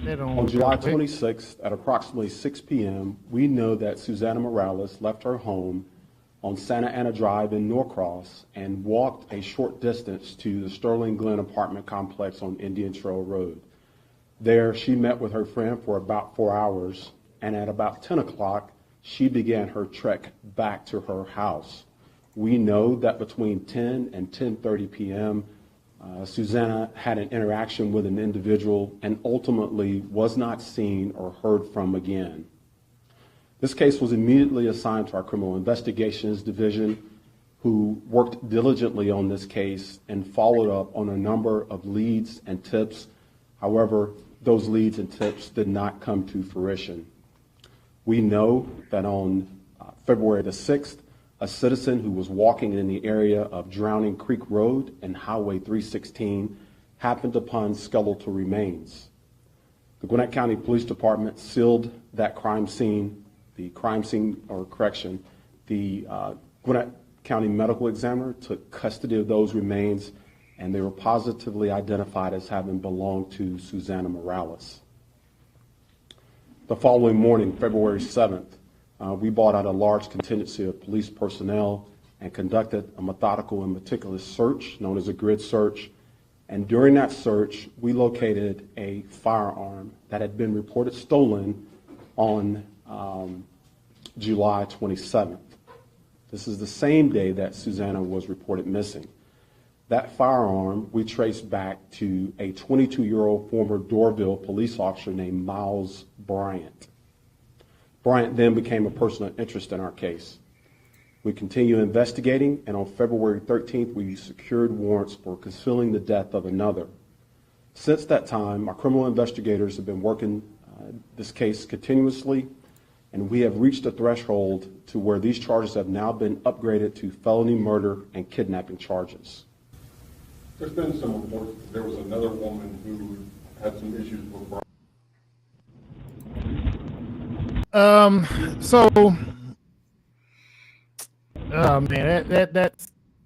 On July 26th at approximately 6 p.m., we know that Susanna Morales left her home on Santa Ana Drive in Norcross and walked a short distance to the Sterling Glen apartment complex on Indian Trail Road. There, she met with her friend for about 4 hours, and at about 10 o'clock, she began her trek back to her house. We know that between 10 and 10:30 p.m., Susanna had an interaction with an individual and ultimately was not seen or heard from again. This case was immediately assigned to our Criminal Investigations Division, who worked diligently on this case and followed up on a number of leads and tips. However, those leads and tips did not come to fruition. We know that on February the 6th, a citizen who was walking in the area of Drowning Creek Road and Highway 316 happened upon skeletal remains. The Gwinnett County Police Department sealed that crime scene, the Gwinnett County Medical Examiner took custody of those remains, and they were positively identified as having belonged to Susanna Morales. The following morning, February 7th, we brought out a large contingency of police personnel and conducted a methodical and meticulous search known as a grid search. And during that search, we located a firearm that had been reported stolen on July 27th. This is the same day that Susanna was reported missing. That firearm we traced back to a 22-year-old former Dorville police officer named Miles Bryant. Bryant then became a person of interest in our case. We continued investigating, and on February 13th, we secured warrants for concealing the death of another. Since that time, our criminal investigators have been working this case continuously, and we have reached a threshold to where these charges have now been upgraded to felony murder and kidnapping charges. There's been some reports that there was another woman who had some issues with Brian.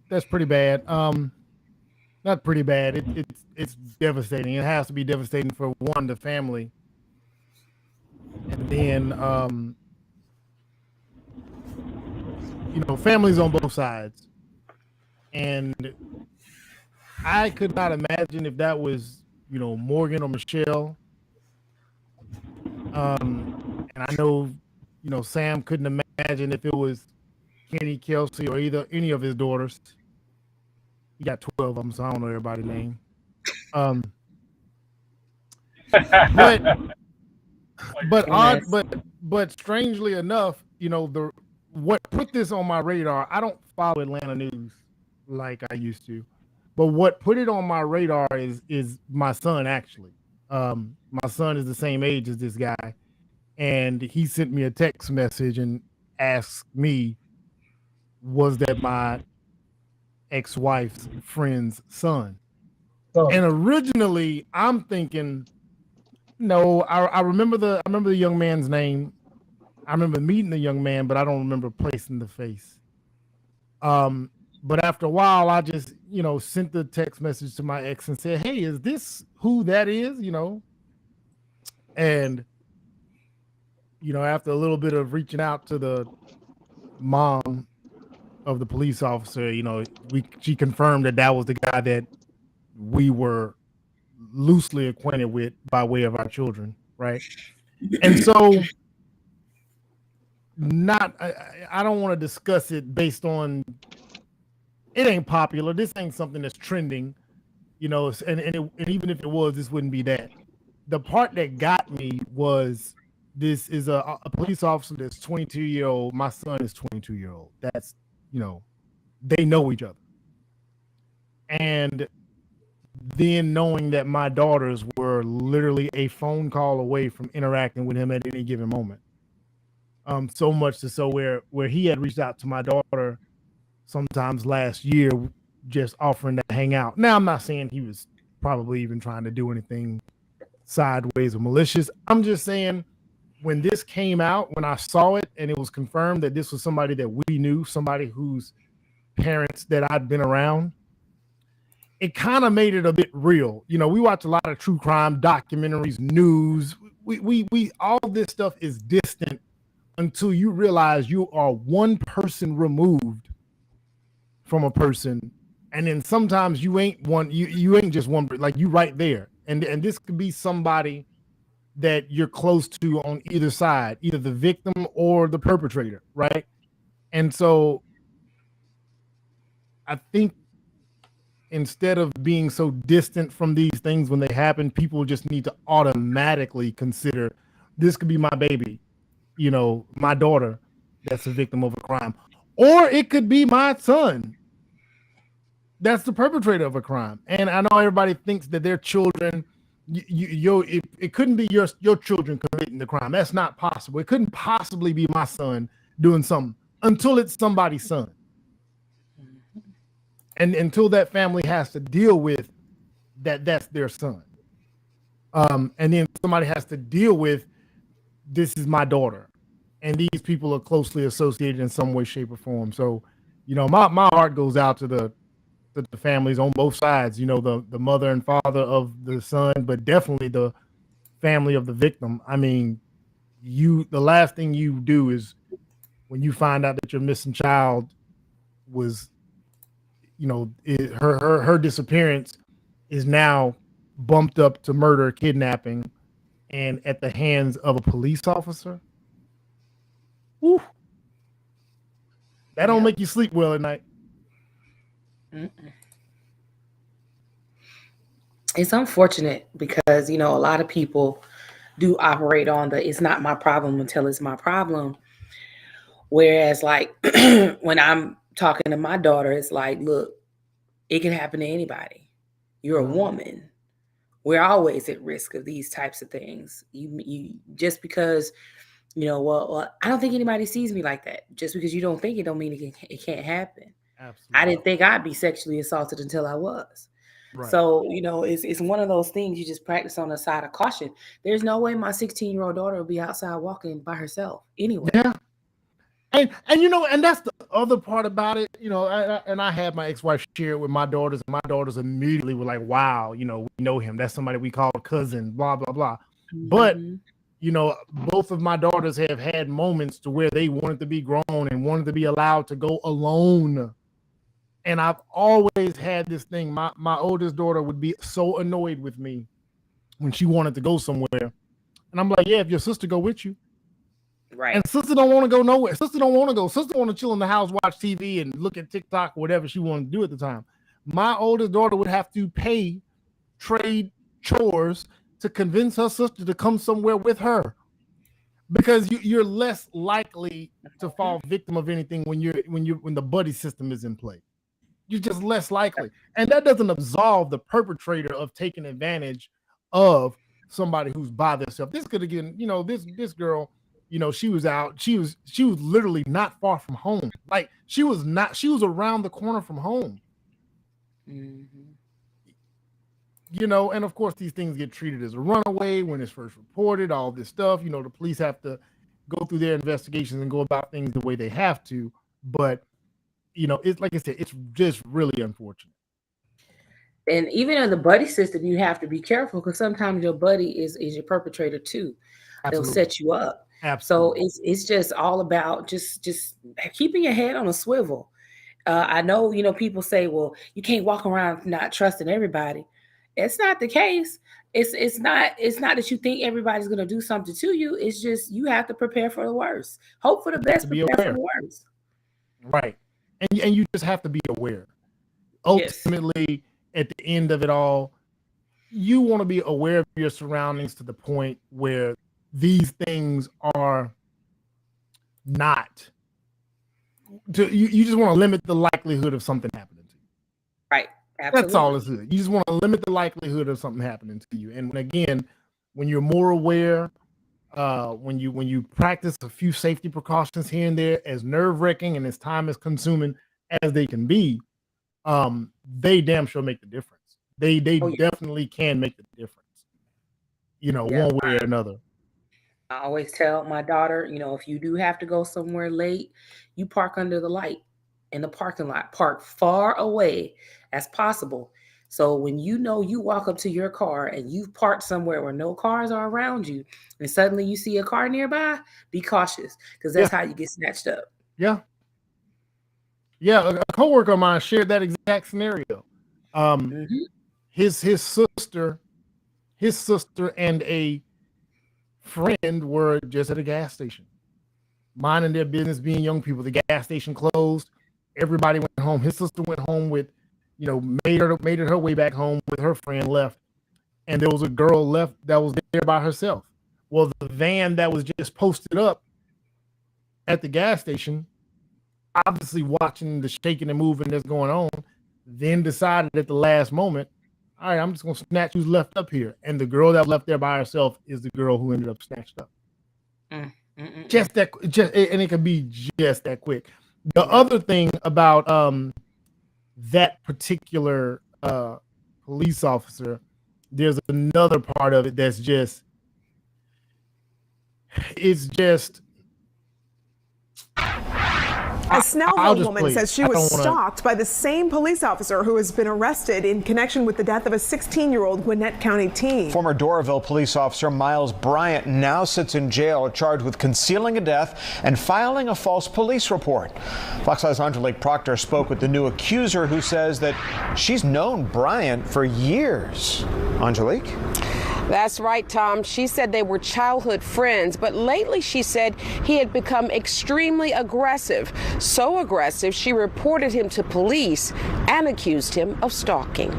That's pretty bad. Not pretty bad. It's devastating. It has to be devastating for one, the family, and then families on both sides. And I could not imagine if that was Morgan or Michelle. And I know, Sam couldn't imagine if it was Kenny, Kelsey, or any of his daughters. He got 12 of them, so I don't know everybody's name. But strangely enough, what put this on my radar, I don't follow Atlanta news like I used to, but what put it on my radar is my son, actually. My son is the same age as this guy, and he sent me a text message and asked me, was that my ex-wife's friend's son? Oh. And originally I'm thinking, no, I remember the young man's name. I remember meeting the young man, but I don't remember placing the face. But after a while, I just, sent the text message to my ex and said, hey, is this who that is? And, after a little bit of reaching out to the mom of the police officer, she confirmed that was the guy that we were loosely acquainted with by way of our children, right? And so I don't want to discuss it based on, it ain't popular. This ain't something that's trending, and even if it was, this wouldn't be that. The part that got me was, this is a police officer that's 22-year-old. My son is 22-year-old. That's, they know each other. And then knowing that my daughters were literally a phone call away from interacting with him at any given moment. So much so where he had reached out to my daughter sometimes last year, just offering to hang out. Now, I'm not saying he was probably even trying to do anything sideways or malicious. I'm just saying, when this came out, when I saw it and it was confirmed that this was somebody that we knew, somebody whose parents that I'd been around, it kind of made it a bit real. We watch a lot of true crime documentaries, news. We all this stuff is distant until you realize you are one person removed from a person, and then sometimes you ain't one. You ain't just one. Like you right there, and this could be somebody that you're close to on either side, either the victim or the perpetrator, right? And so I think instead of being so distant from these things when they happen, people just need to automatically consider this could be my baby, my daughter that's a victim of a crime, or it could be my son that's the perpetrator of a crime. And I know everybody thinks that their children, it couldn't be your children committing the crime. That's not possible. It couldn't possibly be my son doing something until it's somebody's son. And until that family has to deal with that's their son. And then somebody has to deal with this is my daughter. And these people are closely associated in some way, shape, or form. So, my heart goes out to the families on both sides, the mother and father of the son, but definitely the family of the victim. I mean, the last thing you do is when you find out that your missing child was, her disappearance is now bumped up to murder, kidnapping, and at the hands of a police officer. Whew. That don't make you sleep well at night. Mm-mm. It's unfortunate because, a lot of people do operate on the it's not my problem until it's my problem. Whereas, like, when I'm talking to my daughter, it's like, look, it can happen to anybody. You're a woman. We're always at risk of these types of things. You just because, well, I don't think anybody sees me like that. Just because you don't think it don't mean it can't happen. Absolutely. I didn't think I'd be sexually assaulted until I was. Right. So, it's one of those things you just practice on the side of caution. There's no way my 16-year-old daughter will be outside walking by herself anyway. Yeah. And and that's the other part about it, and I had my ex-wife share it with my daughters, and my daughters immediately were like, wow, we know him. That's somebody we call cousin, blah, blah, blah. Mm-hmm. But, both of my daughters have had moments to where they wanted to be grown and wanted to be allowed to go alone. And I've always had this thing. My oldest daughter would be so annoyed with me when she wanted to go somewhere. And I'm like, yeah, if your sister go with you. Right. And sister don't want to go nowhere. Sister don't want to go. Sister want to chill in the house, watch TV, and look at TikTok or whatever she wanted to do at the time. My oldest daughter would have to trade chores to convince her sister to come somewhere with her, because you're less likely to fall victim of anything when the buddy system is in play. You're just less likely, and that doesn't absolve the perpetrator of taking advantage of somebody who's by themselves. This could again, this girl. She was out. She was literally not far from home. Like she was around the corner from home. Mm-hmm. And of course these things get treated as a runaway when it's first reported, all this stuff. The police have to go through their investigations and go about things the way they have to. But, it's like I said, it's just really unfortunate. And even in the buddy system, you have to be careful because sometimes your buddy is your perpetrator too. Absolutely. They'll set you up. Absolutely. So it's just all about just keeping your head on a swivel. I know, people say, well, you can't walk around not trusting everybody. It's not the case. It's not that you think everybody's going to do something to you. It's just you have to prepare for the worst. Hope for the best, prepare for the worst. Right. And you just have to be aware. Ultimately, at the end of it all, you want to be aware of your surroundings to the point where these things are not. You just want to limit the likelihood of something happening to you. Right. Absolutely. That's all it's good. You just want to limit the likelihood of something happening to you. And again, when you're more aware, when you practice a few safety precautions here and there, as nerve-wracking and as time is consuming as they can be, they damn sure make the difference. They definitely can make the difference. One way or another. I always tell my daughter, if you do have to go somewhere late, you park under the light in the parking lot. Park far away as possible So when you know you walk up to your car and you've parked somewhere where no cars are around you, and suddenly you see a car nearby, be cautious because that's how you get snatched up. Yeah. Yeah, a coworker of mine shared that exact scenario. His sister and a friend were just at a gas station, minding their business, being young people. The gas station closed. Everybody went home. His sister went home with, made it her way back home with her friend, left, and there was a girl left that was there by herself. Well, the van that was just posted up at the gas station, obviously watching the shaking and moving that's going on, then decided at the last moment, all right, I'm just going to snatch who's left up here. And the girl that was left there by herself is the girl who ended up snatched up. And it could be just that quick. The other thing about that particular police officer, there's another part of it that's just, it's just. A Snellville woman says she was stalked by the same police officer who has been arrested in connection with the death of a 16-year-old Gwinnett County teen. Former Doraville police officer Miles Bryant now sits in jail charged with concealing a death and filing a false police report. Fox 5's Angelique Proctor spoke with the new accuser, who says that she's known Bryant for years. Angelique? That's right, Tom. She said they were childhood friends, but lately she said he had become extremely aggressive. So aggressive, she reported him to police and accused him of stalking.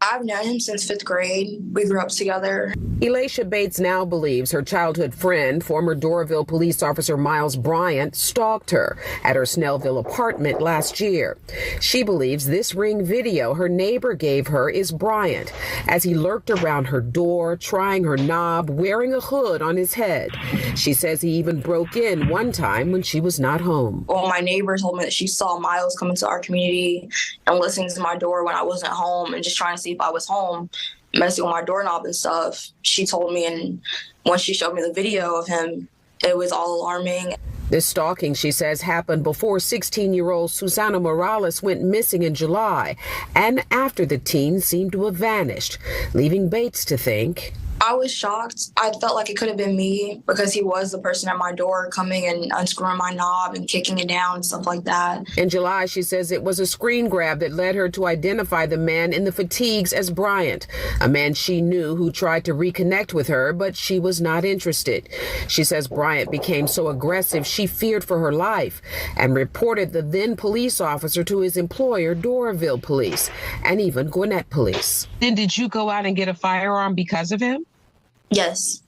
I've known him since 5th grade. We grew up together. Elisha Bates now believes her childhood friend, former Doraville police officer Miles Bryant, stalked her at her Snellville apartment last year. She believes this Ring video her neighbor gave her is Bryant, as he lurked around her door, trying her knob, wearing a hood on his head. She says he even broke in one time when she was not home. Well, my neighbor told me that she saw Miles come into our community and listening to my door when I wasn't home and just trying to see if I was home, messing with my doorknob and stuff. She told me, and when she showed me the video of him, it was all alarming. This stalking, she says, happened before 16-year-old Susana Morales went missing in July, and after the teen seemed to have vanished, leaving Bates to think, I was shocked. I felt like it could have been me because he was the person at my door coming and unscrewing my knob and kicking it down and stuff like that. In July, she says it was a screen grab that led her to identify the man in the fatigues as Bryant, a man she knew who tried to reconnect with her, but she was not interested. She says Bryant became so aggressive she feared for her life and reported the then police officer to his employer, Doraville Police, and even Gwinnett Police. Then did you go out and get a firearm because of him? Yes.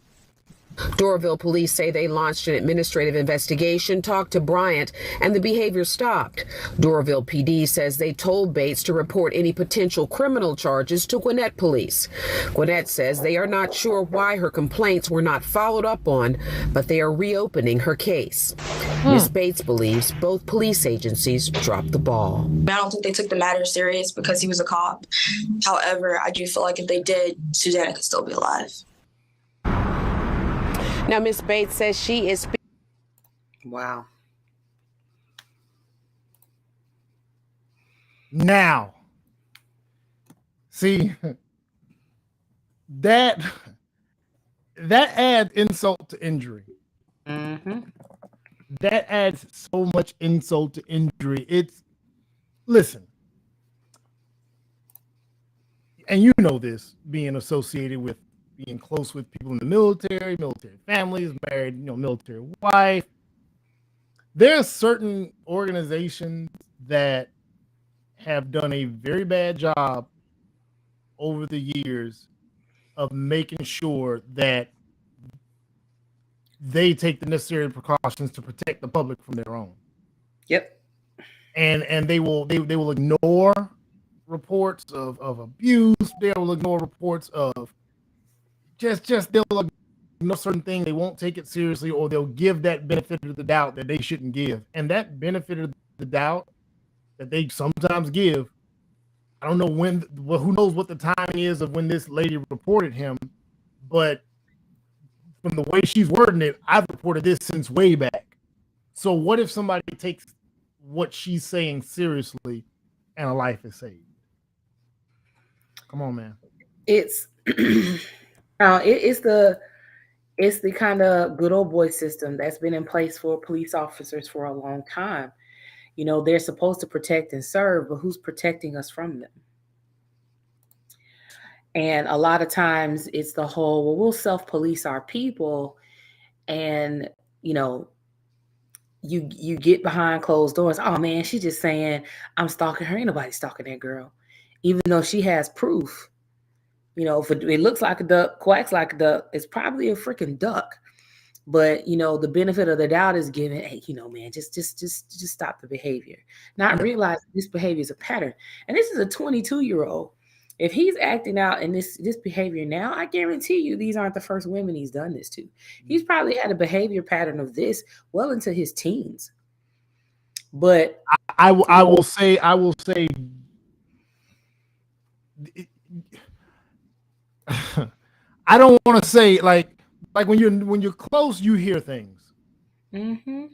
Doraville police say they launched an administrative investigation, talked to Bryant, and the behavior stopped. Doraville PD says they told Bates to report any potential criminal charges to Gwinnett police. Gwinnett says they are not sure why her complaints were not followed up on, but they are reopening her case. Ms. Bates believes both police agencies dropped the ball. I don't think they took the matter serious because he was a cop. However, I do feel like if they did, Susanna could still be alive. Now, Ms. Bates says she is. Wow. Now, see, that adds insult to injury. That adds so much insult to injury. Listen, and you know this, being associated with being close with people in the military families, married, military wife. There are certain organizations that have done a very bad job over the years of making sure that they take the necessary precautions to protect the public from their own. Yep. And they will ignore reports of abuse. They will ignore reports of just they'll ignore certain things. They won't take it seriously, or they'll give that benefit of the doubt that they shouldn't give. And that benefit of the doubt that they sometimes give, I don't know who knows what the timing is of when this lady reported him, but from the way she's wording it, I've reported this since way back. So what if somebody takes what she's saying seriously and a life is saved. Come on, man. It's it's the kind of good old boy system that's been in place for police officers for a long time. You know, they're supposed to protect and serve, but who's protecting us from them? And a lot of times it's the whole, well, we'll self-police our people. And, you know, you get behind closed doors. Oh man, she's just saying I'm stalking her. Ain't nobody stalking that girl. Even though she has proof. You know, if it looks like a duck, quacks like a duck, it's probably a freaking duck. But, you know, the benefit of the doubt is given, hey, you know, man, just stop the behavior. Not realize this behavior is a pattern. And this is a 22-year-old. If he's acting out in this behavior now, I guarantee you these aren't the first women he's done this to. He's probably had a behavior pattern of this well into his teens. But I will say I don't want to say like when you're close, you hear things. Mm-hmm.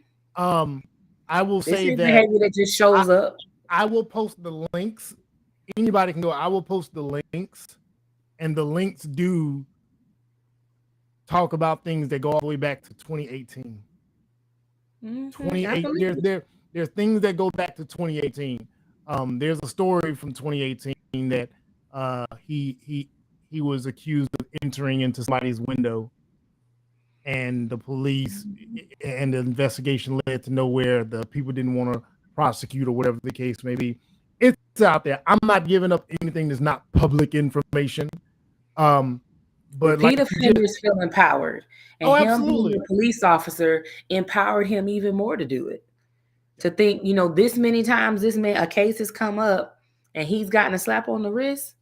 I will say that behavior that just shows up. I will post the links. Anybody can go. I will post the links, and the links do talk about things that go all the way back to 2018. Mm-hmm. 2018. There's things that go back to 2018. There's a story from 2018 that he was accused of entering into somebody's window, and the police and the investigation led to nowhere. The people didn't want to prosecute or whatever the case may be. It's out there. I'm not giving up anything that's not public information. But repeat offenders feel empowered, and him absolutely. being a police officer empowered him even more to do it. To think, you know, this many times a case has come up and he's gotten a slap on the wrist.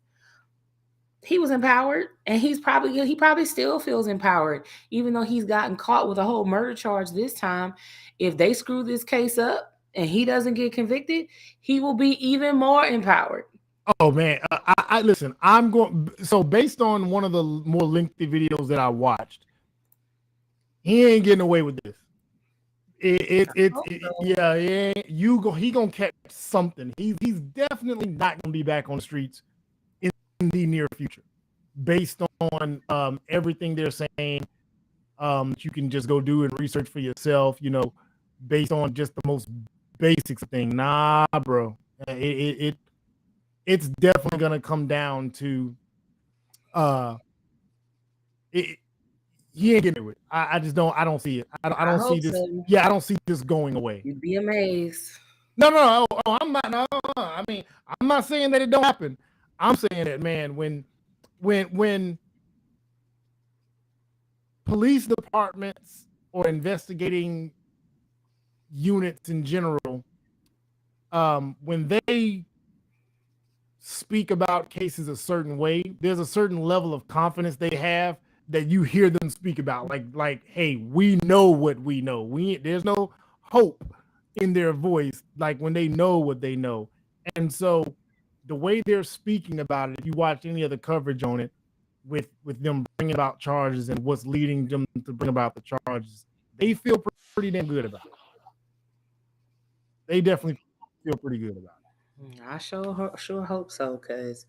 He was empowered, and he probably still feels empowered, even though he's gotten caught with a whole murder charge this time. If they screw this case up and he doesn't get convicted, he will be even more empowered. Oh man, I listen. So based on one of the more lengthy videos that I watched, he ain't getting away with this. He gonna catch something. He's definitely not gonna be back on the streets in the near future, based on everything they're saying. You can just go do and research for yourself. You know, based on just the most basic thing. Nah, bro. It's definitely gonna come down to he ain't getting it. I just don't. I don't see it. I don't see this. So. Yeah, I don't see this going away. You'd be amazed. No. I'm not. No. I mean, I'm not saying that it don't happen. I'm saying that, man, when police departments or investigating units in general, when they speak about cases a certain way, there's a certain level of confidence they have that you hear them speak about, like, hey, we know what we know. There's no hope in their voice, like when they know what they know. And so the way they're speaking about it, if you watch any other coverage on it, with them bringing about charges and what's leading them to bring about the charges, they feel pretty damn good about it. They definitely feel pretty good about it. I sure hope so, because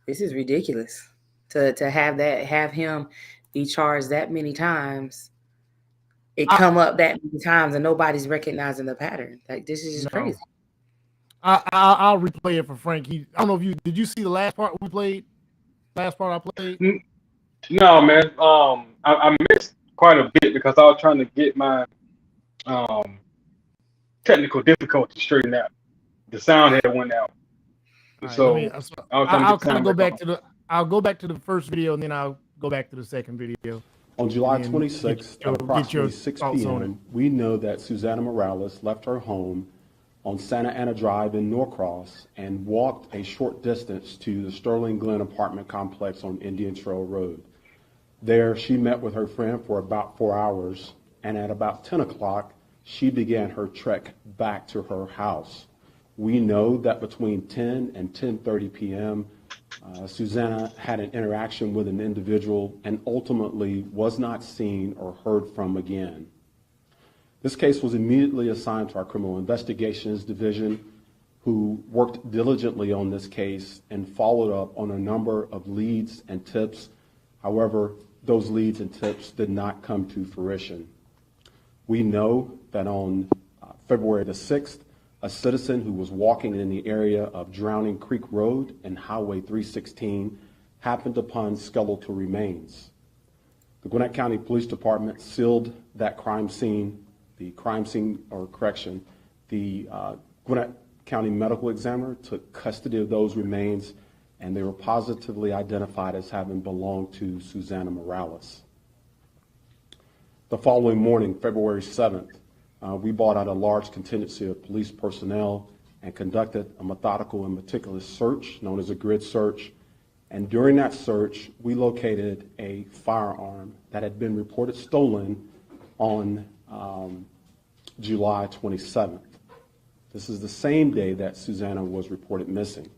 this is ridiculous to have him be charged that many times. It come up that many times and nobody's recognizing the pattern. Like, this is just crazy. I'll replay it for Frank. I don't know if did you see the last part we played? Last part I played? No, man. I missed quite a bit because I was trying to get my technical difficulty straightened out. The sound had went out. So I'll kind of go back to the first video, and then I'll go back to the second video. On July 26th at approximately 6 p.m., we know that Susanna Morales left her home on Santa Ana Drive in Norcross and walked a short distance to the Sterling Glen apartment complex on Indian Trail Road. There, she met with her friend for about 4 hours, and at about 10 o'clock, she began her trek back to her house. We know that between 10 and 10:30 p.m., Susanna had an interaction with an individual and ultimately was not seen or heard from again. This case was immediately assigned to our Criminal Investigations Division, who worked diligently on this case and followed up on a number of leads and tips. However, those leads and tips did not come to fruition. We know that on February the 6th, a citizen who was walking in the area of Drowning Creek Road and Highway 316 happened upon skeletal remains. The Gwinnett County Police Department sealed that crime scene, the Gwinnett County Medical Examiner took custody of those remains, and they were positively identified as having belonged to Susanna Morales. The following morning, February 7th, we brought out a large contingency of police personnel and conducted a methodical and meticulous search known as a grid search. And during that search, we located a firearm that had been reported stolen on July 27th. This is the same day that Susanna was reported missing.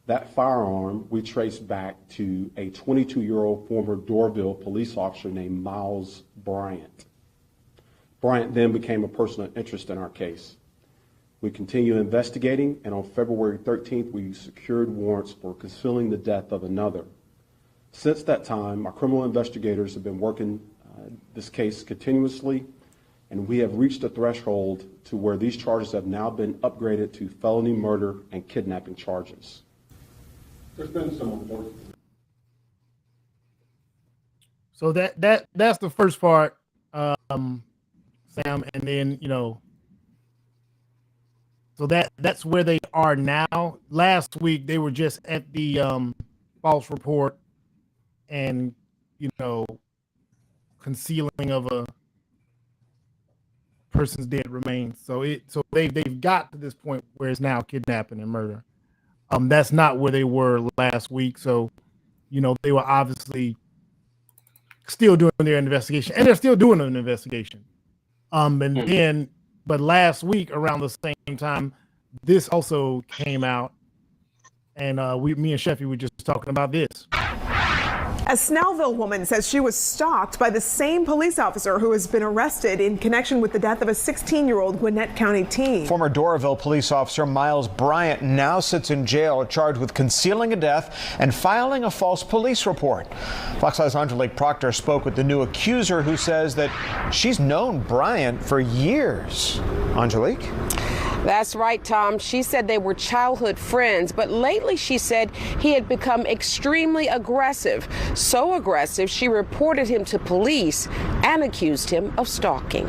That firearm we traced back to a 22-year-old former Doraville police officer named Miles Bryant. Bryant then became a person of interest in our case. We continued investigating, and on February 13th, we secured warrants for concealing the death of another. Since that time, our criminal investigators have been working this case continuously, and we have reached a threshold to where these charges have now been upgraded to felony murder and kidnapping charges. There's been some reports. So that's the first part, Sam, and then so that's where they are now. Last week they were just at the false report and concealing of a person's dead remains. So they've got to this point where it's now kidnapping and murder. That's not where they were last week. So they were obviously still doing their investigation, and they're still doing an investigation. But last week around the same time, this also came out, and me and Sheffy were just talking about this. A Snellville woman says she was stalked by the same police officer who has been arrested in connection with the death of a 16-year-old Gwinnett County teen. Former Doraville police officer Miles Bryant now sits in jail charged with concealing a death and filing a false police report. Fox 5's Angelique Proctor spoke with the new accuser, who says that she's known Bryant for years. Angelique? That's right, Tom. She said they were childhood friends, but lately she said he had become extremely aggressive. So aggressive, she reported him to police and accused him of stalking.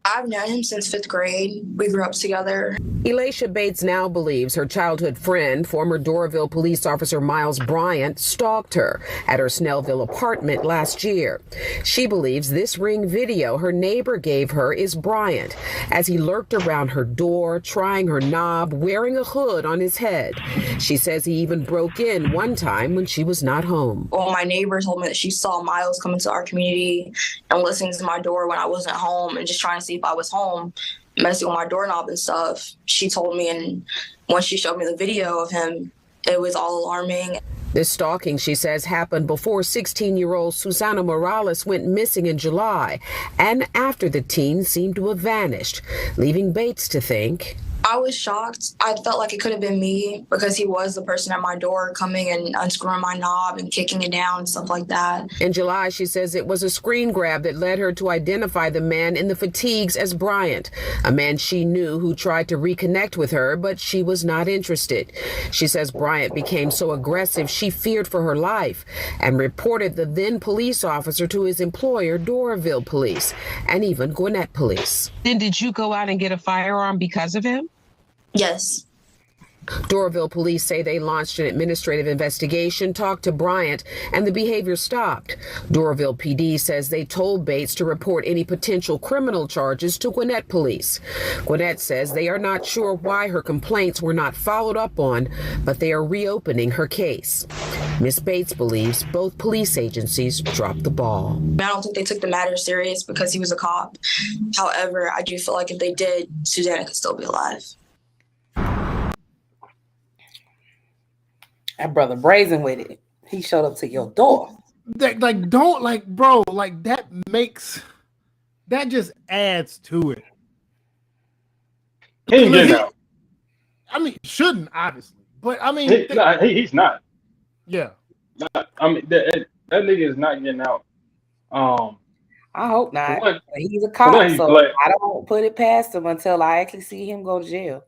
I've known him since 5th grade. We grew up together. Elisha Bates now believes her childhood friend, former Doraville police officer Miles Bryant, stalked her at her Snellville apartment last year. She believes this Ring video her neighbor gave her is Bryant, as he lurked around her door, trying her knob, wearing a hood on his head. She says he even broke in one time when she was not home. Well, my neighbor told me that she saw Miles come into our community and listening to my door when I wasn't home and just trying to see if I was home, messing with my doorknob and stuff. She told me, and when she showed me the video of him, it was all alarming. This stalking, she says, happened before 16-year-old Susanna Morales went missing in July, and after the teen seemed to have vanished, leaving Bates to think, I was shocked. I felt like it could have been me because he was the person at my door coming and unscrewing my knob and kicking it down and stuff like that. In July, she says it was a screen grab that led her to identify the man in the fatigues as Bryant, a man she knew who tried to reconnect with her, but she was not interested. She says Bryant became so aggressive she feared for her life and reported the then police officer to his employer, Doraville Police, and even Gwinnett Police. Then did you go out and get a firearm because of him? Yes. Doraville police say they launched an administrative investigation, talked to Bryant, and the behavior stopped. Doraville PD says they told Bates to report any potential criminal charges to Gwinnett police. Gwinnett says they are not sure why her complaints were not followed up on, but they are reopening her case. Ms. Bates believes both police agencies dropped the ball. I don't think they took the matter serious because he was a cop. However, I do feel like if they did, Susanna could still be alive. That brother brazen with it. He showed up to your door. That just adds to it. He ain't getting out. I mean, shouldn't obviously, but I mean, he's not. Yeah. I mean, that nigga is not getting out. I hope not. One, he's a cop, he's so black. I don't put it past him until I actually see him go to jail.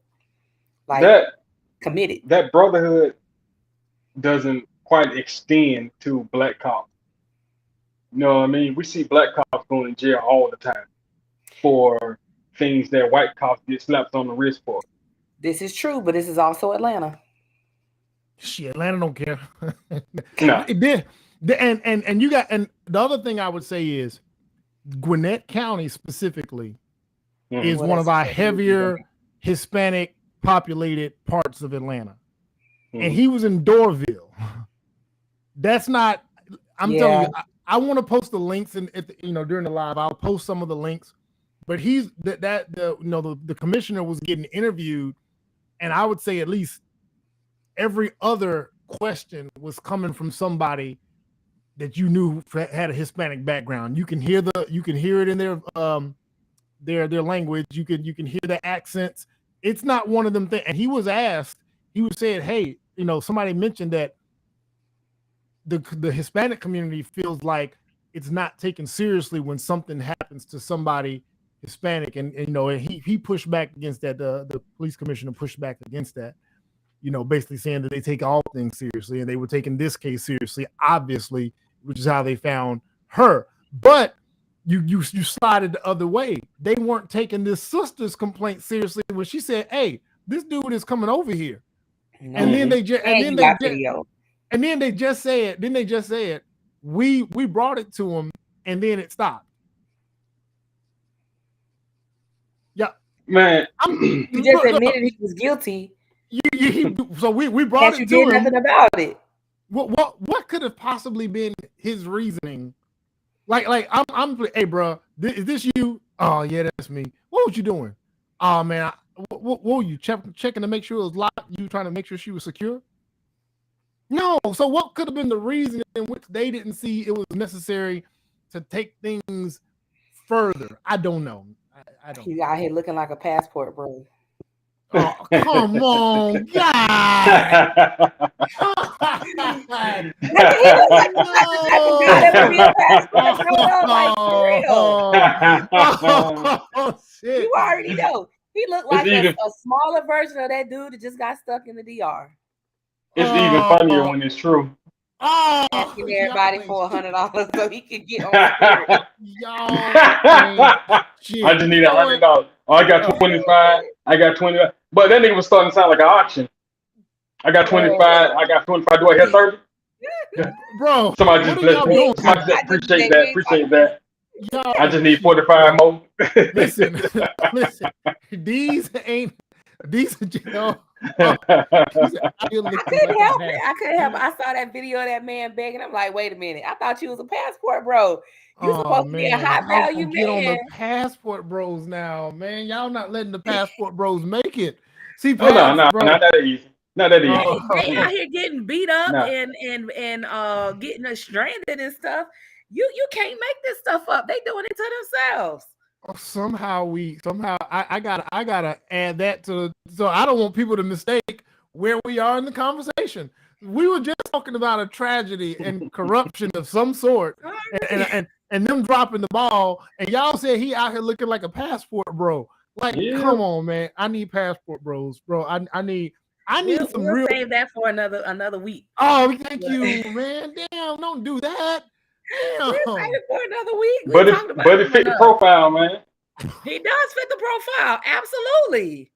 Like that committed. That brotherhood doesn't quite extend to black cops. You know what I mean? We see black cops going to jail all the time for things that white cops get slapped on the wrist for. This is true, but this is also Atlanta. Shit, Atlanta don't care. No. And you got, and the other thing I would say is Gwinnett County specifically is one of our heavier Hispanic populated parts of Atlanta. And he was in Doraville. That's not, I'm telling you, I want to post the links and during the live, I'll post some of the links. But he's the commissioner was getting interviewed, and I would say at least every other question was coming from somebody that you knew had a Hispanic background. You can hear it in their language. You can hear the accents. It's not one of them things. And he was asked, he was saying, hey, somebody mentioned that the Hispanic community feels like it's not taken seriously when something happens to somebody Hispanic, and he pushed back against that. The police commissioner pushed back against that, basically saying that they take all things seriously, and they were taking this case seriously, obviously, which is how they found her. But you slided the other way. They weren't taking this sister's complaint seriously when she said, "Hey, this dude is coming over here," and then they just said, we brought it to him, and then it stopped. Yeah, man. You just admitted he was guilty. So we brought it to him. You did nothing about it. What could have possibly been his reasoning? Like I'm hey, bro, is this you? Oh yeah, that's me. What was you doing? Oh man, what were you checking to make sure it was locked? You trying to make sure she was secure? No. So what could have been the reason in which they didn't see it was necessary to take things further? I don't know. I don't. He's out here looking like a passport, bro. Oh, come on, God. Oh, shit. You already know. He looked like a smaller version of that dude that just got stuck in the DR. It's even funnier when it's true. Asking everybody for $100 so he could get on I just need $100. Oh, I got 25. I got 20. But that nigga was starting to sound like an auction. I got 25. I got 25. Do I hear 30? Bro, somebody just appreciate that. Appreciate that. Yo, I just need 45 more. listen. These are I couldn't help it. I saw that video of that man begging. I'm like, wait a minute. I thought you was a passport bro. You supposed to be a high value man. Get on the passport bros now, man. Y'all not letting the passport bros make it. See, no, not that easy. Not that easy. They out here getting beat up and getting stranded and stuff. You can't make this stuff up. They doing it to themselves. Somehow I gotta add that to, so I don't want people to mistake where we are in the conversation. We were just talking about a tragedy and corruption of some sort, and them dropping the ball, and y'all said he out here looking like a passport bro. Like, come on, man. I need passport bros, bro. I need some real. Save that for another week. Oh, thank you, man. Damn, don't do that. We'll save it for another week. But it fit the profile, man. He does fit the profile, absolutely.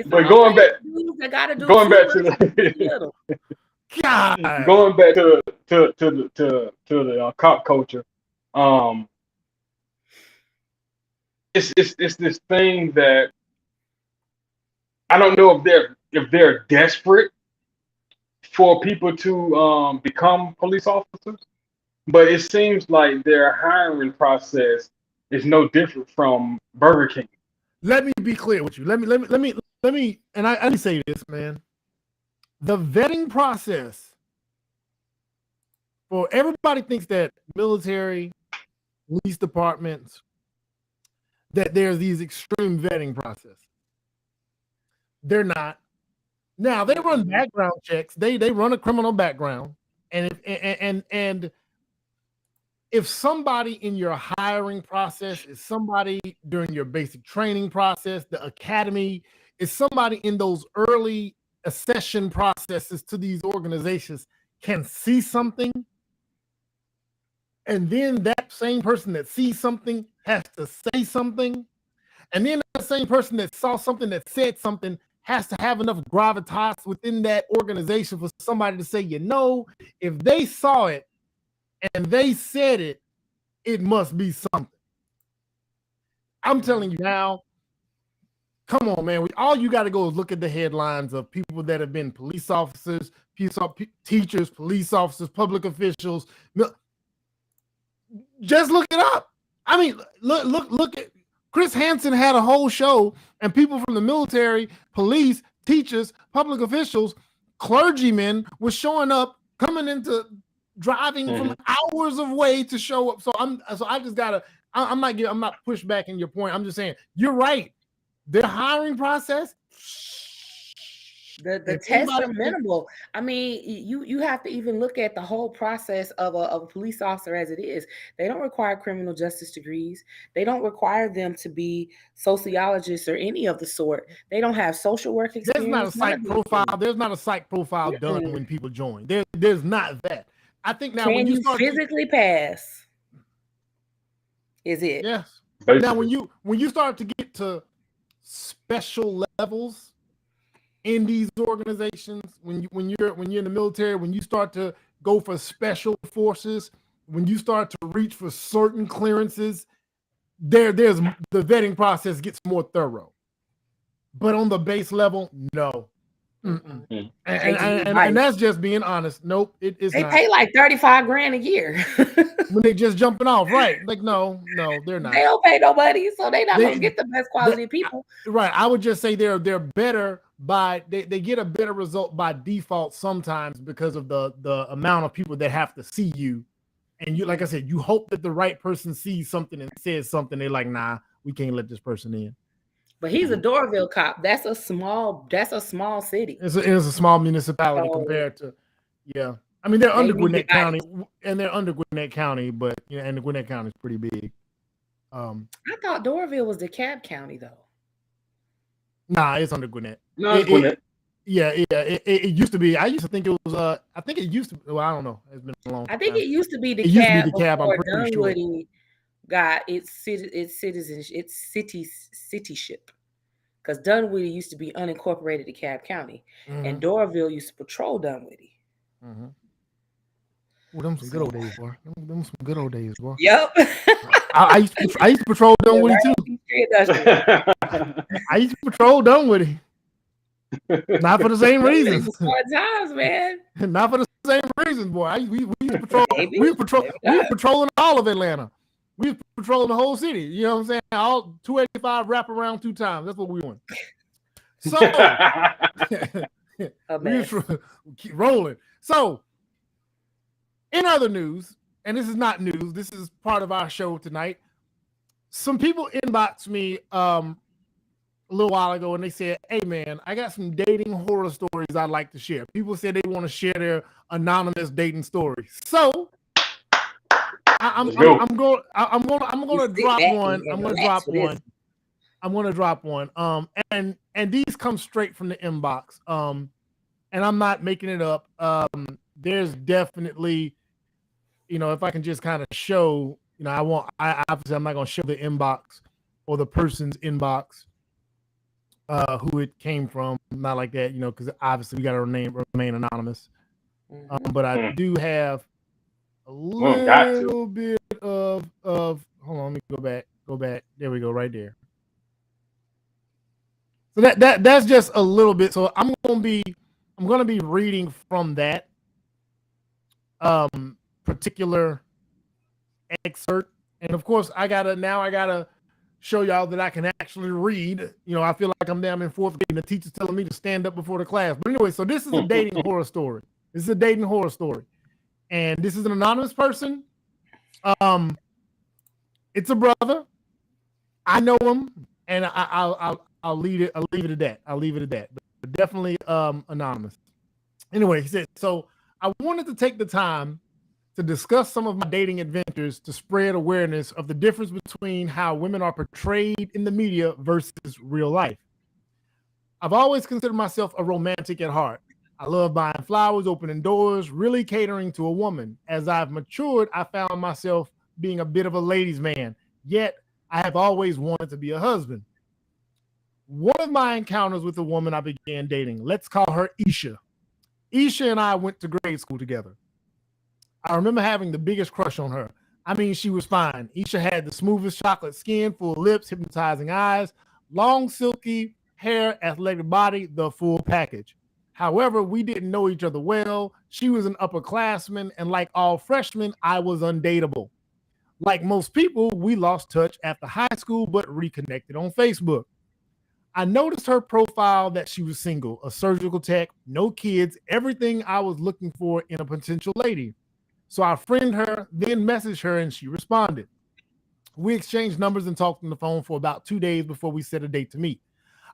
But going back to the cop culture, it's this thing that I don't know if they're desperate for people to become police officers, but it seems like their hiring process is no different from Burger King. Let me be clear with you. Let me, and I say this, man. The vetting process for everybody thinks that military, police departments, that there's these extreme vetting processes. They're not. Now they run background checks. They run a criminal background, and if somebody in your hiring process is somebody during your basic training process, the academy is somebody in those early accession processes to these organizations can see something, and then that same person that sees something has to say something, and then the same person that saw something that said something has to have enough gravitas within that organization for somebody to say, if they saw it and they said it, it must be something. I'm telling you now, come on, man. All you got to go is look at the headlines of people that have been police officers, teachers, police officers, public officials. Just look it up. I mean, look at Chris Hansen had a whole show, and people from the military, police, teachers, public officials, clergymen were showing up, coming into driving from hours of way to show up. So I just gotta. I'm not push back in your point. I'm just saying you're right. The hiring process. The tests are minimal. I mean, you have to even look at the whole process of a police officer as it is. They don't require criminal justice degrees. They don't require them to be sociologists or any of the sort. They don't have social work experience. There's not a psych profile. There's not a psych profile done when people join. There's not that. I think now when you start physically pass, is it? Yes. Basically. Now when you start to get to special levels in these organizations, when you're in the military, when you start to go for special forces, when you start to reach for certain clearances, there's the vetting process gets more thorough. But on the base level, no. And that's just being honest. Nope, it is not. They pay like $35,000 a year when they just jumping off, right? Like no, they're not. They don't pay nobody, so they're not gonna get the best quality people. Right. I would just say they're better by they get a better result by default sometimes because of the amount of people that have to see you. And you, like I said, you hope that the right person sees something and says something. They're like, nah, we can't let this person in. But he's a Doraville cop. That's a small city. It's a small municipality compared to, yeah. I mean, they're under Gwinnett County, but and the Gwinnett County is pretty big. I thought Doraville was DeKalb County though. Nah, it's under Gwinnett. No, it's Gwinnett. It used to be. I used to think it was. I think it used to. Well, I don't know. It's been a long time. I think it used to be DeKalb. It used to be DeKalb. I'm pretty sure. Got its cityship, because Dunwoody used to be unincorporated DeKalb County, and Doraville used to patrol Dunwoody. Well, them some good old days, boy. Them some good old days, boy. Yep. I used to patrol Dunwoody too. I used to patrol Dunwoody. Not for the same reasons. Times, man. Not for the same reasons, boy. We used to patrol. We were patrolling all of Atlanta. We were patrolling the whole city. You know what I'm saying? All 285 wrap around 2 times. That's what we went. So we keep rolling. So in other news, and this is not news, this is part of our show tonight. Some people inboxed me a little while ago and they said, hey man, I got some dating horror stories I'd like to share. People said they want to share their anonymous dating stories. So I'm going to drop one. I'm going to drop one. And these come straight from the inbox. And I'm not making it up. There's definitely, if I can just kind of show, obviously I'm not going to show the inbox or the person's inbox, who it came from, not like that, because obviously we got to remain anonymous. But I do have a little bit of hold on, let me go back. There we go, right there. So that's just a little bit. So I'm gonna be reading from that particular excerpt, and of course I gotta show y'all that I can actually read. I feel like I'm down in 4th grade and the teacher's telling me to stand up before the class. But anyway, so this is a dating horror story. This is a dating horror story. And this is an anonymous person. It's a brother. I know him, and I'll leave it. I'll leave it at that. I'll leave it at that. But definitely anonymous. Anyway, he said, so I wanted to take the time to discuss some of my dating adventures to spread awareness of the difference between how women are portrayed in the media versus real life. I've always considered myself a romantic at heart. I love buying flowers, opening doors, really catering to a woman. As I've matured, I found myself being a bit of a ladies' man, yet I have always wanted to be a husband. One of my encounters with a woman I began dating, let's call her Isha. Isha and I went to grade school together. I remember having the biggest crush on her. I mean, she was fine. Isha had the smoothest chocolate skin, full lips, hypnotizing eyes, long, silky hair, athletic body, the full package. However, we didn't know each other well. She was an upperclassman, and like all freshmen, I was undateable. Like most people, we lost touch after high school, but reconnected on Facebook. I noticed her profile that she was single, a surgical tech, no kids, everything I was looking for in a potential lady. So I friended her, then messaged her, and she responded. We exchanged numbers and talked on the phone for about 2 days before we set a date to meet.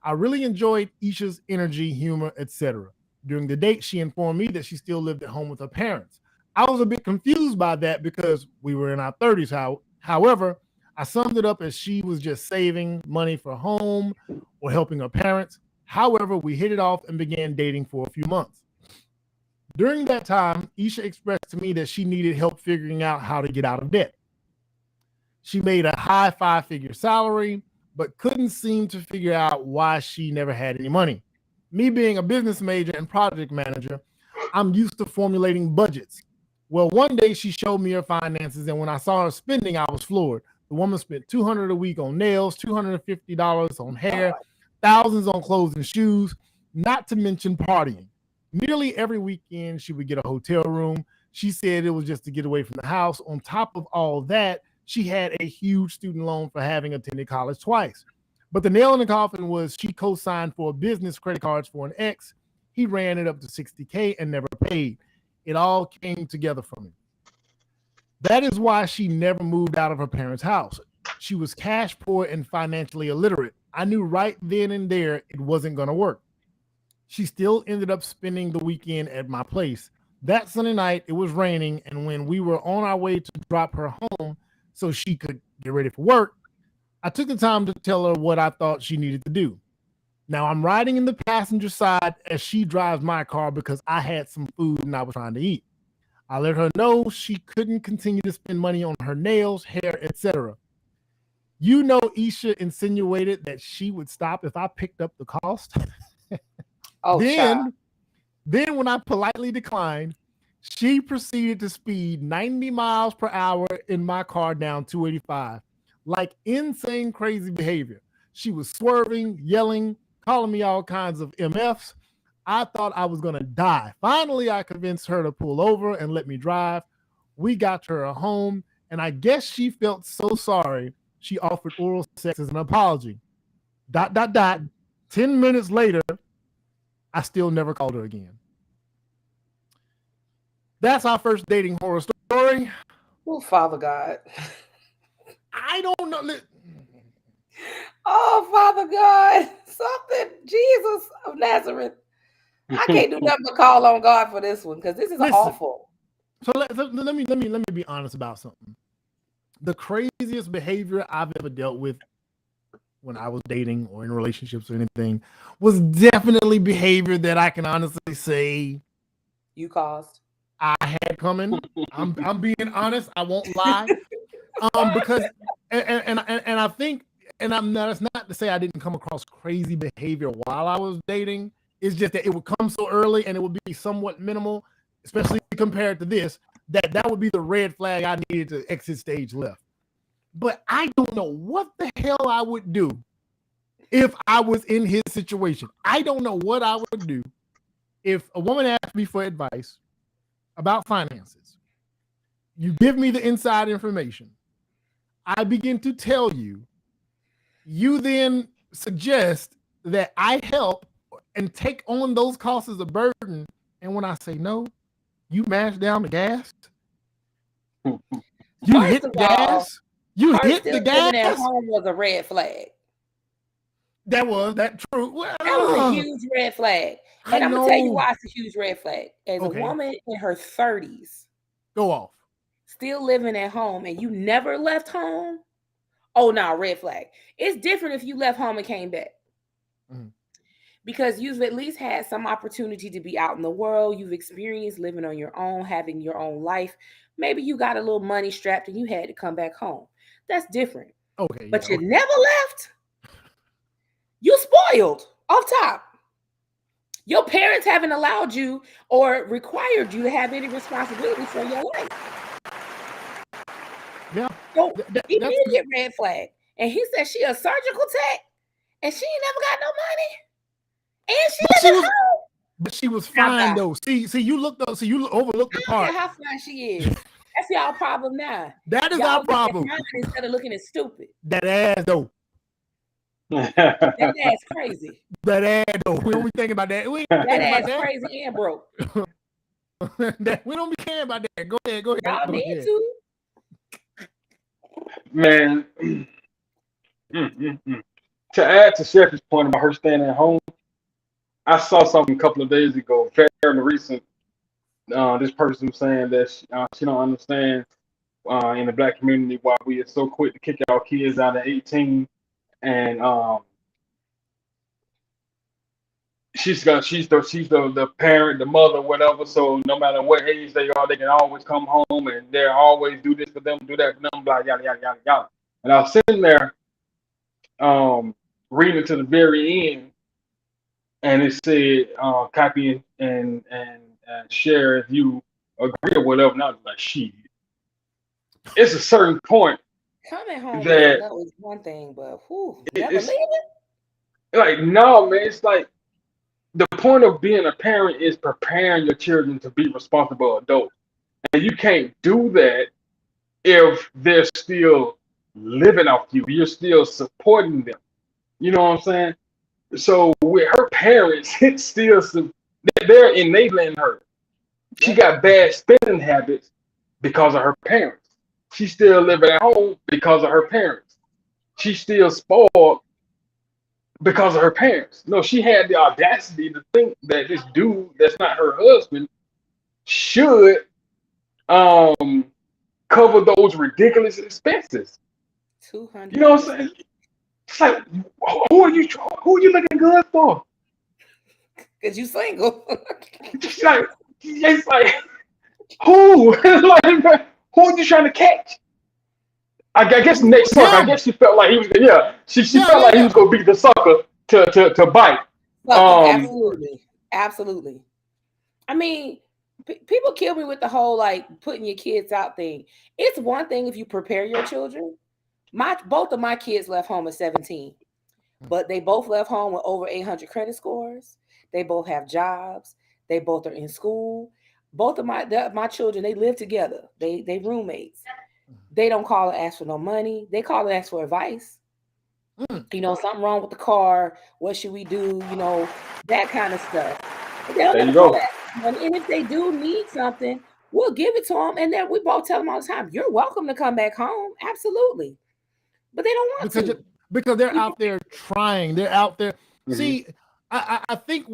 I really enjoyed Isha's energy, humor, etc. During the date, she informed me that she still lived at home with her parents. I was a bit confused by that because we were in our 30s. However, I summed it up as she was just saving money for home or helping her parents. However, we hit it off and began dating for a few months. During that time, Isha expressed to me that she needed help figuring out how to get out of debt. She made a high 5-figure salary, but couldn't seem to figure out why she never had any money. Me being a business major and project manager, I'm used to formulating budgets. Well, one day she showed me her finances, and when I saw her spending, I was floored. The woman spent $200 a week on nails, $250 on hair, thousands on clothes and shoes, not to mention partying. Nearly every weekend, she would get a hotel room. She said it was just to get away from the house. On top of all that, she had a huge student loan for having attended college twice. But the nail in the coffin was she co-signed for business credit cards for an ex. He ran it up to $60K and never paid. It all came together for me. That is why she never moved out of her parents' house. She was cash poor and financially illiterate. I knew right then and there it wasn't going to work. She still ended up spending the weekend at my place. That Sunday night, it was raining, and when we were on our way to drop her home so she could get ready for work, I took the time to tell her what I thought she needed to do. Now, I'm riding in the passenger side as she drives my car because I had some food and I was trying to eat. I let her know she couldn't continue to spend money on her nails, hair, etc. You know, Isha insinuated that she would stop if I picked up the cost. Then when I politely declined, she proceeded to speed 90 miles per hour in my car down 285. Like insane, crazy behavior. She was swerving, yelling, calling me all kinds of MFs. I thought I was going to die. Finally, I convinced her to pull over and let me drive. We got to her home, and I guess she felt so sorry, she offered oral sex as an apology. ... 10 minutes later, I still never called her again. That's our first dating horror story. Oh, Father God. I don't know. Oh, Father God. Something. Jesus of Nazareth. I can't do nothing but call on God for this one because this is awful. So let me be honest about something. The craziest behavior I've ever dealt with when I was dating or in relationships or anything was definitely behavior that I can honestly say you caused. I had coming. I'm being honest. I won't lie. Because and I think, and that's not to say I didn't come across crazy behavior while I was dating. It's just that it would come so early and it would be somewhat minimal, especially compared to this, that would be the red flag I needed to exit stage left. But I don't know what the hell I would do if I was in his situation. I don't know what I would do if a woman asked me for advice about finances. You give me the inside information. I begin to tell you. You then suggest that I help and take on those costs as a burden. And when I say no, you mash down the gas. You hit the gas. You Her hit still the living gas. at home was a red flag. That true. Well, That was a huge red flag. And I'm gonna tell you why it's a huge red flag. As a woman in her 30s, go off, still living at home, and you never left home. Oh no, red flag. It's different if you left home and came back. Mm-hmm. Because you've at least had some opportunity to be out in the world. You've experienced living on your own, having your own life. Maybe you got a little money strapped and you had to come back home. That's different. Okay. But you never left. You spoiled off top. Your parents haven't allowed you or required you to have any responsibility for your life. Yeah. So immediate red flag. And he said she a surgical tech and she ain't never got no money. And but she was fine though. See, you overlooked the part. How fine she is. That's y'all problem now. That is our problem. Instead of looking at stupid. That ass though. That ass crazy. That ass though. We don't be thinking about that. That ass crazy and broke. We don't be caring about that. Go ahead. Y'all need to. Man. To add to Sheffy's point about her staying at home, I saw something a couple of days ago, fairly recent. This person was saying that she don't understand in the Black community why we are so quick to kick our kids out at 18, and she's the parent, the mother, whatever. So no matter what age they are, they can always come home and they'll always do this for them, do that for them, blah yada yada yada yada. And I was sitting there, reading to the very end. And it said, copy and share if you agree or whatever. And I was like, shit. It's a certain point. Coming home that was one thing, but never leaving? Like, no, man. It's like the point of being a parent is preparing your children to be responsible adults. And you can't do that if they're still living off you. You're still supporting them. You know what I'm saying? So with her parents, it's still they're enabling her. She got bad spending habits because of her parents. She's still living at home because of her parents. She's still spoiled because of her parents. No, she had the audacity to think that this dude that's not her husband should cover those ridiculous expenses. 200. You know what I'm saying? It's like, who are you looking good for? Because you single. it's like, who? Like, who are you trying to catch? I guess next sucker. I guess she felt like he was. Yeah, she felt like he was gonna be the sucker to bite. Absolutely. I mean, people kill me with the whole like putting your kids out thing. It's one thing if you prepare your children. Both of my kids left home at 17, but they both left home with over 800 credit scores. They both have jobs. They both are in school. Both of my children, they live together. They roommates. They don't call and ask for no money. They call and ask for advice. You know, something wrong with the car. What should we do? You know, that kind of stuff. They don't there you go. And if they do need something, we'll give it to them. And then we both tell them all the time, you're welcome to come back home. Absolutely. But they don't want to. Because they're out there trying. They're out there. Mm-hmm. See, I think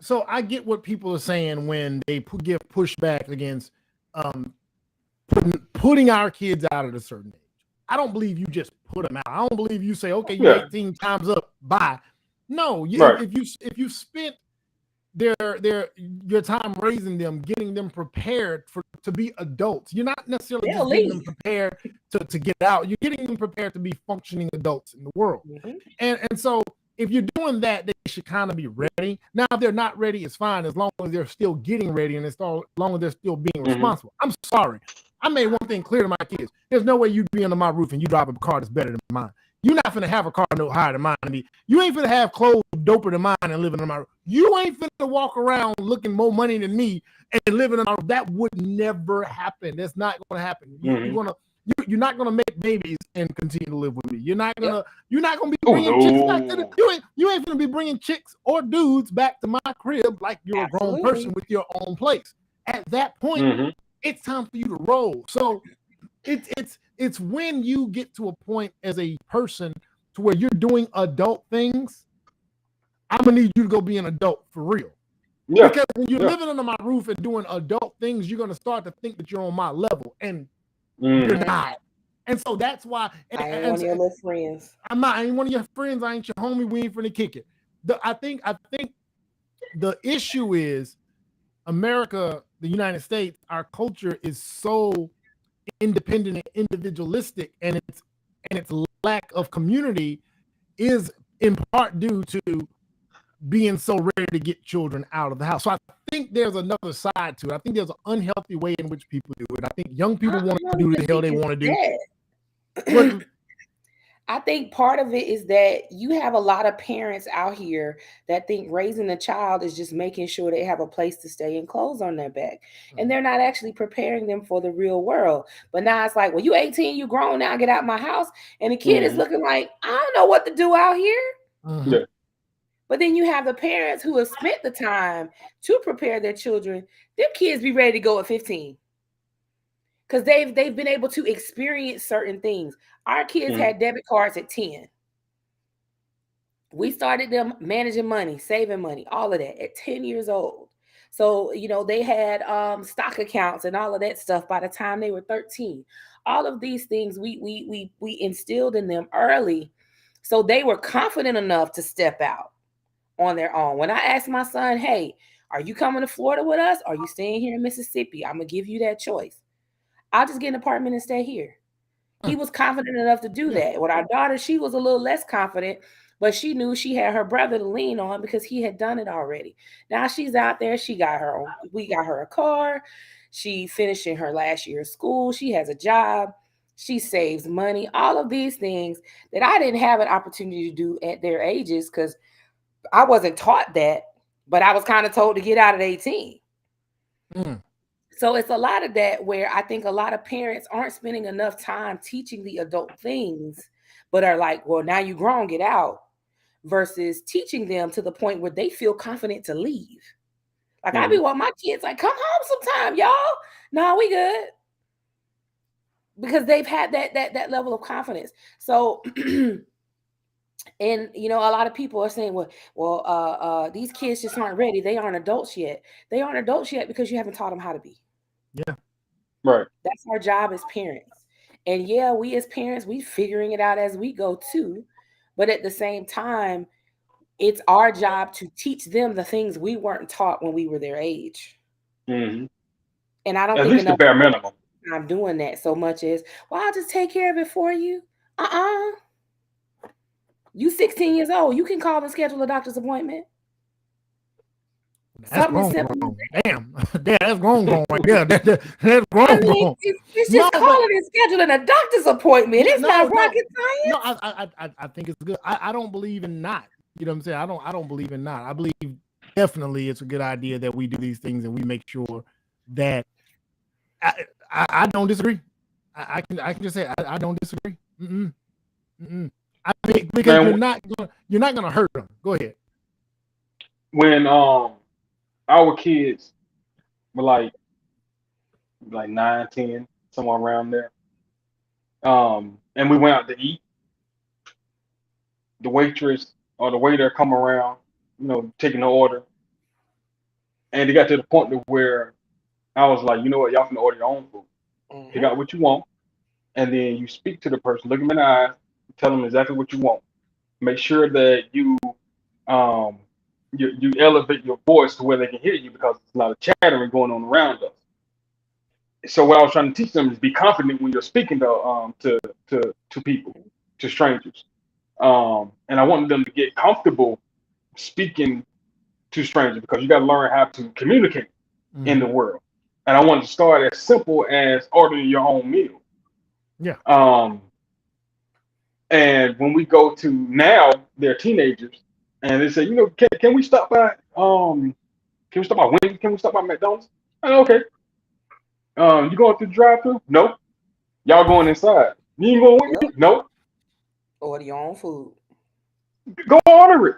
so I get what people are saying when they give pushback against putting our kids out at a certain age. I don't believe you just put them out. I don't believe you say, okay, you're 18 times up, bye. No, if you spent your time raising them, getting them prepared to be adults. You're not necessarily just getting them prepared to get out. You're getting them prepared to be functioning adults in the world. Mm-hmm. And so if you're doing that, they should kind of be ready. Now, if they're not ready, it's fine as long as they're still getting ready and as long as they're still being responsible. I'm sorry. I made one thing clear to my kids. There's no way you'd be under my roof and you drive a car that's better than mine. You're not finna have a car no higher than mine. You ain't finna have clothes doper than mine and living in my room. You ain't finna walk around looking more money than me and living in my room. That would never happen. That's not gonna happen. You're not gonna make babies and continue to live with me. You're not gonna be bringing chicks back to you ain't gonna be bringing chicks or dudes back to my crib like you're a grown person with your own place. At that point, it's time for you to roll. So it's when you get to a point as a person to where you're doing adult things. I'm gonna need you to go be an adult for real. Yeah. Because when you're living under my roof and doing adult things, you're gonna start to think that you're on my level, and you're not. And so that's why I ain't one of your little friends. I'm not. I ain't one of your friends. I ain't your homie. We ain't finna kick it. I think the issue is America, the United States. Our culture is so independent and individualistic, and its lack of community is in part due to being so ready to get children out of the house. So I think there's another side to it. I think there's an unhealthy way in which people do it. I think young people want to do the hell they want to do. I think part of it is that you have a lot of parents out here that think raising a child is just making sure they have a place to stay and clothes on their back. And they're not actually preparing them for the real world. But now it's like, well, you 18, you grown now, get out of my house. And the kid is looking like, I don't know what to do out here. Yeah. But then you have the parents who have spent the time to prepare their children. Them kids be ready to go at 15. Because they've been able to experience certain things. Our kids had debit cards at 10. We started them managing money, saving money, all of that at 10 years old. So, they had stock accounts and all of that stuff by the time they were 13. All of these things we instilled in them early, so they were confident enough to step out on their own. When I asked my son, hey, are you coming to Florida with us? Or are you staying here in Mississippi? I'm going to give you that choice. I'll just get an apartment and stay here. He was confident enough to do that. With our daughter, she was a little less confident, but she knew she had her brother to lean on because he had done it already. Now she's out there. We got her a car. She finishing her last year of school. She has a job. She saves money. All of these things that I didn't have an opportunity to do at their ages because I wasn't taught that, but I was kind of told to get out at 18. So it's a lot of that where I think a lot of parents aren't spending enough time teaching the adult things, but are like, well, now you grown, get out, versus teaching them to the point where they feel confident to leave. Like I be want my kids like, come home sometime, y'all. No, we good. Because they've had that level of confidence. So, and a lot of people are saying, well, these kids just aren't ready. They aren't adults yet. They aren't adults yet because you haven't taught them how to be. Yeah. Right. That's our job as parents. And yeah, we as parents, we figuring it out as we go too. But at the same time, it's our job to teach them the things we weren't taught when we were their age. Mm-hmm. And I don't at think least the bare minimum. I'm doing that so much as, well, I'll just take care of it for you. You 16 years old. You can call and schedule a doctor's appointment. That's grown. Damn, that's grown right there. That's grown. I mean, it's just calling and scheduling a doctor's appointment. It's not rocket science. No, I think it's good. I don't believe in not. You know what I'm saying? I don't believe in not. I believe definitely it's a good idea that we do these things and we make sure that I don't disagree. I can just say I don't disagree. I think because you're not gonna hurt them. Go ahead. When our kids were like 9, 10, somewhere around there, and we went out to eat, the waitress or the waiter come around, taking the order, and it got to the point to where I was like, you know what, y'all can order your own food. Pick out what you want, and then you speak to the person, look them in the eyes, tell them exactly what you want. Make sure that you elevate your voice to where they can hear you, because there's a lot of chattering going on around us. So what I was trying to teach them is be confident when you're speaking to people, to strangers. And I wanted them to get comfortable speaking to strangers, because you got to learn how to communicate in the world. And I wanted to start as simple as ordering your own meal. Yeah. And when we go to now, they're teenagers, and they say, can we stop by? Can we stop by Wendy's? Can we stop by McDonald's? Oh, okay. You going through the drive-thru? Nope. Y'all going inside? You ain't going with me? Nope. Order your own food. Go order it.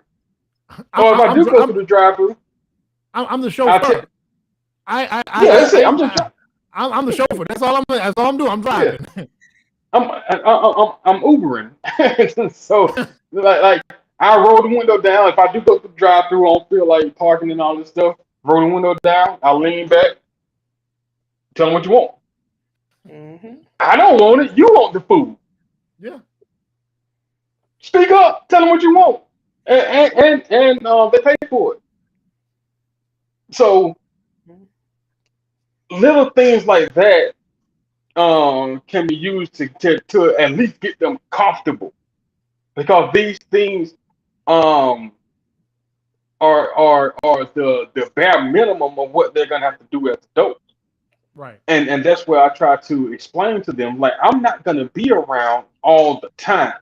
Or if I do go through the drive-thru, I'm the chauffeur. that's it. I'm just. I'm the chauffeur. That's all I'm doing. I'm driving. Yeah. I'm Ubering. So like I roll the window down. If I do go through the drive-through, I don't feel like parking and all this stuff. Roll the window down. I lean back. Tell them what you want. Mm-hmm. I don't want it. You want the food. Yeah. Speak up. Tell them what you want, and they pay for it. So little things like that can be used to at least get them comfortable, because these things are the bare minimum of what they're gonna have to do as adults. Right. And that's where I try to explain to them, like, I'm not gonna be around all the time.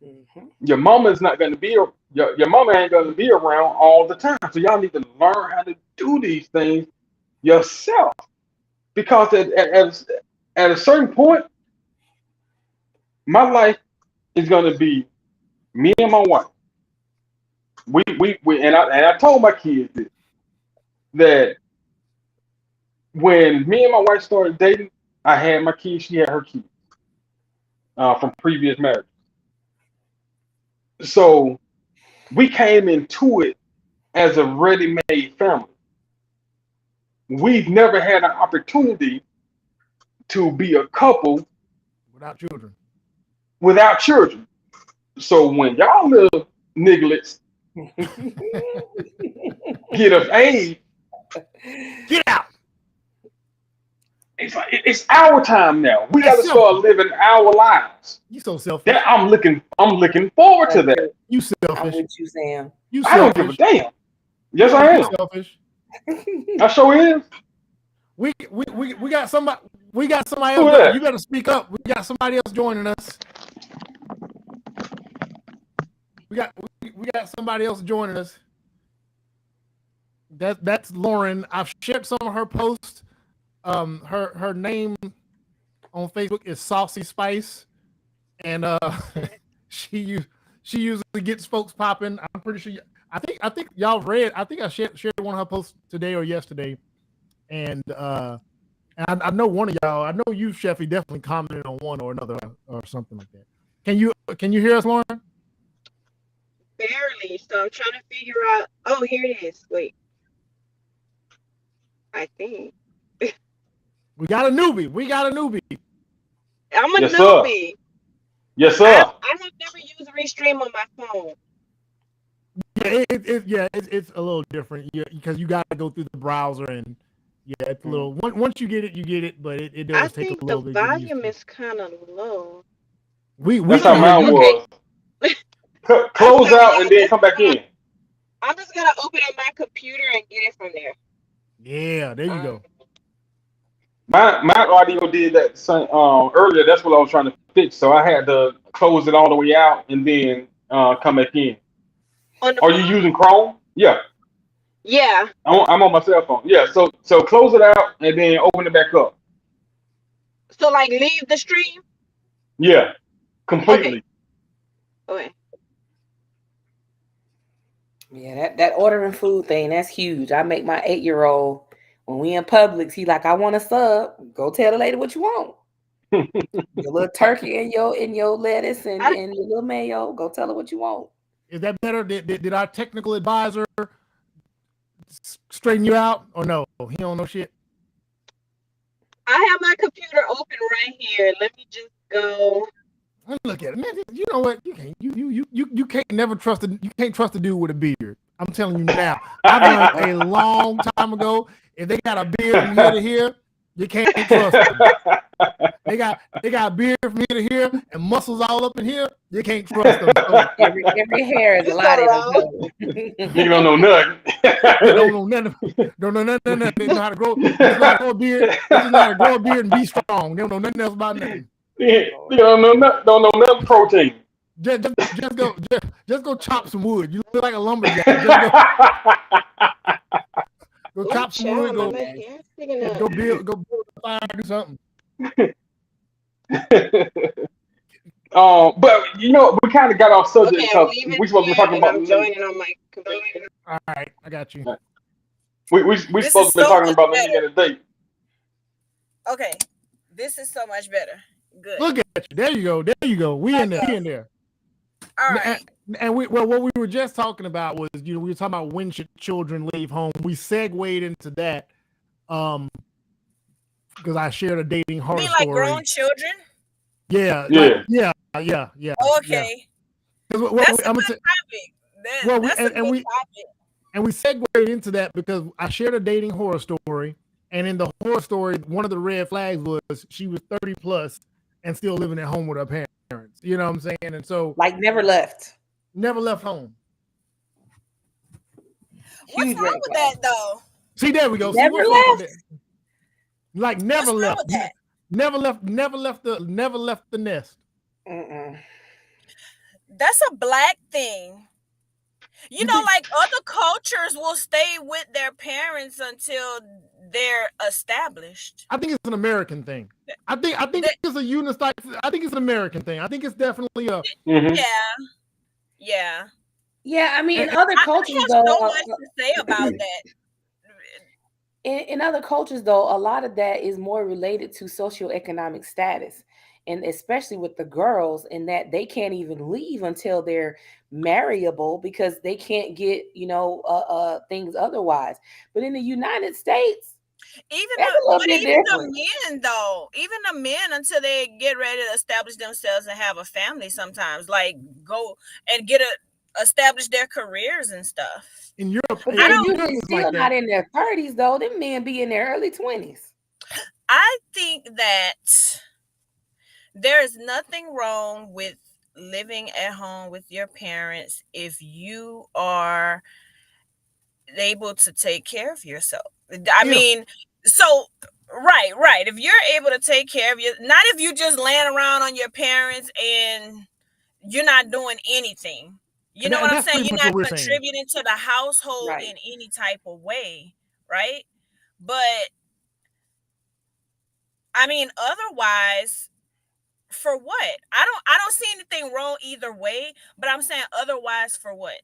Mm-hmm. Your mama is not gonna be your mama ain't gonna be around all the time. So y'all need to learn how to do these things yourself. Because at a certain point, my life is gonna be me and my wife. We and I told my kids this, that when me and my wife started dating, I had my kids, she had her kids from previous marriage. So we came into it as a ready-made family. We've never had an opportunity to be a couple Without children. So when y'all little nigglets get of age, get out. It's like it's our time now. We got to start living our lives. You so selfish. That I'm looking forward to that. You selfish. I'm with you, Sam. You I don't give a damn. Yes, I am. Selfish. I sure is. We got somebody. We got somebody Who else. that? You better speak up. We got somebody else joining us. We got somebody else joining us. That's Lauren. I've shared some of her posts. Her name on Facebook is Saucy Spice, and she usually gets folks popping. I'm pretty sure. I think y'all read. I think I shared one of her posts today or yesterday, and I know one of y'all. I know you, Sheffy, definitely commented on one or another or something like that. Can you hear us, Lauren? Barely. So I'm trying to figure out. Oh, here it is. Wait. I think. We got a newbie. I'm a Yes, newbie. Sir. Yes, sir. I have never used Restream on my phone. Yeah, it's a little different. Yeah, because you got to go through the browser, and yeah, it's a little. Once you get it, but it does take a little bit. I think the volume is kind of low. That's how mine was. Close out and then come back in. I'm just gonna open up my computer and get it from there. Yeah, there you go. My audio did that earlier. That's what I was trying to fix. So I had to close it all the way out and then come back in. Are you using Chrome? Yeah. Yeah. I'm on my cell phone. Yeah. So close it out and then open it back up. So like leave the stream? Yeah. Completely. Okay. Yeah, that ordering food thing, that's huge. I make my 8-year-old, when we in Publix, he like, I want a sub. Go tell the lady what you want. Your little turkey and your lettuce and your little mayo. Go tell her what you want. Is that better? Did our technical advisor straighten you out, or no? He don't know shit. I have my computer open right here. Let me just go. Look at it, man. You know what? You can't never trust you can't trust a dude with a beard. I'm telling you now. I've learned a long time ago. If they got a beard from here to here, you can't trust them. They got beard from here to here and muscles all up in here. You can't trust them. So, every hair is a lot of them. You don't know nothing. Don't know nothing. Don't know nothing. They know how to grow. They know how to grow a beard. They just know how to grow a beard and be strong. They don't know nothing else about nothing. You don't know nothing protein. Just go chop some wood. You look like a lumberjack. Go chop some wood. Go build a fire. Do something. But you know, we kind of got off subject because we supposed to be talking about. I'm joining on my computer. All right, I got you. We supposed to be talking about living in a date. Okay, this is so much better. Good. Look at you. There you go. There you go. We in there. We in there. All right. And what we were just talking about was, we were talking about when should children leave home. We segued into that, because I shared a dating horror story. Like grown children? Yeah. Yeah. Yeah. Okay. Yeah. That's a good topic. That's a good topic. And we segued into that because I shared a dating horror story, and in the horror story, one of the red flags was she was 30 plus and still living at home with her parents. You know what I'm saying? And so, like, never left home. What's wrong with that, though? See, there we go. Never left. Like never What's left. Wrong with that? Never left the nest. That's a black thing. You know, like other cultures will stay with their parents until they're established. I think it's an American thing. I think it's a unisex. I think it's an American thing. I think it's definitely a. Yeah. I mean, in other cultures, though, so much to say about that. In other cultures, though, a lot of that is more related to socioeconomic status, and especially with the girls, in that they can't even leave until they're marriable because they can't get, things otherwise. But in the United States, even the men, though, even the men, until they get ready to establish themselves and have a family, sometimes like go and establish their careers and stuff. In Europe, usually still not in their 30s, though. Them men be in their early 20s. I think that there is nothing wrong with living at home with your parents if you are able to take care of yourself. I mean, so right. If you're able to take care of not if you just laying around on your parents and you're not doing anything. You know what I'm saying? You're not contributing to the household in any type of way, right? But I mean, otherwise, for what? I don't see anything wrong either way, but I'm saying otherwise for what?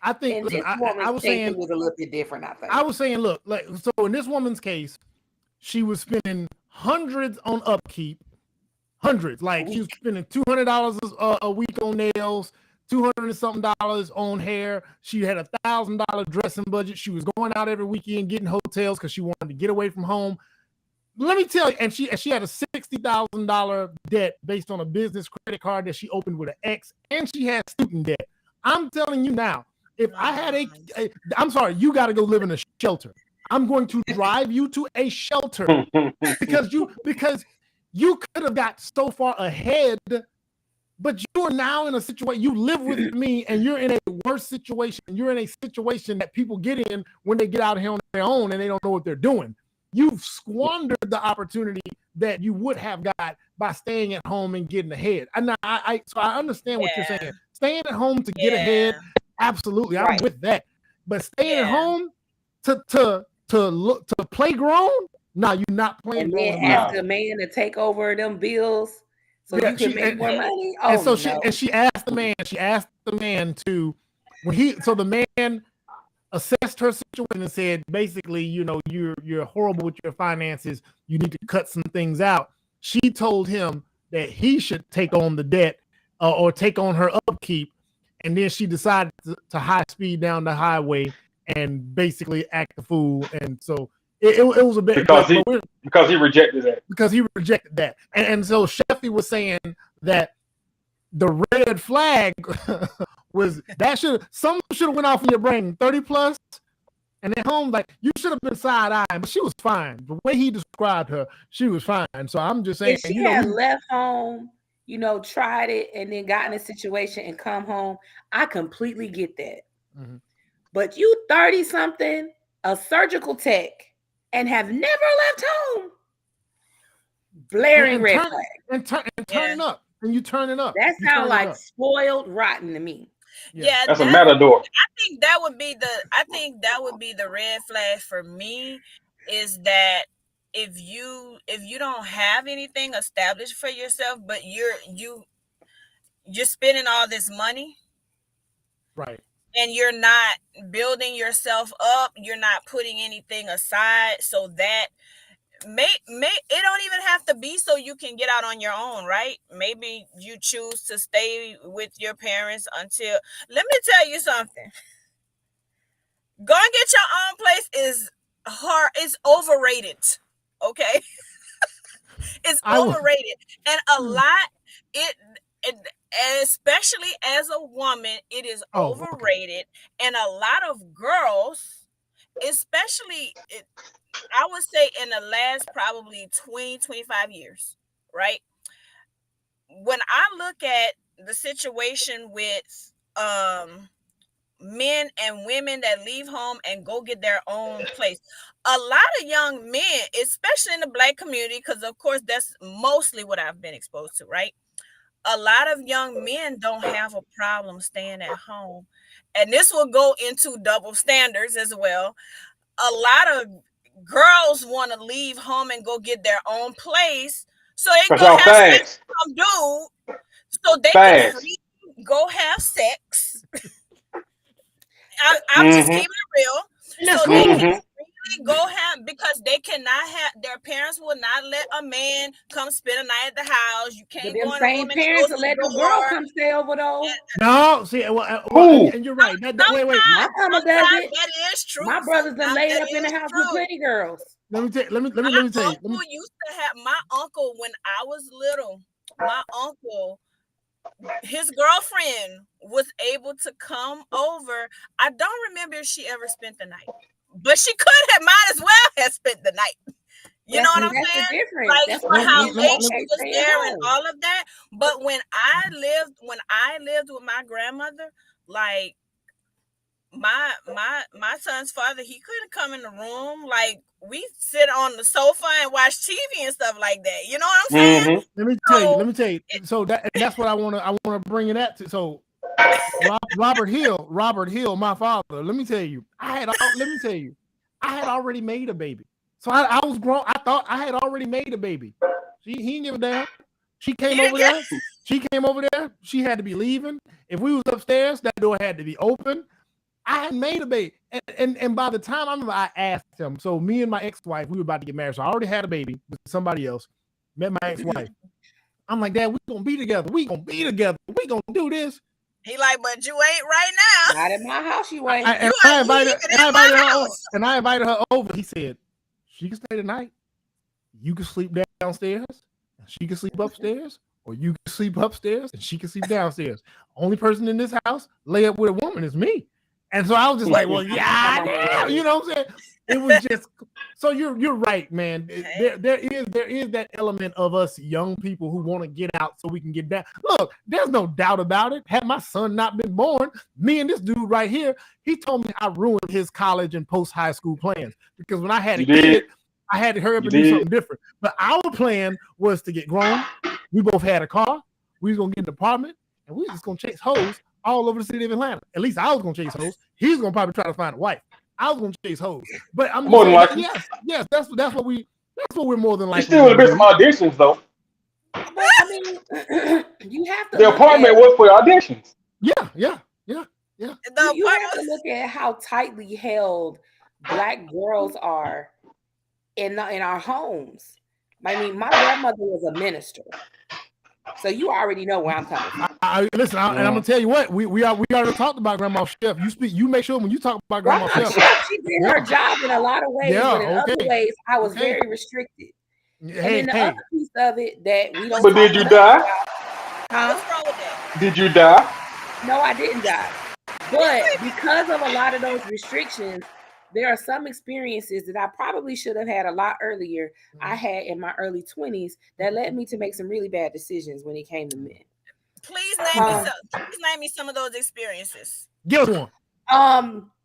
I think I was saying it was a little bit different. I think I was saying, look, like, so in this woman's case, she was spending hundreds on upkeep, like she was spending $200 a week on nails, $200 and something on hair. She had $1,000 dressing budget. She was going out every weekend getting hotels because she wanted to get away from home. Let me tell you, and she had a $60,000 debt based on a business credit card that she opened with an ex, and she had student debt. I'm telling you now, if I had I'm sorry, you got to go live in a shelter. I'm going to drive you to a shelter because you could have got so far ahead, but you are now in a situation. You live with me, and you're in a worse situation. You're in a situation that people get in when they get out here on their own and they don't know what they're doing. You've squandered the opportunity that you would have got by staying at home and getting ahead. So I understand what you're saying. Staying at home to get ahead, absolutely, I'm with that. But staying at home to play grown, no, you're not playing. And then ask a man to take over them bills so you can make more money. Oh, and so she asked the man. She asked the man to the man assessed her situation and said, basically, you're horrible with your finances. You need to cut some things out. She told him that he should take on the debt or take on her upkeep. And then she decided to high speed down the highway and basically act a fool. And so it was a bit because he rejected that. Because he rejected that. And so Sheffy was saying that the red flag was that someone should have went off in your brain 30 plus and at home, like, you should have been side-eyeing, but she was fine. The way he described her, she was fine. So I'm just saying, if she had left home, tried it and then got in a situation and come home, I completely get that. Mm-hmm. But you 30 something, a surgical tech, and have never left home, blaring red flag. And turning up. And you turning up. That sounds like spoiled rotten to me. Yeah, that's a matador. I think that would be the red flag for me, is that if you don't have anything established for yourself, but you're spending all this money, right, and you're not building yourself up, you're not putting anything aside so that it don't even have to be so you can get out on your own, right? Maybe you choose to stay with your parents until. Let me tell you something. Go and get your own place is hard. It's overrated. Okay, it's overrated, and a lot it and especially as a woman, it is overrated, and a lot of girls, especially I would say in the last probably 20-25 years, right? When I look at the situation with men and women that leave home and go get their own place, a lot of young men, especially in the Black community, because of course that's mostly what I've been exposed to, right? A lot of young men don't have a problem staying at home. And this will go into double standards as well. A lot of girls want to leave home and go get their own place so they go have sex with some dude so they can freely go have sex. I'm just keeping it real. So they can freely go have, because they cannot have, their parents will not let a man come spend a night at the house. You can't go in a room and parents close will let the girl come stay over though. No, see, and you're right. Wait. My mama does it. That is true. My brothers done laid up in the house with plenty girls. Let me tell you. My uncle used to have, my uncle when I was little. My uncle, his girlfriend was able to come over. I don't remember if she ever spent the night, but she might as well have spent the night. You know what I'm saying? Like for how late she was there and all of that. But when I lived with my grandmother, like my son's father, he couldn't come in the room. Like we sit on the sofa and watch TV and stuff like that. You know what I'm saying? Let me tell you. So that's what I want to bring it at. So Robert Hill, my father. Let me tell you, I had already made a baby. So I was grown. I thought I had already made a baby. He didn't give a damn. She came over there. She had to be leaving. If we was upstairs, that door had to be open. I had made a baby. And by the time I remember, I asked him. So me and my ex-wife, we were about to get married. So I already had a baby with somebody else. Met my ex-wife. I'm like, Dad, we gonna be together. We gonna do this. He like, but you ain't right now. Not in my house, you ain't. I invited her over. He said, she can stay tonight. You can sleep downstairs, and she can sleep upstairs, or you can sleep upstairs and she can sleep downstairs. Only person in this house lay up with a woman is me. And so I was just like, well, yeah, you know what I'm saying? It was just, so you're right, man. There is that element of us young people who want to get out so we can get down. Look, there's no doubt about it. Had my son not been born, me and this dude right here, he told me I ruined his college and post-high school plans. Because when I had a kid, I had to hurry up and do something different. But our plan was to get grown. We both had a car. We was going to get an apartment. And we was just going to chase hoes all over the city of Atlanta. At least I was going to chase hoes. He's going to probably try to find a wife. I was going to chase hoes. But I'm more than likely. Yes, that's what we're more than likely. You still would have been some auditions, though. But I mean, you have to. The apartment was for auditions. Yeah. You have to look at how tightly held Black girls are in our homes. I mean, my grandmother was a minister, so you already know where I'm coming from. Listen, and I'm gonna tell you what, we already talked about Grandma Chef. You make sure when you talk about Grandma Chef, she did her job in a lot of ways, but in other ways, I was very restricted. And then the other piece of it that we don't. But did you die? What's wrong with that? Did you die? No, I didn't die. But because of a lot of those restrictions, there are some experiences that I probably should have had a lot earlier. I had in my early 20s that led me to make some really bad decisions when it came to men. Please name me some of those experiences. Give one.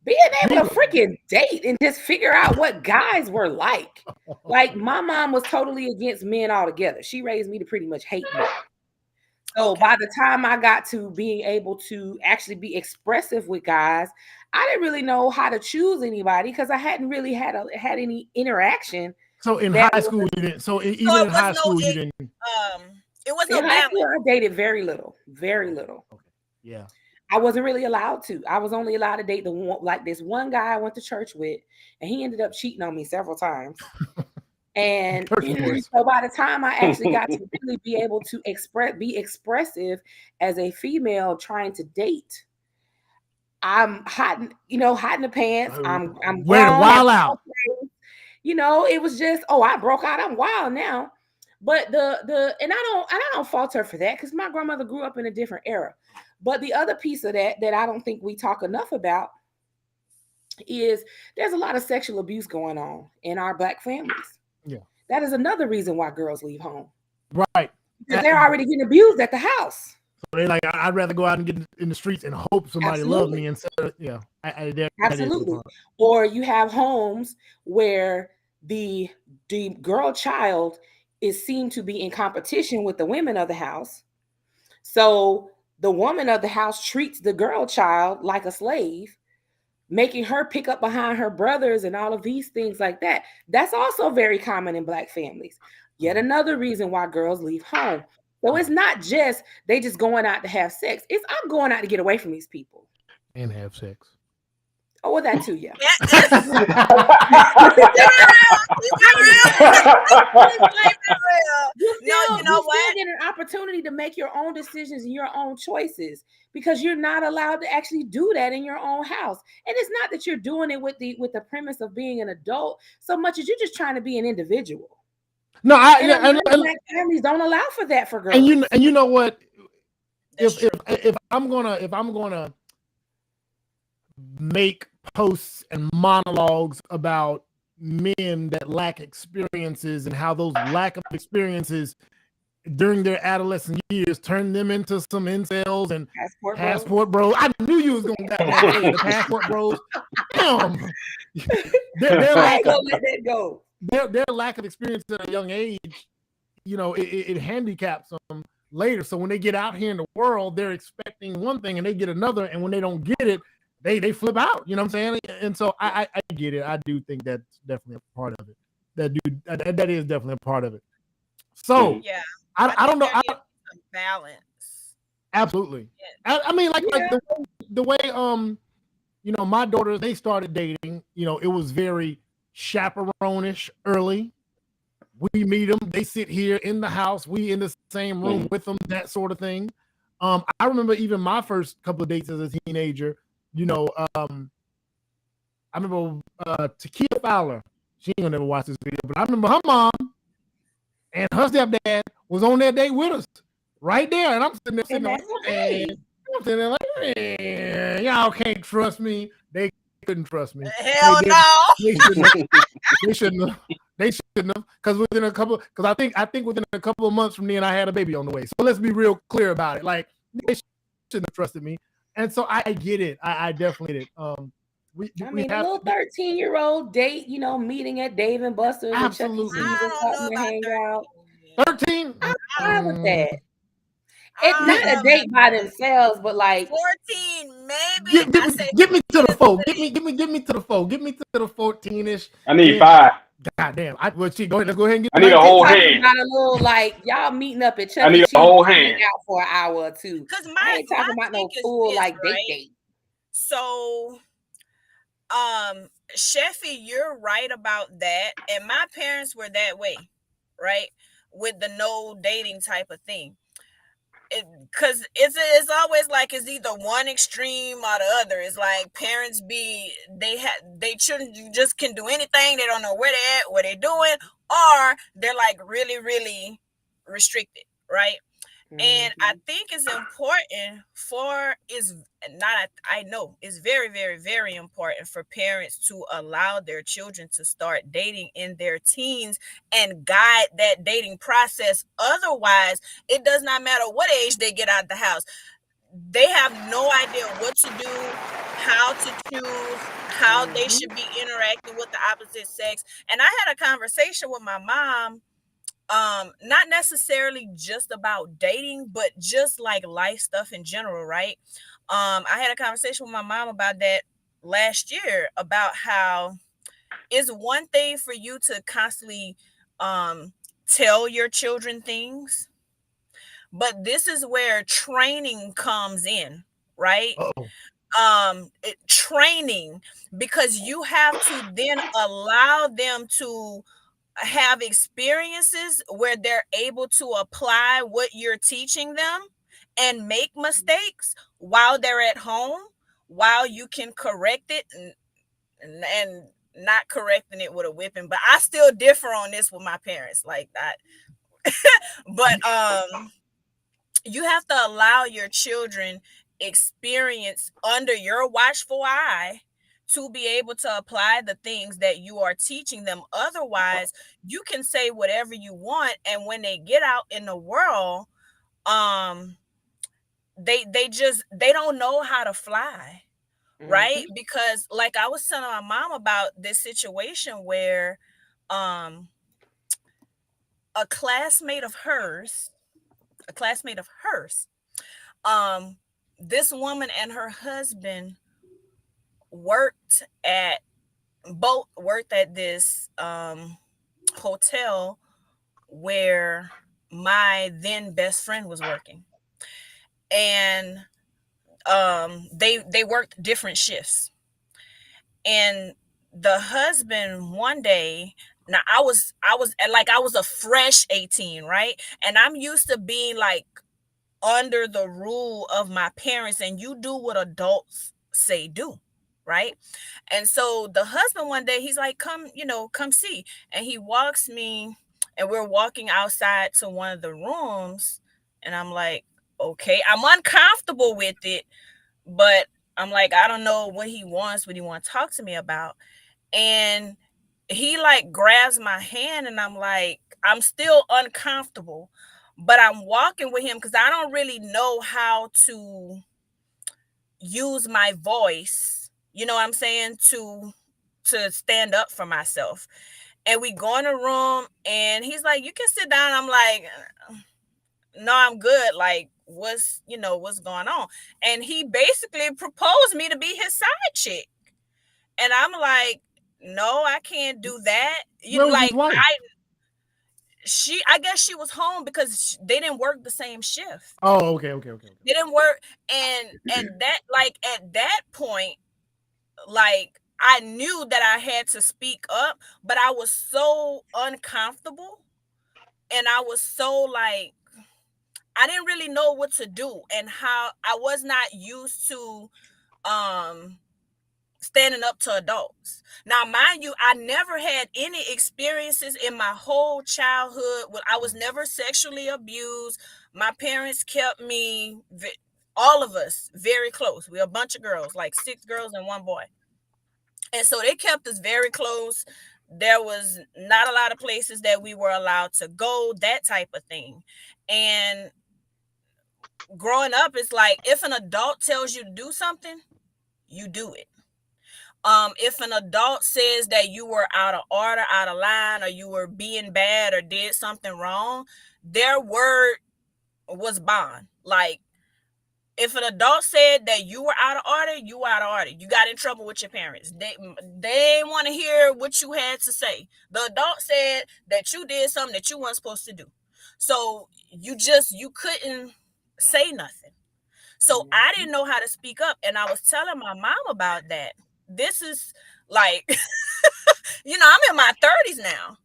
Being able to freaking date and just figure out what guys were like. Like my mom was totally against men altogether. She raised me to pretty much hate men. So by the time I got to being able to actually be expressive with guys, I didn't really know how to choose anybody because I hadn't really had any interaction. So in high school, you didn't. So even in high school, you didn't. It was no balance. I dated very little. Okay. Yeah. I wasn't really allowed to. I was only allowed to date this one guy I went to church with, and he ended up cheating on me several times. And so by the time I actually got to really be able to be expressive as a female trying to date, I'm hot in the pants. I'm wearing wild out. It was just, I broke out. I'm wild now. But and I don't fault her for that, because my grandmother grew up in a different era. But the other piece of that I don't think we talk enough about is there's a lot of sexual abuse going on in our Black families. Yeah. That is another reason why girls leave home. Right. Because they're already getting abused at the house. So they're like, I'd rather go out and get in the streets and hope somebody loves me instead of, Absolutely. Or you have homes where the girl child is seen to be in competition with the women of the house. So the woman of the house treats the girl child like a slave, making her pick up behind her brothers and all of these things like that. That's also very common in Black families. Yet another reason why girls leave home. So it's not just they just going out to have sex. It's I'm going out to get away from these people. And have sex. Oh, well, that too, yeah. You still get an opportunity to make your own decisions and your own choices, because you're not allowed to actually do that in your own house. And it's not that you're doing it with the premise of being an adult so much as you're just trying to be an individual. No, Black families don't allow for that for girls. And you know what? If I'm gonna make posts and monologues about men that lack experiences and how those lack of experiences during their adolescent years turn them into some incels and passport bros. I knew you was gonna say the passport bros. Damn. I ain't gonna let that go. Their lack of experience at a young age, it handicaps them later. So when they get out here in the world, they're expecting one thing and they get another, and when they don't get it, they flip out. You know what I'm saying? And so I get it. I do think that's definitely a part of it. That is definitely a part of it. So yeah, I don't know. Balance. Absolutely. Yeah. I mean, like the way my daughters, they started dating. It was very chaperone-ish early. We meet them, they sit here in the house, we in the same room with them, that sort of thing. I remember even my first couple of dates as a teenager. I remember Takia Fowler. She ain't gonna never watch this video, but I remember her mom and her stepdad was on that date with us right there, and I'm sitting there like, man, y'all can't trust me. They couldn't trust me. Hell no. They shouldn't have. Because I think within a couple of months from then I had a baby on the way. So let's be real clear about it. Like, they shouldn't have trusted me. And so I get it. I definitely did. A little 13-year-old date, meeting at Dave and Buster's. Absolutely. And Chuck E. Cheese and hang out. 13? I'm fine with that. It's not a date by themselves, but like 14, maybe. Get me to the 4. Give me to the 4. Get me to the 14-ish. I need 5. God damn. Let's go ahead and get. I need a whole hand. Not a little like y'all meeting up at Chuck I need E. Cheese a whole hand out for an hour or two. Because I ain't talking about no full date. So, Sheffy, you're right about that, and my parents were that way, right? With the no dating type of thing. Because it's always like it's either one extreme or the other. It's like parents they children just can do anything. They don't know where they're at, what they're doing, or they're like really, really restricted, right? Mm-hmm. And I think it's important I know it's very, very, very important for parents to allow their children to start dating in their teens and guide that dating process. Otherwise, it does not matter what age they get out of the house. They have no idea what to do, how to choose, how they should be interacting with the opposite sex. And I had a conversation with my mom, not necessarily just about dating, but just like life stuff in general, right? I had a conversation with my mom about that last year, about how it's one thing for you to constantly tell your children things, but this is where training comes in, right? Training, because you have to then allow them to have experiences where they're able to apply what you're teaching them and make mistakes while they're at home, while you can correct it and not correcting it with a whipping. But I still differ on this with my parents, like that. But you have to allow your children experience under your watchful eye to be able to apply the things that you are teaching them. Otherwise, you can say whatever you want, and when they get out in the world, um they don't know how to fly, right? Because like I was telling my mom about this situation where um a classmate of hers a classmate of hers um this woman and her husband worked at both worked at this hotel where my then best friend was working. And they worked different shifts. And the husband one day, now I was a fresh 18, right? And I'm used to being like under the rule of my parents, and you do what adults say do, right? And so the husband one day, he's like, come, come see. And he walks me, and we're walking outside to one of the rooms, and I'm like, okay, I'm uncomfortable with it, but I'm like, I don't know what he wants to talk to me about. And he like grabs my hand, and I'm like, I'm still uncomfortable, but I'm walking with him because I don't really know how to use my voice, you know what I'm saying, to stand up for myself. And we go in a room, and he's like, you can sit down. I'm like, no, I'm good. Like, what's going on? And he basically proposed me to be his side chick. And I'm like, no, I can't do that. Where was his wife? I guess she was home because they didn't work the same shift. Oh, okay. They didn't work. And at that point, like, I knew that I had to speak up, but I was so uncomfortable, and I was so like, I didn't really know what to do, and how I was not used to standing up to adults. Now, mind you, I never had any experiences in my whole childhood. I was never sexually abused. My parents kept me, all of us, very close. We're a bunch of girls, like 6 girls and 1 boy. And so they kept us very close. There was not a lot of places that we were allowed to go, that type of thing. And growing up, it's like, if an adult tells you to do something, you do it. If an adult says that you were out of order, out of line, or you were being bad or did something wrong, their word was bond. Like, if an adult said that you were out of order, you were out of order. You got in trouble with your parents. They didn't want to hear what you had to say. The adult said that you did something that you weren't supposed to do. So you couldn't say nothing. So I didn't know how to speak up. And I was telling my mom about that. This is like, I'm in my 30s now.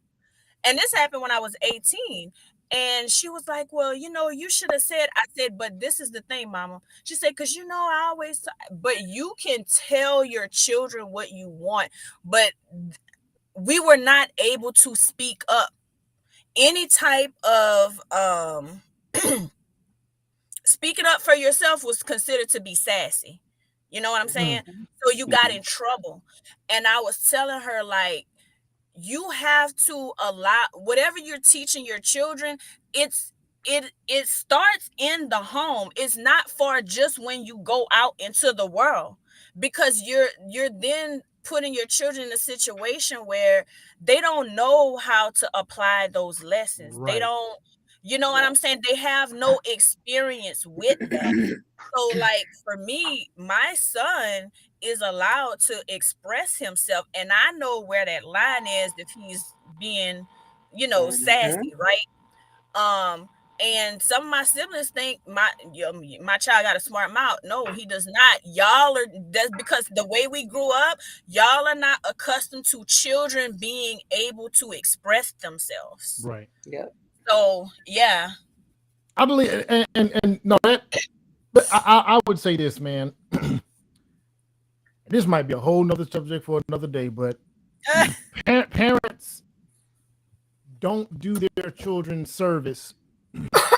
And this happened when I was 18. And she was like, well, you should have said. I said, but this is the thing, mama. She said, because, I always, but you can tell your children what you want. But we were not able to speak up. Any type of speaking up for yourself was considered to be sassy. You know what I'm saying? So you got in trouble. And I was telling her, like, you have to allow whatever you're teaching your children, it starts in the home. It's not for just when you go out into the world, because you're then putting your children in a situation where they don't know how to apply those lessons. Right. They don't, what I'm saying? They have no experience with that. So, like, for me, my son is allowed to express himself, and I know where that line is if he's being, sassy, right? And some of my siblings think my child got a smart mouth. No, he does not. Y'all are, that's because the way we grew up, y'all are not accustomed to children being able to express themselves. Right. Yep. So yeah, I believe, and no, that, but I would say this, man. This might be a whole nother subject for another day, but parents don't do their children service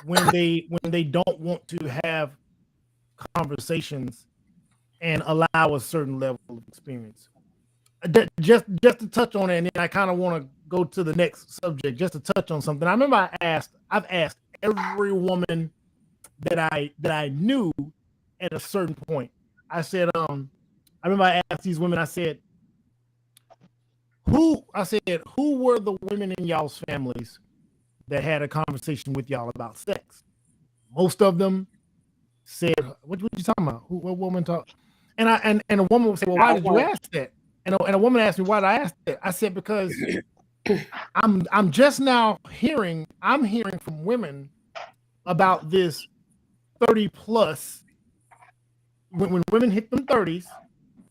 when they don't want to have conversations and allow a certain level of experience. Just to touch on it, and then I kind of want to go to the next subject. Just to touch on something, I remember I've asked every woman that I knew at a certain point. I said, I remember I asked these women. I said, who were the women in y'all's families that had a conversation with y'all about sex? Most of them said, "What you talking about? What woman talk?" And a woman would say, "Well, why did you ask that?" And a woman asked me, "Why did I ask that?" I said, "Because I'm just now hearing from women about this 30 plus when women hit them 30s,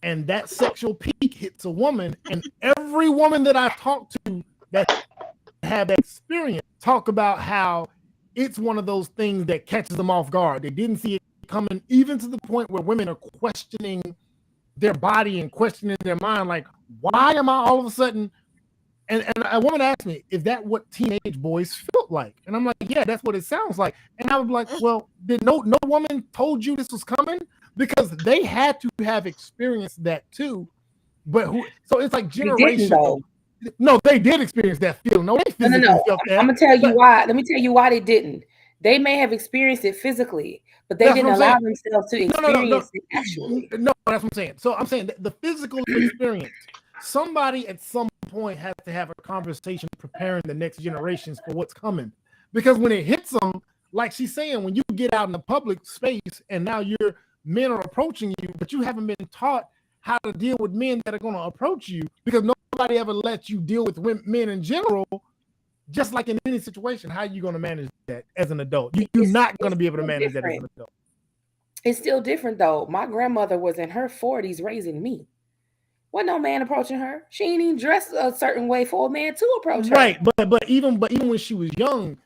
and that sexual peak hits a woman, and every woman that I've talked to that have that experience talk about how it's one of those things that catches them off guard. They didn't see it coming, even to the point where women are questioning their body and questioning their mind, like, why am I all of a sudden?" And a woman asked me, "Is that what teenage boys felt like?" And I'm like, "Yeah, that's what it sounds like." And I was like, "Well, did no woman told you this was coming?" Because they had to have experienced that too. But so it's like generational. No, they did experience that feeling. No, they physically felt that. I'm gonna tell you why. Let me tell you why they didn't. They may have experienced it physically, but they didn't allow themselves to experience it actually. No, that's what I'm saying. So I'm saying the physical experience. Somebody at some point has to have a conversation preparing the next generations for what's coming. Because when it hits them, like she's saying, when you get out in the public space and now men are approaching you, but you haven't been taught how to deal with men that are going to approach you, because nobody ever lets you deal with men in general. Just like in any situation, how are you going to manage that as an adult? You're not going to be able to manage that as an adult. It's still different though. My grandmother was in her 40s raising me. Wasn't no man approaching her. She ain't even dressed a certain way for a man to approach her. Right, but even when she was young,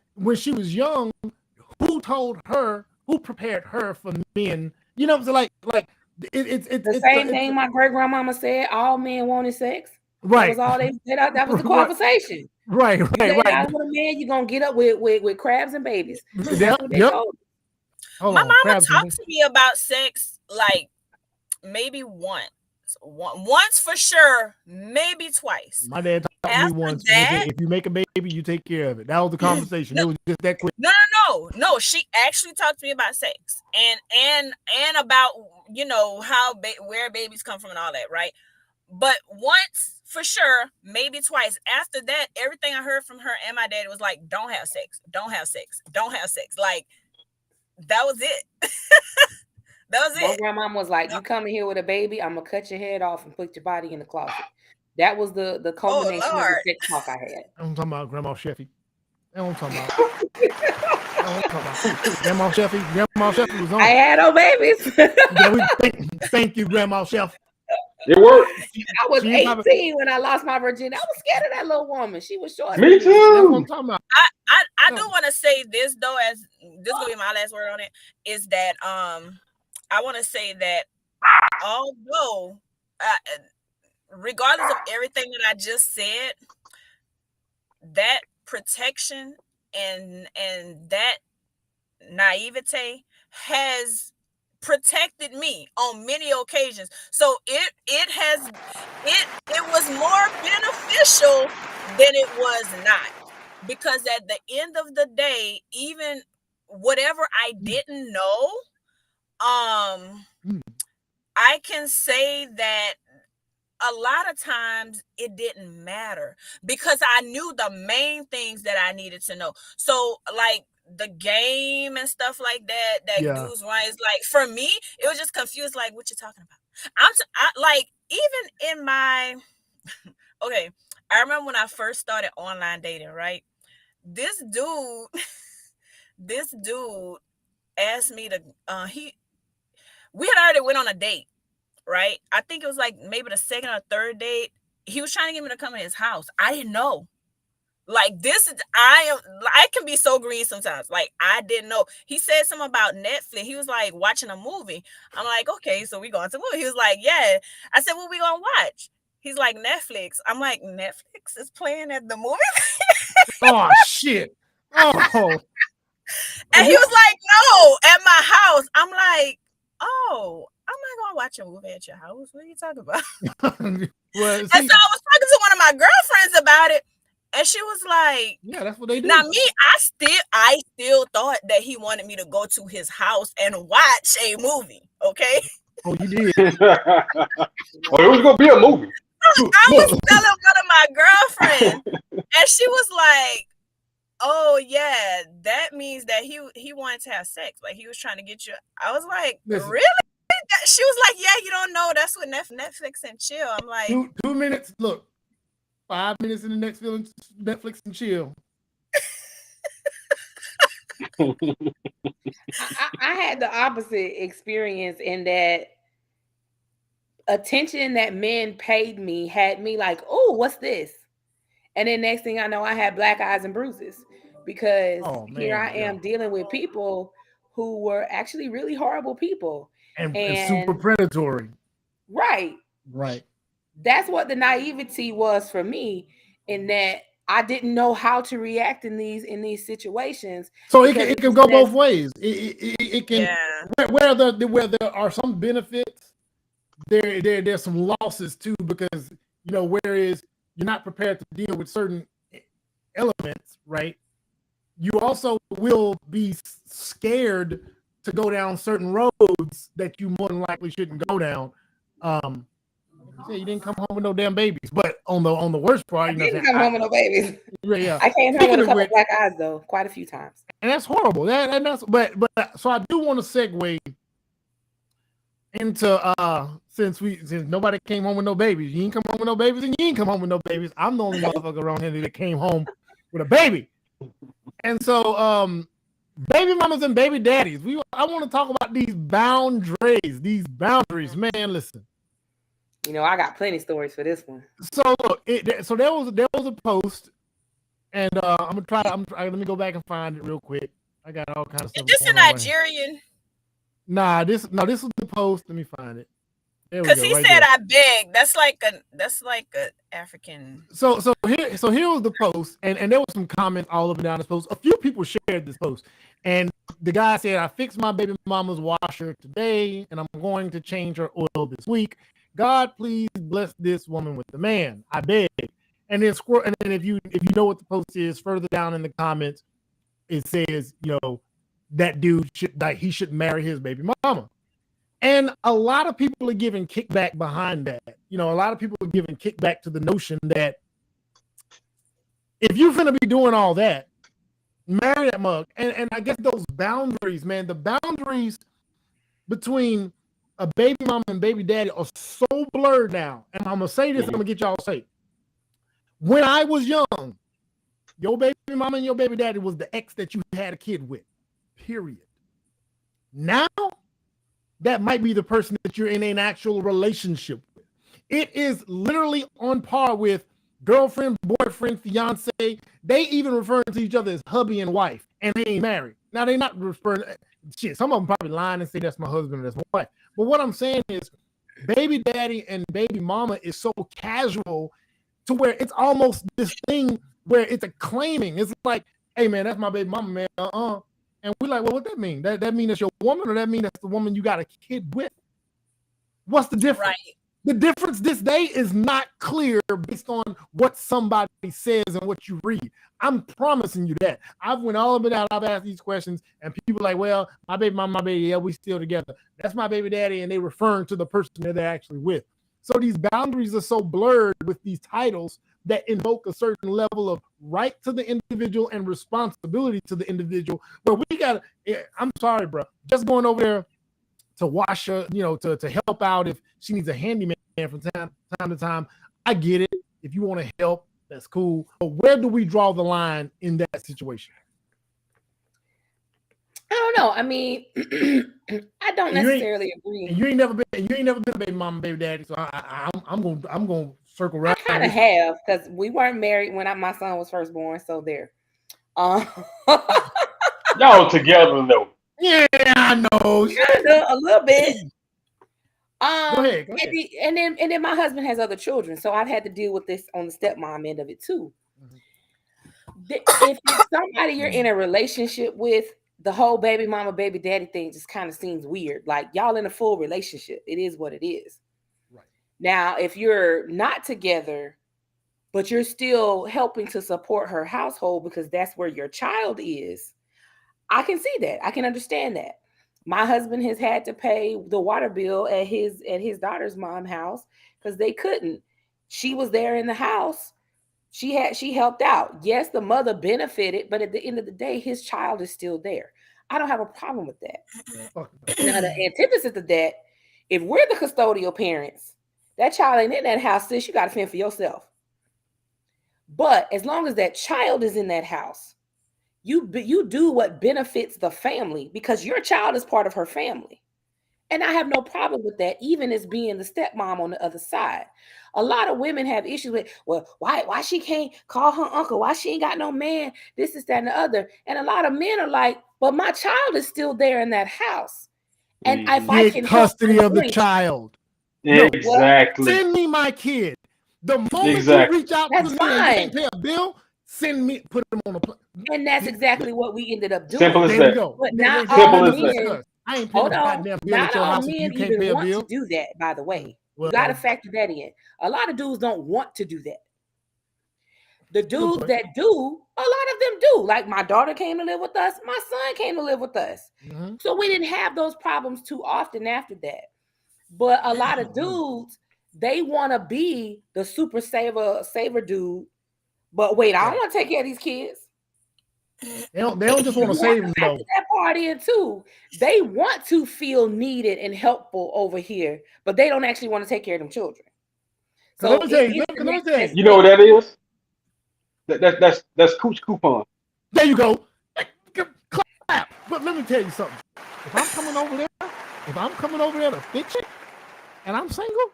who told her? Who prepared her for men? You know, so like it's the same thing my great grandmama said. All men wanted sex. Right. That was all they said. That was the conversation. Right. With a man, you're gonna get up with crabs and babies. That's what they told. My mama talked to me about sex like maybe once for sure, maybe twice. My dad talked to me once. If you make a baby, you take care of it. That was the conversation. It was just that quick. No. She actually talked to me about sex and about how where babies come from and all that, right? But once for sure, maybe twice. After that, everything I heard from her and my dad was like, "Don't have sex, don't have sex, don't have sex." Like that was it. That was it. My grandma was like, "You come in here with a baby, I'm gonna cut your head off and put your body in the closet." That was the culmination of the sex talk I had. I'm talking about Grandma Sheffy. That's what I'm talking about. Grandma Sheffy was on. I had no babies. Thank you, Grandma Sheffy. It worked. I was 18 when I lost my virginity. I was scared of that little woman. She was short. Me too. That's what I'm talking about. I do want to say this though, as this will be my last word on it, is that I want to say that although regardless of everything that I just said, that protection and that naivete has protected me on many occasions. So it was more beneficial than it was not, because at the end of the day, even whatever I didn't know, I can say that a lot of times it didn't matter because I knew the main things that I needed to know. So like the game and stuff like that dudes right, is like, for me it was just confused, like, what you talking about? Like, even in my okay, I remember when I first started online dating, right? This dude this dude asked me to we had already went on a date, right? I think it was like maybe the second or third date. He was trying to get me to come to his house. I didn't know. Like this is I can be so green sometimes. Like I didn't know. He said something about Netflix. He was like watching a movie. I'm like, okay, so we going to movie. He was like, yeah. I said, what we gonna watch? He's like, Netflix. I'm like, Netflix is playing at the movie. Oh shit. Oh. And he was like, no, at my house. I'm like, oh, I'm not gonna watch a movie at your house. What are you talking about? Well, and so I was talking to one of my girlfriends about it. And she was like, yeah, that's what they do. Now me, I still thought that he wanted me to go to his house and watch a movie. Okay. Oh, you did. Oh, it was gonna be a movie. I was telling one of my girlfriends, and she was like, oh yeah, that means that he wanted to have sex. Like he was trying to get you. I was like, Listen. Really? She was like, yeah, you don't know. That's what Netflix and chill. I'm like, 2 minutes. Look. 5 minutes in the next film, Netflix and chill. I had the opposite experience in that attention that men paid me had me like, oh, what's this? And then next thing I know, I had black eyes and bruises because here I am dealing with people who were actually really horrible people. And super predatory. Right. Right. That's what the naivety was for me, in that I didn't know how to react in these situations. So it can go both ways. It can where there are some benefits, there's some losses too, because whereas you're not prepared to deal with certain elements, right? You also will be scared to go down certain roads that you more than likely shouldn't go down. You didn't come home with no damn babies, but on the worst part, I didn't come home with no babies. Yeah, I came home with a couple of black eyes though, quite a few times, and that's horrible. But so I do want to segue into since nobody came home with no babies, you ain't come home with no babies, and you ain't come home with no babies. I'm the only motherfucker around here that came home with a baby, and so baby mamas and baby daddies. I want to talk about these boundaries, man. Listen. I got plenty of stories for this one. So there was a post, and I'm gonna try. Let me go back and find it real quick. I got all kinds of stuff. Is this a Nigerian? Nah, this is the post. Let me find it. Because he said, "I beg." That's like a African. So here was the post, and there was some comments all up and down this post. A few people shared this post, and the guy said, "I fixed my baby mama's washer today, and I'm going to change her oil this week. God, please bless this woman with the man. I beg." And then if you know what the post is, further down in the comments, it says, that dude he should marry his baby mama. And a lot of people are giving kickback behind that. A lot of people are giving kickback to the notion that if you're gonna be doing all that, marry that mug. And I guess those boundaries, man, the boundaries between a baby mama and baby daddy are so blurred now. And I'm gonna say this, I'm gonna get y'all say. When I was young, your baby mama and your baby daddy was the ex that you had a kid with. Period. Now, that might be the person that you're in an actual relationship with. It is literally on par with girlfriend, boyfriend, fiance. They even refer to each other as hubby and wife, and they ain't married. Now, they're not referring shit. Some of them probably lying and say that's my husband and that's my wife. But what I'm saying is baby daddy and baby mama is so casual to where it's almost this thing where it's a claiming. It's like, hey, man, that's my baby mama, man. And we're like, well, what that mean? That mean that's your woman, or that mean that's the woman you got a kid with? What's the difference? Right. The difference this day is not clear based on what somebody says and what you read. I'm promising you that. I've went all of it out. I've asked these questions, and people are like, well, my baby mama, my baby, yeah, we still together. That's my baby daddy, and they referring to the person that they're actually with. So these boundaries are so blurred with these titles that invoke a certain level of right to the individual and responsibility to the individual. But we got to, I'm sorry, bro, just going over there to wash her, to help out if she needs a handyman from time to time. I get it. If you want to help, that's cool. But where do we draw the line in that situation? I don't know. I mean, I don't necessarily agree. And you ain't never been a baby mama, baby daddy. So I'm gonna circle right. I kind of have, because we weren't married when my son was first born. So there. Y'all together though. Yeah, I know. A little bit. Go ahead. And then my husband has other children, so I've had to deal with this on the stepmom end of it too. If it's somebody you're in a relationship with, the whole baby mama, baby daddy thing just kind of seems weird. Like, y'all in a full relationship. It is what it is. Right. Now, if you're not together, but you're still helping to support her household because that's where your child is, I can see that. I can understand that. My husband has had to pay the water bill at his daughter's mom's house because they couldn't. She was there in the house. She helped out. Yes, the mother benefited, but at the end of the day, his child is still there. I don't have a problem with that. Now, the antithesis of that, if we're the custodial parents, that child ain't in that house, sis, you got to fend for yourself. But as long as that child is in that house, you do what benefits the family, because your child is part of her family. And I have no problem with that, even as being the stepmom on the other side. A lot of women have issues with, well, why she can't call her uncle? Why she ain't got no man? This, that, and the other. And a lot of men are like, but my child is still there in that house. And if I can custody of the child. Exactly. Send me my kid. The moment you reach out to me and pay a bill, send me, put them on a plane. And that's exactly what we ended up doing. Simple as there that. We go. But not Simple all as men. that. I ain't paying a goddamn bill at your house if you can't pay a bill. Want to do that, by the way. Well, you got to factor that in. A lot of dudes don't want to do that. The dudes that do, a lot of them do. Like, my daughter came to live with us. My son came to live with us. Mm-hmm. So we didn't have those problems too often after that. But a lot of dudes, they want to be the super saver dude. But wait, I don't want to take care of these kids. They don't just want to save them though. That part in too. They want to feel needed and helpful over here, but they don't actually want to take care of them children. So let me tell you. You know what that is? That's cooch coupon. There you go. Clap. But let me tell you something. If I'm coming over there to fix it, and I'm single,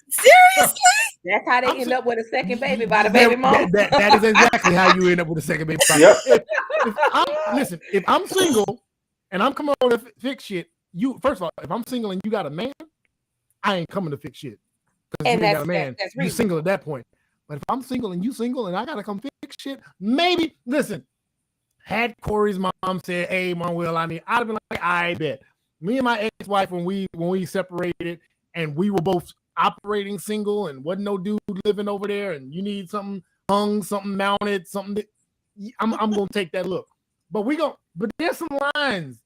seriously? That's how they end up with a second baby by the baby mom. That is exactly how you end up with a second baby. Yep. If I'm single and I'm coming over to fix shit, first of all, if I'm single and you got a man, I ain't coming to fix shit. Because you got a man, you're single at that point. But if I'm single and you single and I gotta come fix shit, maybe listen. Had Corey's mom said, "Hey, Manuel, I'd have been like, I bet." Me and my ex-wife, when we separated and we were both operating single and wasn't no dude living over there, and you need something hung, something mounted, something that, I'm gonna take that look. But there's some lines.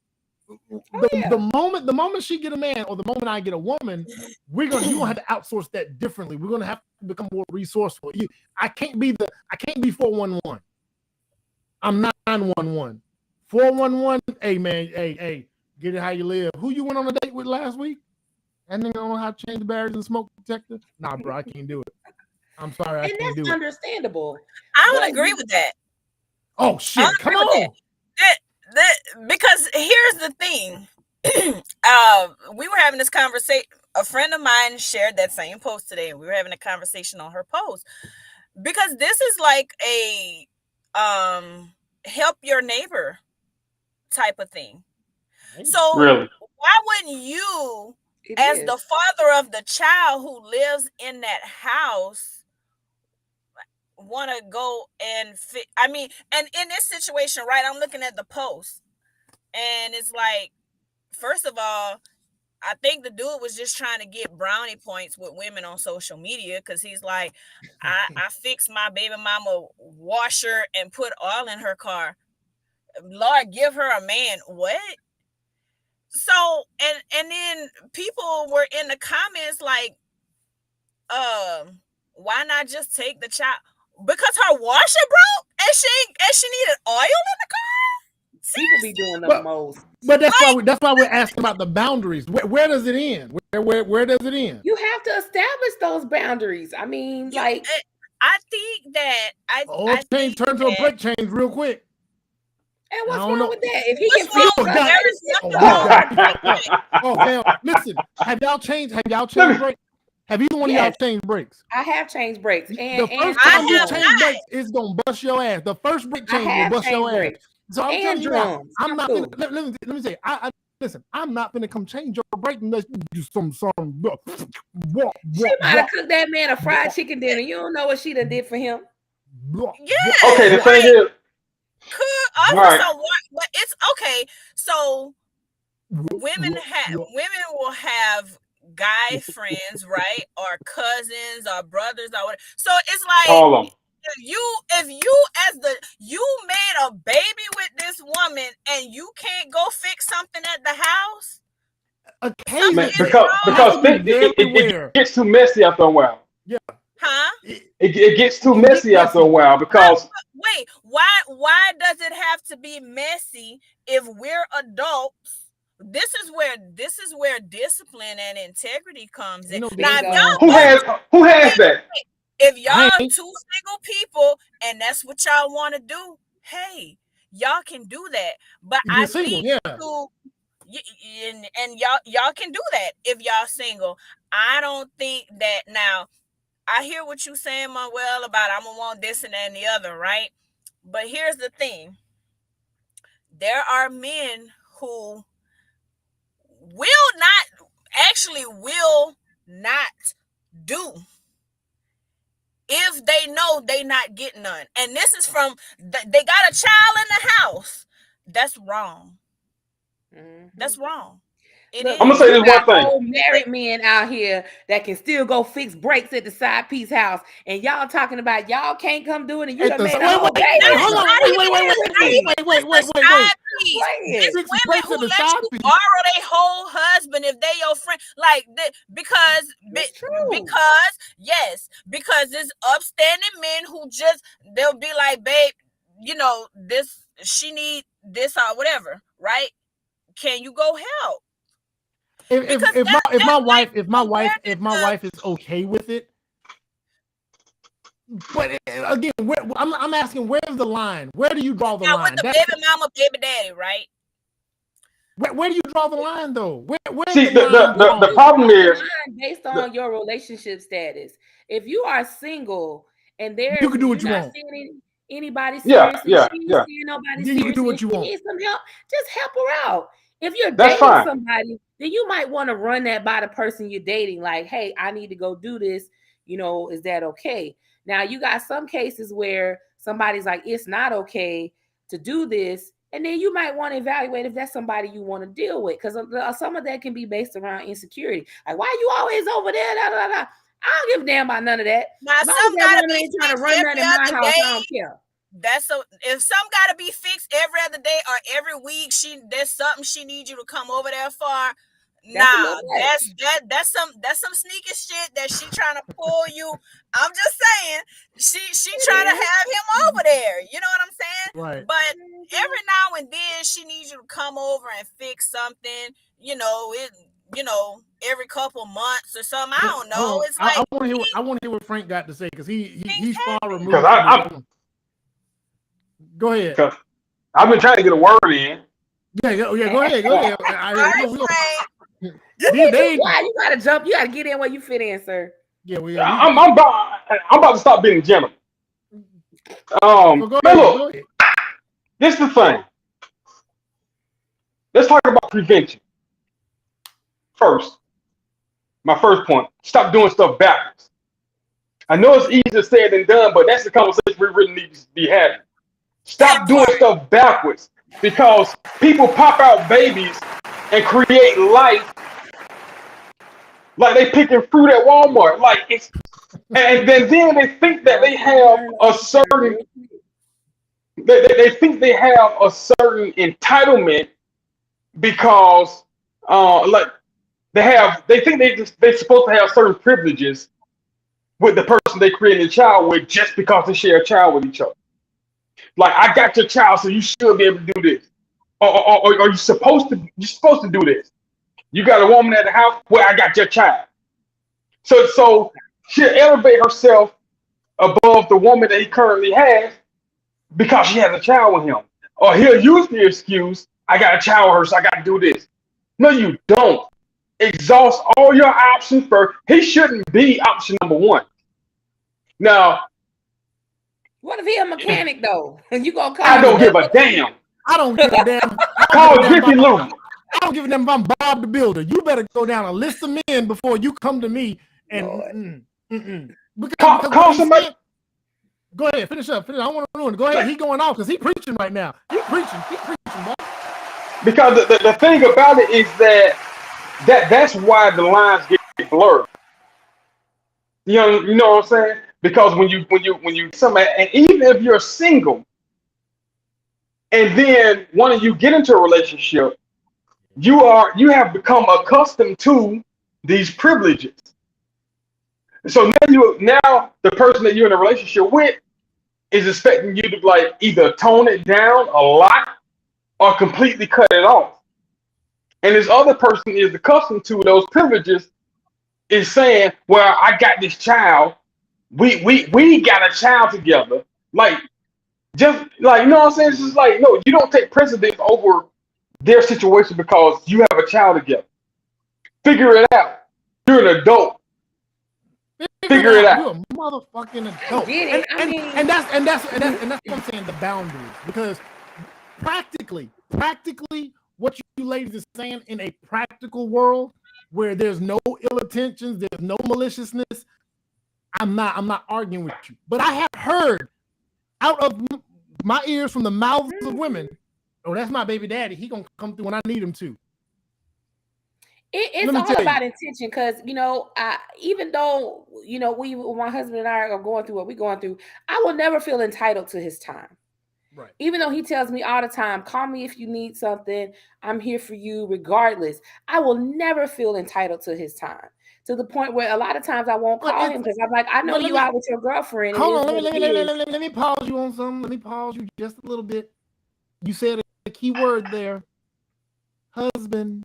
The moment she get a man, or the moment I get a woman, you're gonna have to outsource that differently. We're gonna have to become more resourceful. I can't be 411. I'm 911. 411. Hey man, hey, get it how you live. Who you went on a date with last week? And then don't know how to change the batteries and smoke detector. Nah, bro, I can't do it. I'm sorry, I can't do it. And that's understandable. I don't agree with that. Oh shit! Come on. Because here's the thing. We were having this conversation. A friend of mine shared that same post today, and we were having a conversation on her post. Because this is like a help your neighbor type of thing. So really? Why wouldn't you, as the father of the child who lives in that house, want to go and fit? I mean, and in this situation, right, I'm looking at the post, and it's like, first of all, I think the dude was just trying to get brownie points with women on social media, because he's like, I fixed my baby mama washer and put oil in her car. Lord, give her a man. What? So, and then people were in the comments like, why not just take the child? Because her washer broke and she needed oil in the car? Seriously? People be doing the most. But that's why we're asking about the boundaries. Where does it end? Where does it end? You have to establish those boundaries. I mean, I think that change turn to a brake change real quick. And what's I don't wrong know. with that? If he What's can fix wrong? something, There is Oh, nothing you wrong got with it. that. Oh, hell. Listen, have y'all changed brakes? Have either one of y'all Yes, changed brakes? I have changed brakes. The first I time you have change brakes, it's gonna bust your ass. The first brake I change will have bust your changed ass. brakes. So I'm And telling you now, drums. I'm not. Cool. Let me say, listen. I'm not gonna come change your brake unless you do some walk. She might have cooked that man a fried chicken dinner. You don't know what she done did for him. Yeah. Okay, the thing is, Could offer right. some work, but it's okay. So women will have guy friends, right? Or cousins or brothers or whatever. So it's like Call them. if you you made a baby with this woman and you can't go fix something at the house, Occasionally, Man, is because it gets too messy after a while. Yeah. Huh? It gets too messy after a while because Wait, why does it have to be messy if we're adults? This is where discipline and integrity comes in. Now, who has that? if y'all two single people and that's what y'all want to do, hey, y'all can do that. But If you're I single, think yeah. and y'all can do that if y'all single. I don't think that now. I hear what you saying, Manuel, about I'm gonna want this and that and the other, right? But here's the thing: there are men who will not do if they know they not getting none. And this is from they got a child in the house. That's wrong. That's wrong. Look, I'm gonna say you this one got thing. old married men out here that can still go fix brakes at the side piece house, and y'all talking about y'all can't come do it, and you done made a whole baby. Hold on, wait. It's Fix women brakes who at the let side you piece. borrow their whole husband if they your friend, like because it's upstanding men who just they'll be like, babe, this she need this or whatever, right? Can you go help? If my wife is okay with it, but again, I'm asking, where's the line? Where do you draw the now line? with the baby mama, baby daddy, right? Where do you draw the line, though? Where's See, the line drawn? the problem is based on your relationship status. If you are single and you can do what you not want. seeing anybody Yeah, seriously, yeah, she ain't yeah. seeing nobody Then you can do seriously, what you she want. needs some help, just help her out. If you're That's dating fine. somebody, then you might want to run that by the person you're dating, like, hey, I need to go do this. Is that okay? Now, you got some cases where somebody's like, it's not okay to do this. And then you might want to evaluate if that's somebody you want to deal with, because some of that can be based around insecurity. Like, why you always over there? Da, da, da. I don't give a damn about none of that. Now, as long some as that gotta woman be ain't trying to fixed run nothing in every my other house, day. I don't care. If some gotta be fixed every other day or every week, there's something she needs you to come over there for. That's some sneaky shit that she trying to pull you. I'm just saying, she trying to have him over there. You know what I'm saying? Right. But every now and then she needs you to come over and fix something. Every couple months or something. I don't know. It's like I want to hear what Frank got to say, because he's far removed. Because Go ahead. Because I've been trying to get a word in. Yeah. Go ahead. You gotta jump. You gotta get in where you fit in, sir. Yeah, I'm about to stop being a gentleman. Go ahead. This is the thing. Let's talk about prevention. First, my first point: stop doing stuff backwards. I know it's easier said than done, but that's the conversation we really need to be having. Stop doing stuff backwards, because people pop out babies and create life like they picking fruit at Walmart. And then they think that they have a certain they think they have a certain entitlement because they think they're supposed to have certain privileges with the person they created a child with just because they share a child with each other. Like, I got your child, so you should be able to do this. Or are you supposed to do this? You got a woman at the house, well, I got your child. So she'll elevate herself above the woman that he currently has because she has a child with him. Or he'll use the excuse, I got a child with her, so I got to do this. No, you don't. Exhaust all your options first. He shouldn't be option number one. Now, what if he a mechanic though? You gonna call? I don't give a damn. I don't give a damn. Call Jiffy Lube. I don't give a damn if I'm Bob the Builder. You better go down a list of men before you come to me and Call somebody. Go ahead, finish up. I don't want to ruin it. Go ahead. He going off because he preaching right now. He preaching, boy. Because the thing about it is that's why the lines get blurred. You know what I'm saying? Because when you somebody, and even if you're single, and then one of you get into a relationship, you have become accustomed to these privileges. So now the person that you're in a relationship with is expecting you to like either tone it down a lot or completely cut it off. And this other person is accustomed to those privileges, is saying, well, I got this child. We got a child together. Like, just like, you know what I'm saying? It's just like, no, you don't take precedence over their situation because you have a child together. Figure it out. You're an adult. Figure it out. You're a motherfucking adult. And that's what I'm saying, the boundaries. Because practically, what you ladies are saying in a practical world where there's no ill intentions, there's no maliciousness, I'm not arguing with you. But I have heard out of my ears from the mouths of women, oh, that's my baby daddy. He gonna come through when I need him to. It's all about intention, because even though my husband and I are going through what we're going through, I will never feel entitled to his time. Right. Even though he tells me all the time, call me if you need something, I'm here for you regardless. I will never feel entitled to his time, to the point where a lot of times I won't call him because I'm like, I know you out with your girlfriend. Hold on, let me pause you on something. Let me pause you just a little bit. You said a key word there, husband.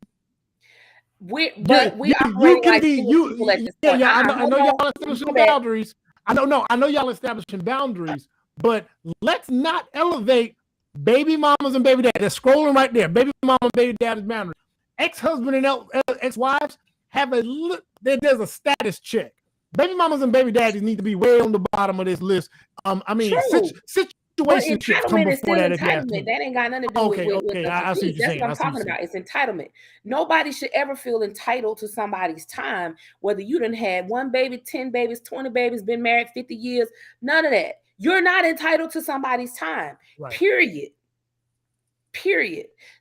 We operate like people at this point. Yeah, I know y'all establishing boundaries. I know y'all establishing boundaries, but let's not elevate baby mamas and baby dads. They're scrolling right there. Baby mama and baby dad's boundaries. Ex-husband and ex-wives there's a status check. Baby mamas and baby daddies need to be way on the bottom of this list. Situationships come before that. Entitlement. That ain't got nothing to do with I see what you're saying. That's what I'm talking about. It's entitlement. Nobody should ever feel entitled to somebody's time, whether you done had 1 baby, 10 babies, 20 babies, been married 50 years, none of that. You're not entitled to somebody's time. Right. Period.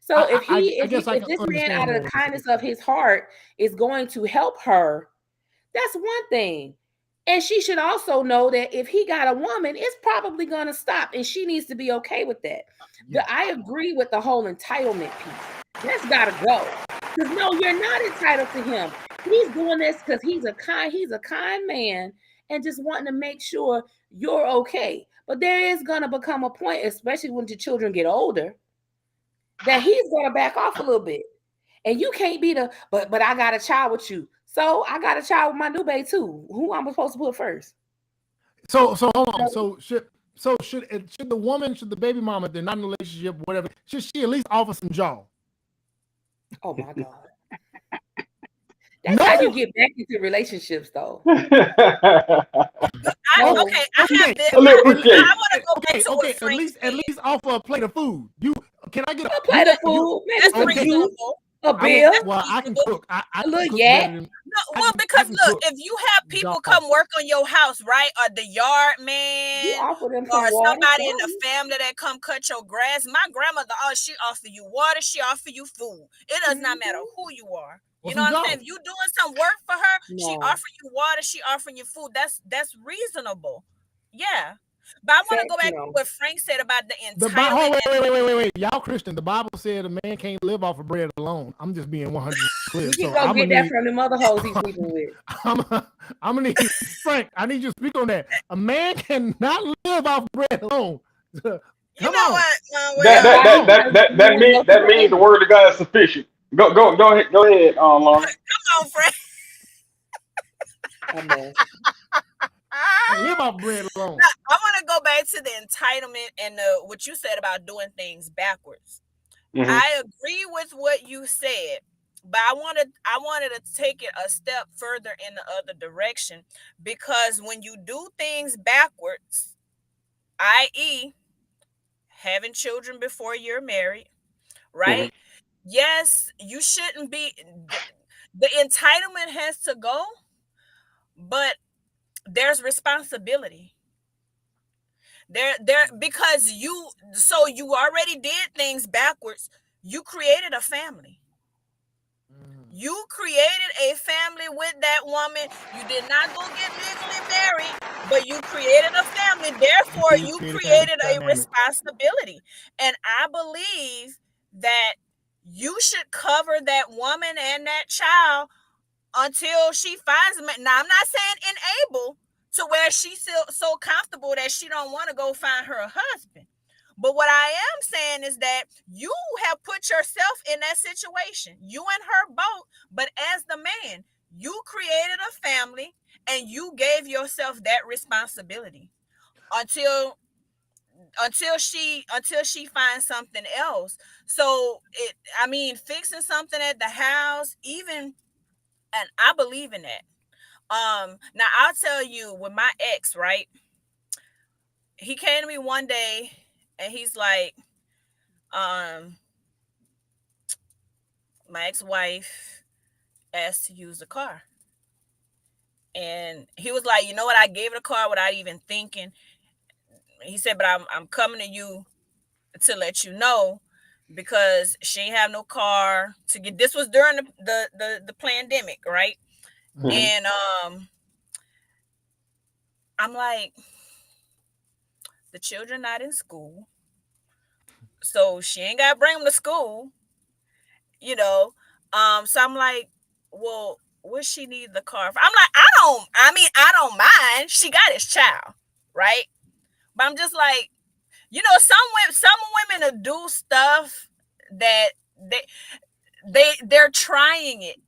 So if this man out of the kindness of his heart is going to help her, that's one thing. And she should also know that if he got a woman, it's probably going to stop, and she needs to be okay with that. Yeah. I agree with the whole entitlement piece. That's got to go. Because no, you're not entitled to him. He's doing this because he's a kind man and just wanting to make sure you're okay. But there is going to become a point, especially when the children get older, that he's going to back off a little bit. And you can't be but I got a child with you. So I got a child with my new baby too. Who I'm supposed to put first? So hold on. So should the woman, should the baby mama, if they're not in a relationship, whatever, should she at least offer some jaw? Oh my God. That's how you get back into relationships, though. I have this. I want to go back to what Frank at least offer a plate of food. Can I get a plate of food? That's reasonable. A bill? I can cook. I look, yeah. No, because look, if you have people come work on your house, right, or the yard man, or somebody in the family that come cut your grass, my grandmother, she offer you water, she offer you food. It does not matter who you are. You know what I'm saying? If you doing some work for her, she offer you water, she offering you food. That's reasonable. Yeah. But I want to go back to what Frank said about the entitlement. Wait. Y'all Christian, the Bible said a man can't live off of bread alone. I'm just being 100 clear. You can go get that from the mother hoes he's sleeping with. I'm going to need, Frank, I need you to speak on that. A man cannot live off bread alone. Come on. What? That means the word of God is sufficient. Go ahead, Lauren. Come on, Frank. Live off bread alone. Now, I want to go back to the entitlement and what you said about doing things backwards. Mm-hmm. I agree with what you said, but I wanted to take it a step further in the other direction, because when you do things backwards, i.e., having children before you're married, right? Mm-hmm. Yes, you shouldn't be. The entitlement has to go, but there's responsibility. There because you already did things backwards. You created a family. You created a family with that woman. You did not go get legally married, but you created a family. Therefore, you created a responsibility. And I believe that you should cover that woman and that child until she finds him. Now, I'm not saying enable to where she's so comfortable that she don't want to go find her a husband. But what I am saying is that you have put yourself in that situation. You in her boat, but as the man, you created a family and you gave yourself that responsibility until she finds something else. So fixing something at the house, even, and I believe in that. Now I'll tell you, with my ex, right? He came to me one day and he's like, my ex-wife asked to use the car. And he was like, you know what? I gave her the car without even thinking. He said, but I'm coming to you to let you know, because she ain't have no car to get. This was during the pandemic, right? Mm-hmm. And I'm like, the children not in school, so she ain't got to bring them to school, you know. So I'm like, well, what she need the car for? I'm like, I don't mind. She got his child, right? But I'm just like, you know, some women will do stuff that they're trying it.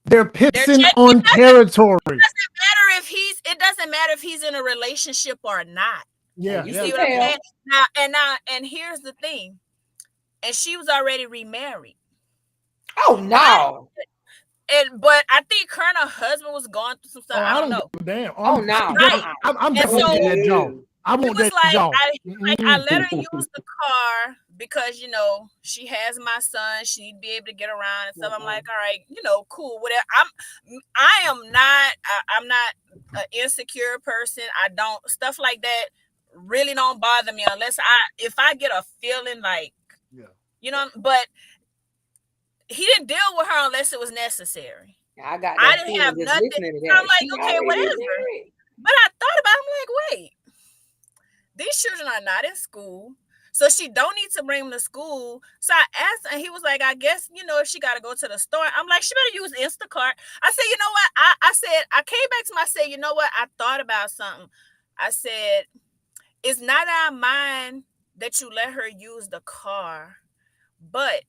They're pissing on territory. It doesn't matter if he's in a relationship or not. Yeah, you see what I'm saying? Now, here's the thing. And she was already remarried. Oh no! But I think her and her husband was going through some stuff. I don't know. Damn. No! I'm definitely that job. I want that job. I let her use the car because, you know, she has my son. She need to be able to get around and stuff. I'm like, all right, you know, cool, whatever. I'm not an insecure person. I don't, stuff like that really don't bother me unless if I get a feeling like, you know, but he didn't deal with her unless it was necessary. I didn't have nothing. I'm like, okay, whatever. But I thought about it, I'm like, wait, these children are not in school, so she don't need to bring them to school. So I asked, and he was like, I guess, you know, if she got to go to the store. I'm like, she better use Instacart. I said, you know what? I came back to myself, you know what? I thought about something. I said, it's not our mind that you let her use the car, but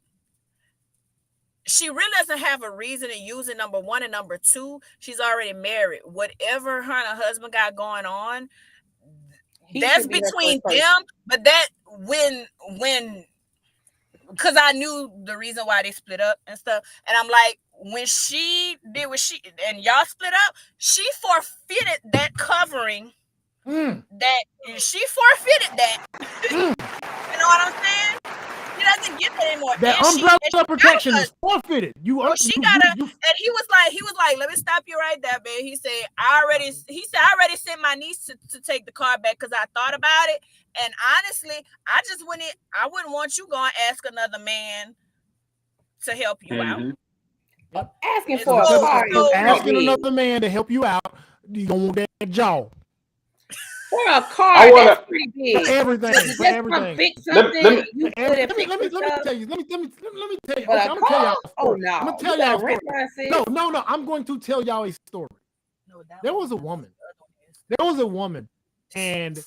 she really doesn't have a reason to use it, number one. And number two, she's already married. Whatever her and her husband got going on, that's between them. But that when because I knew the reason why they split up and stuff. And I'm like, when she did what she, and y'all split up, she forfeited that covering. That she forfeited that. You know what I'm saying? She doesn't get that anymore. That umbrella protection is forfeited. And he was like, let me stop you right there, babe. He said, I already sent my niece to take the car back because I thought about it. And honestly, I wouldn't want you going to ask another man to help you out. Asking for a car. Asking another man to help you out, you don't want that job. For a car, that's pretty big. For everything. For everything. Fix something. Let me tell you. Let me tell you. Okay, I'm gonna tell y'all a story. Oh no! I'm gonna tell y'all a story. No. I'm going to tell y'all a story. There was a woman, and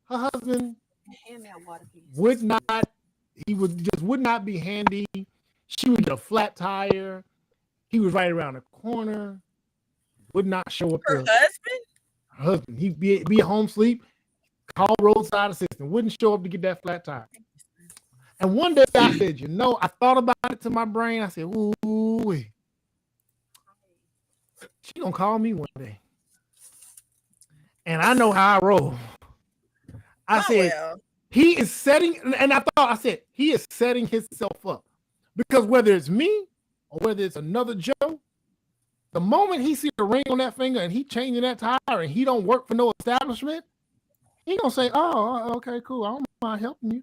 her husband would not be handy. She would get a flat tire. He was right around the corner. Would not show up. Her husband? husband. He'd be at home sleep, call roadside assistant, wouldn't show up to get that flat tire. And one day I said, I thought about it to my brain. I said, ooh, she gonna call me one day. And I know how I roll. I said, he is setting, and I said, he is setting himself up. Because whether it's me or whether it's another Joe, the moment he sees a ring on that finger and he changing that tire and he don't work for no establishment, he gonna say, oh, okay, cool. I don't mind helping you.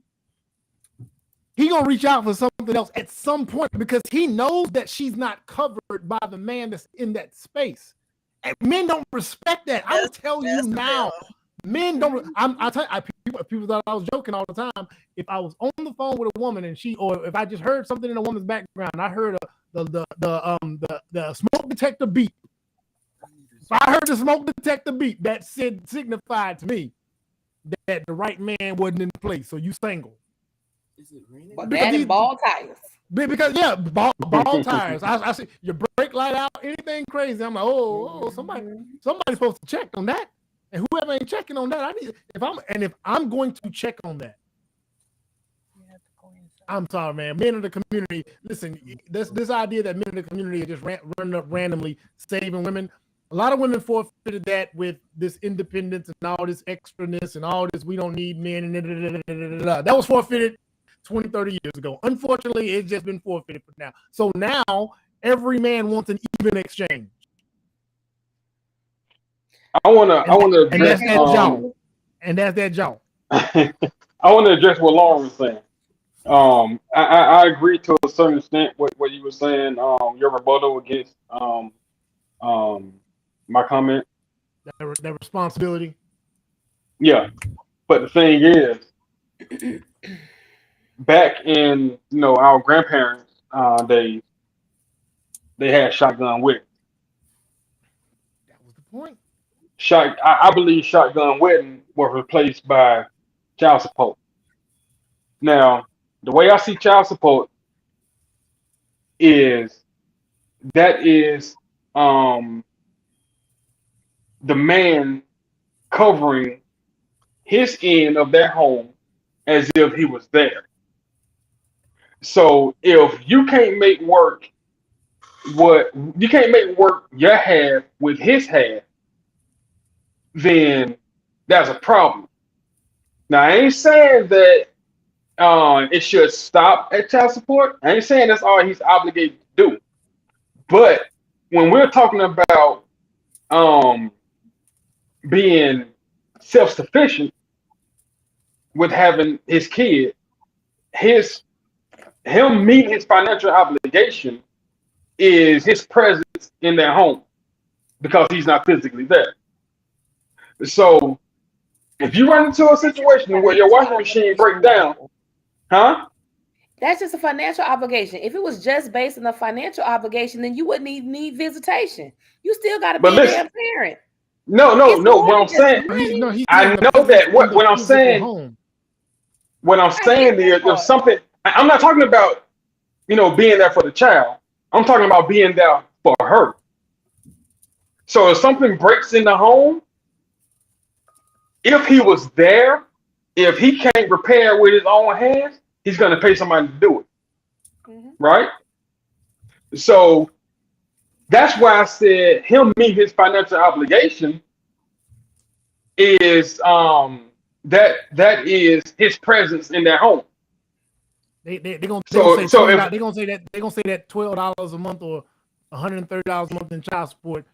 He gonna reach out for something else at some point because he knows that she's not covered by the man that's in that space. And men don't respect that. I will tell you now. Men don't. I tell you, people thought I was joking all the time. If I was on the phone with a woman and or if I just heard something in a woman's background, I heard the smoke detector beep. If I heard the smoke detector beep, that signified to me that the right man wasn't in place. So you single. Is it raining? But that is ball tires. Because ball tires. I see your brake light out, anything crazy. I'm like, somebody's supposed to check on that. And whoever ain't checking on that, if I'm going to check on that. I'm sorry, man. Men in the community, listen, this idea that men in the community are just running up randomly saving women. A lot of women forfeited that with this independence and all this extraness and all this, we don't need men. That was forfeited 20, 30 years ago. Unfortunately, it's just been forfeited for now. So now every man wants an even exchange. I want to address and that's that Joe. I want to address what Lauren was saying. I agree to a certain extent what you were saying. Your rebuttal against my comment. That responsibility. Yeah, but the thing is, back in our grandparents' days, they had shotgun weddings. That was the point. I believe shotgun wedding was replaced by child support. Now, the way I see child support is that is the man covering his end of their home as if he was there. So if you can't make work your half with his half, then that's a problem. Now I ain't saying that it should stop at child support. I ain't saying that's all he's obligated to do. But when we're talking about being self-sufficient with having his kid, him meeting his financial obligation is his presence in their home because he's not physically there. So if you run into a situation where your washing machine breaks down, that's just a financial obligation. If it was just based on a financial obligation, then you wouldn't even need visitation. You still got to be a damn parent. No. What I'm saying, I know that what I'm saying. What I'm saying is, there's something. I'm not talking about, being there for the child. I'm talking about being there for her. So if something breaks in the home, if he was there, if he can't repair with his own hands, he's going to pay somebody to do it. Mm-hmm. Right? So that's why I said him meet his financial obligation is that is his presence in their home. They're gonna say that $12 a month or $130 a month in child support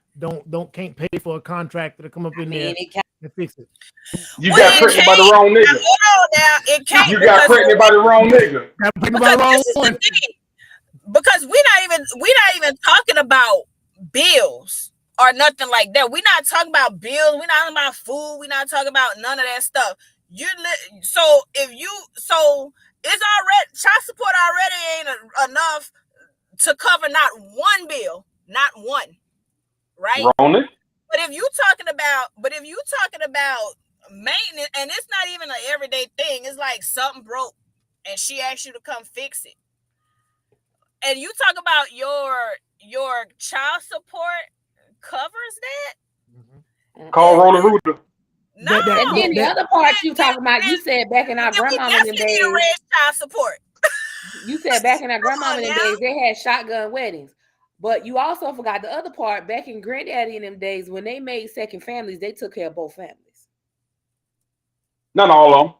can't pay for a contractor to come up in there and fix it. You got pregnant by the wrong nigga. It can't. You got pregnant by the wrong nigga. Because we're not even talking about bills or nothing like that. We're not talking about bills. We're not talking about food. We're not talking about none of that stuff. It's already child support already ain't enough to cover not one bill, not one, right? Wrong. But if you talking about maintenance, and it's not even an everyday thing. It's like something broke, and she asked you to come fix it. And you talk about your child support covers that. Mm-hmm. Call Roller Rooter. No. And then the other part you talking about, you said back in our grandmama in them days. Child support. You said back in our grandmama in them days, they had shotgun weddings. But you also forgot the other part. Back in granddaddy in them days, when they made second families, they took care of both families. Not all of them.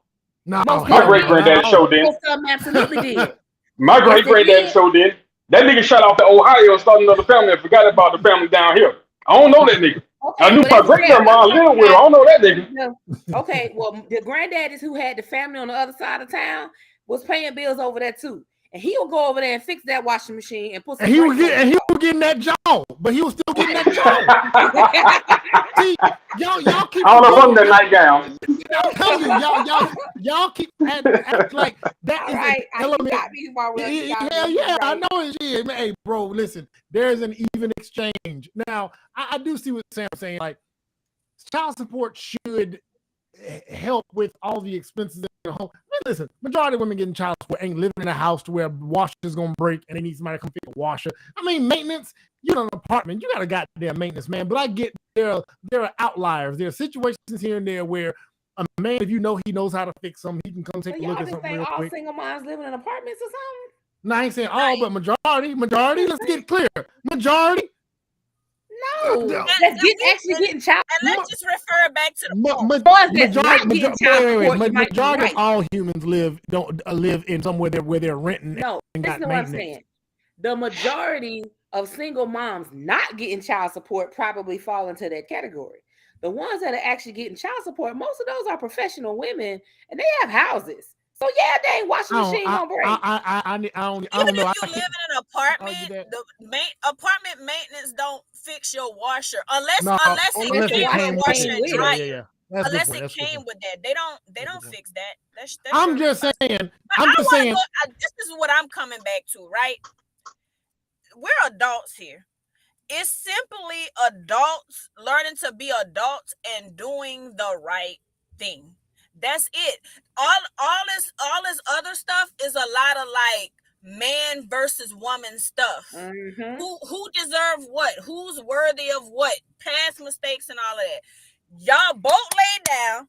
No, my great granddaddy showed did. Most of them absolutely did. My great granddaddy showed did. That nigga shot off to Ohio, started another family, and forgot about the family down here. I don't know that nigga. Okay, I knew my great grandma lived with her. I don't know that nigga. Okay, well, the granddaddies who had the family on the other side of town was paying bills over there too. And he would go over there and fix that washing machine and put some. And he was getting that job, but he was still getting that job. See, y'all keep. I don't know from that nightgown. Y'all keep acting like that is right, an element. Hell yeah, I know it is. Hey, bro, listen, there's an even exchange. Now, I do see what Sam's saying. Like, child support should help with all the expenses in the home. I mean, listen, majority of women getting child support ain't living in a house to where a washer is gonna break and they need somebody to come fix a washer. I mean, maintenance, you're in an apartment, you got a goddamn maintenance, man. But I get there are outliers. There are situations here and there where a man, if you know he knows how to fix something, he can come take a look at something real quick. All single moms living in apartments or something? No, I ain't saying all, but majority. Let's get clear. Majority. No, let's getting child. And let's just refer back to the majority of all humans don't live in somewhere where they're renting. No, that's not what I'm saying. The majority of single moms not getting child support probably fall into that category. The ones that are actually getting child support, most of those are professional women, and they have houses. So yeah, they ain't washing machine gonna break. I don't Even know. if you live in an apartment, the apartment maintenance don't fix your washer unless it came with a washer and dryer. Unless it came with that, they don't fix that. That's I'm just saying. This is what I'm coming back to, right? We're adults here. It's simply adults learning to be adults and doing the right thing. That's it. All this other stuff is a lot of like man versus woman stuff. Mm-hmm. Who deserve what? Who's worthy of what? Past mistakes and all of that. Y'all both laid down.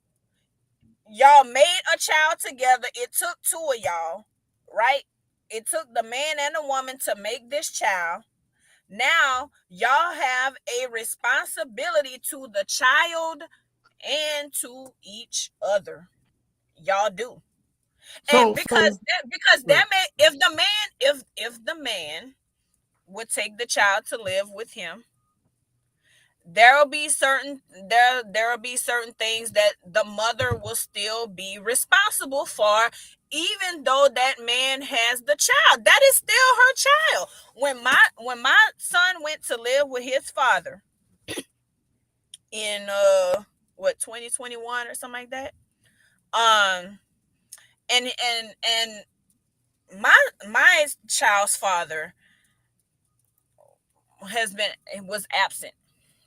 Y'all made a child together. It took two of y'all, right? It took the man and the woman to make this child. Now y'all have a responsibility to the child and to each other. Y'all do. And because that man, if the man would take the child to live with him, there will be certain things that the mother will still be responsible for, even though that man has the child. That is still her child. When my son went to live with his father in 2021 or something like that, and my child's father was absent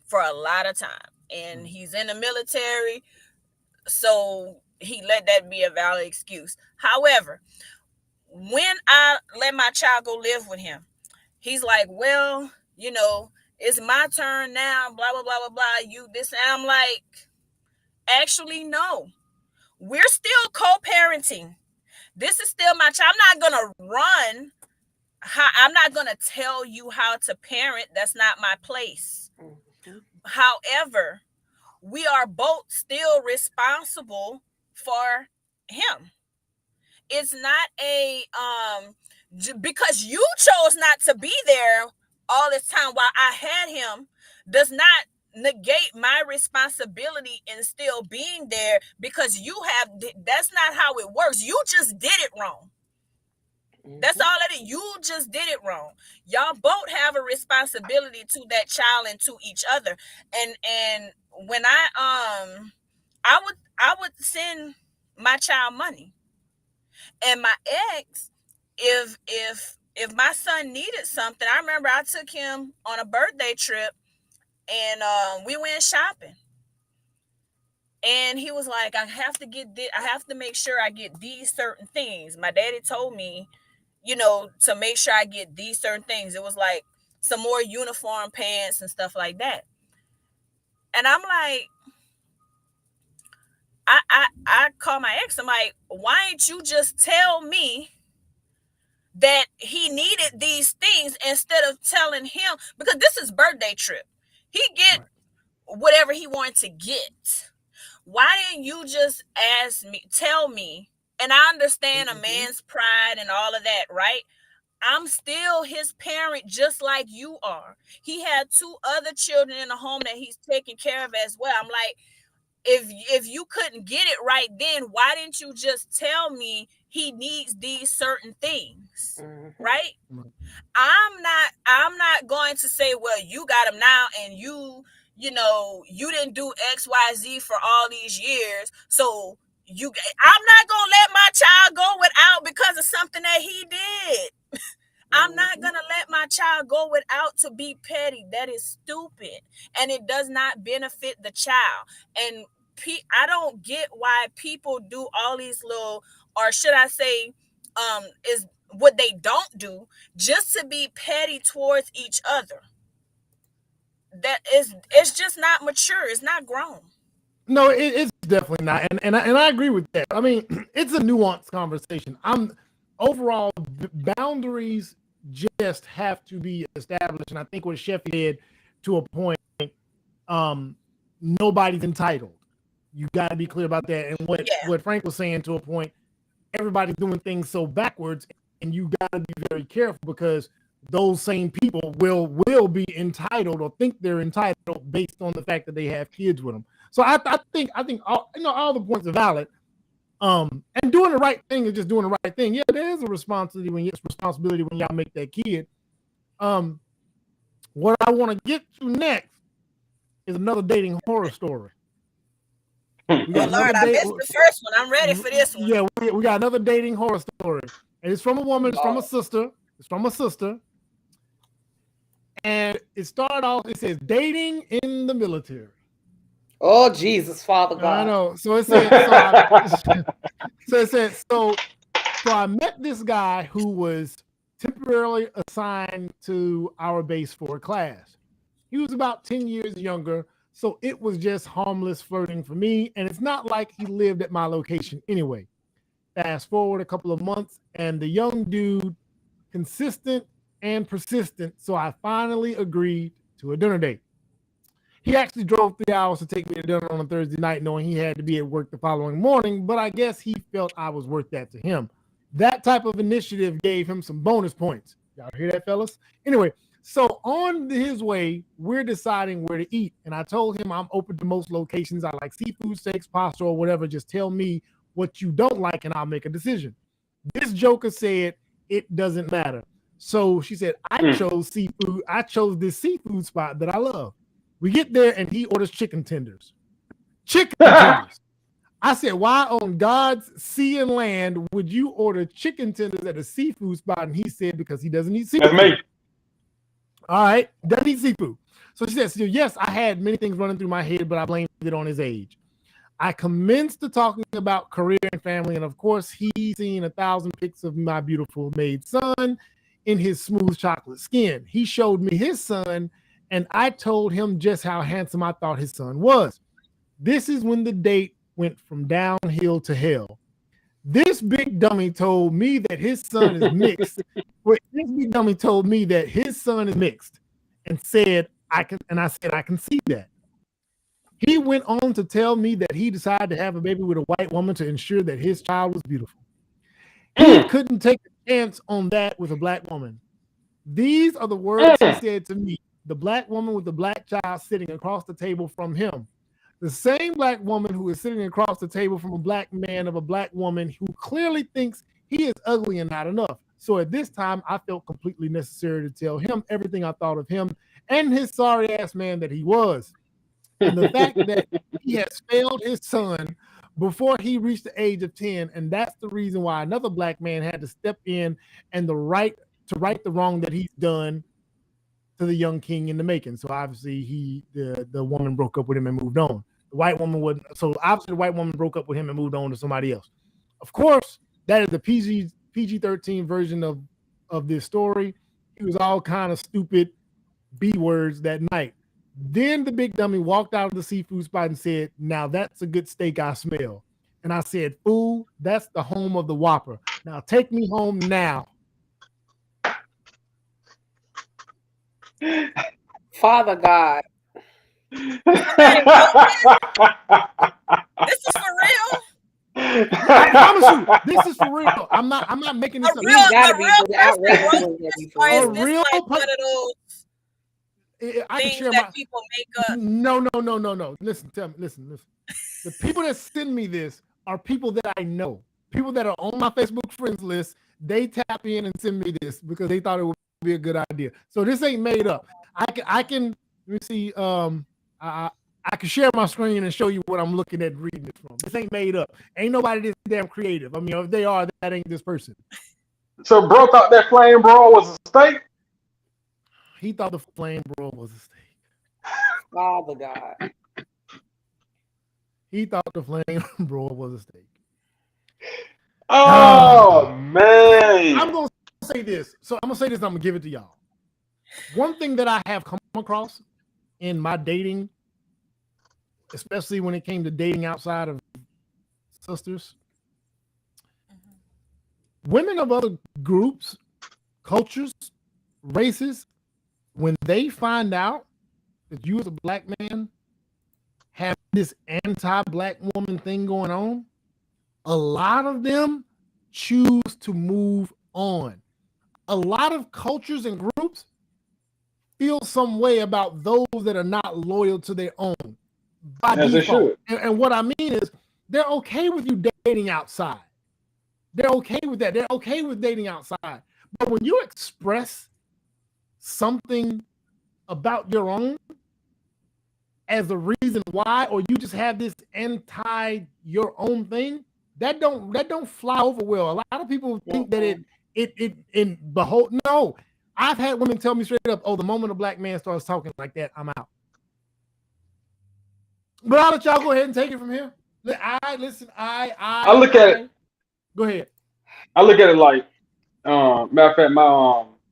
for a lot of time, and he's in the military, so he let that be a valid excuse. However, when I let my child go live with him, he's like, well, it's my turn now, blah blah blah blah blah, you this, and I'm like, actually no, we're still co-parenting. This is still my child. I'm not gonna tell you how to parent. That's not my place. Mm-hmm. However, we are both still responsible for him. It's not because you chose not to be there all this time while I had him does not negate my responsibility in still being there, because that's not how it works. You just did it wrong. That's all it is. You just did it wrong. Y'all both have a responsibility to that child and to each other. And when I would send my child money. And my ex, if my son needed something, I remember I took him on a birthday trip, and we went shopping. And he was like, I have to make sure I get these certain things. My daddy told me, to make sure I get these certain things. It was like some more uniform pants and stuff like that. And I'm like, I call my ex. I'm like, why didn't you just tell me that he needed these things instead of telling him? Because this is birthday trip. He get whatever he wanted to get. Why didn't you just tell me? And I understand a man's pride and all of that, right? I'm still his parent just like you are. He had 2 other children in the home that he's taking care of as well. I'm like, if you couldn't get it right then, why didn't you just tell me he needs these certain things? Right? I'm not going to say, well, you got him now and you didn't do XYZ for all these years. So I'm not going to let my child go without because of something that he did. I'm not going to let my child go without to be petty. That is stupid. And it does not benefit the child. And I don't get why people do all these little, or should I say, is what they don't do just to be petty towards each other. It's just not mature. It's not grown. No, it's definitely not. And I agree with that. I mean, it's a nuanced conversation. Overall, boundaries just have to be established. And I think what Chef did to a point, nobody's entitled. You got to be clear about that. And what Frank was saying to a point, everybody's doing things so backwards, and you got to be very careful because those same people will be entitled or think they're entitled based on the fact that they have kids with them. So I think all the points are valid. And doing the right thing is just doing the right thing. Yeah, there is a responsibility when y'all make that kid. What I want to get to next is another dating horror story. Lord, I missed the first one. I'm ready for this one. Yeah, we got another dating horror story. And it's from a woman, it's from a sister. It's from a sister. And it started off, it says dating in the military. Oh, Jesus, Father God. I know. So it said, so I met this guy who was temporarily assigned to our base for a class. He was about 10 years younger, so it was just harmless flirting for me, and it's not like he lived at my location anyway. Fast forward a couple of months, and the young dude, consistent and persistent, so I finally agreed to a dinner date. He actually drove 3 hours to take me to dinner on a Thursday night, knowing he had to be at work the following morning, but I guess he felt I was worth that to him. That type of initiative gave him some bonus points. Y'all hear that, fellas? Anyway, so on his way, we're deciding where to eat, and I told him I'm open to most locations. I like seafood, steaks, pasta, or whatever. Just tell me what you don't like, and I'll make a decision. This joker said it doesn't matter. So she said, I chose seafood. I chose this seafood spot that I love. We get there, and he orders chicken tenders. Chicken tenders. I said, why on God's sea and land would you order chicken tenders at a seafood spot? And he said, because he doesn't eat seafood. That's me. All right, doesn't eat seafood. So she said, so yes, I had many things running through my head, but I blamed it on his age. I commenced to talking about career and family, and of course, he's seen 1,000 pics of my beautiful maid son in his smooth chocolate skin. He showed me his son, and I told him just how handsome I thought his son was. This is when the date went from downhill to hell. This big dummy told me that his son is mixed. This big dummy told me that his son is mixed and said, I can see that. He went on to tell me that he decided to have a baby with a white woman to ensure that his child was beautiful. He couldn't take a chance on that with a black woman. These are the words he said to me, the black woman with the black child sitting across the table from him. The same black woman who is sitting across the table from a black man of a black woman who clearly thinks he is ugly and not enough. So at this time, I felt completely necessary to tell him everything I thought of him and his sorry ass man that he was. And the fact that he has failed his son before he reached the age of 10. And that's the reason why another black man had to step in and right the wrong that he's done to the young king in the making. So obviously the woman broke up with him and moved on. The white woman wouldn't. So obviously the white woman broke up with him and moved on to somebody else. Of course, that is the PG-13 version of this story. He was all kind of stupid B words that night. Then the big dummy walked out of the seafood spot and said, "Now that's a good steak I smell." And I said, "Fool, that's the home of the Whopper. Now take me home now." Father God. This is for real. I promise you, this is for real. I'm not making this A up. real, gotta a be real the person outrageous wrote ones that this, be for or is A this real like one of those I can things share that people make up? No. Listen, listen. The people that send me this are people that I know. People that are on my Facebook friends list. They tap in and send me this because they thought it would be a good idea. So this ain't made up. I can let me see. I can share my screen and show you what I'm looking at reading it from. This ain't made up. Ain't nobody this damn creative. I mean, if they are, that ain't this person. So bro thought that flame broil was a steak? He thought the flame broil was a steak. Father God. He thought the flame broil was a steak. Oh man. I'm gonna say this. So I'm gonna say this, and I'm gonna give it to y'all. One thing that I have come across in my dating, especially when it came to dating outside of sisters, women of other groups, cultures, races, when they find out that you as a black man have this anti-black woman thing going on, a lot of them choose to move on. A lot of cultures and groups feel some way about those that are not loyal to their own by As default. they should. And what I mean is they're okay with you dating outside. They're okay with that. They're okay with dating outside. But when you express something about your own as a reason why, or you just have this anti your own thing, that don't fly over well. A lot of people think that it in the whole no. I've had women tell me straight up, "Oh, the moment a black man starts talking like that, I'm out." But I'll let y'all go ahead and take it from here. I look at it. Go ahead. I look at it like, matter of fact,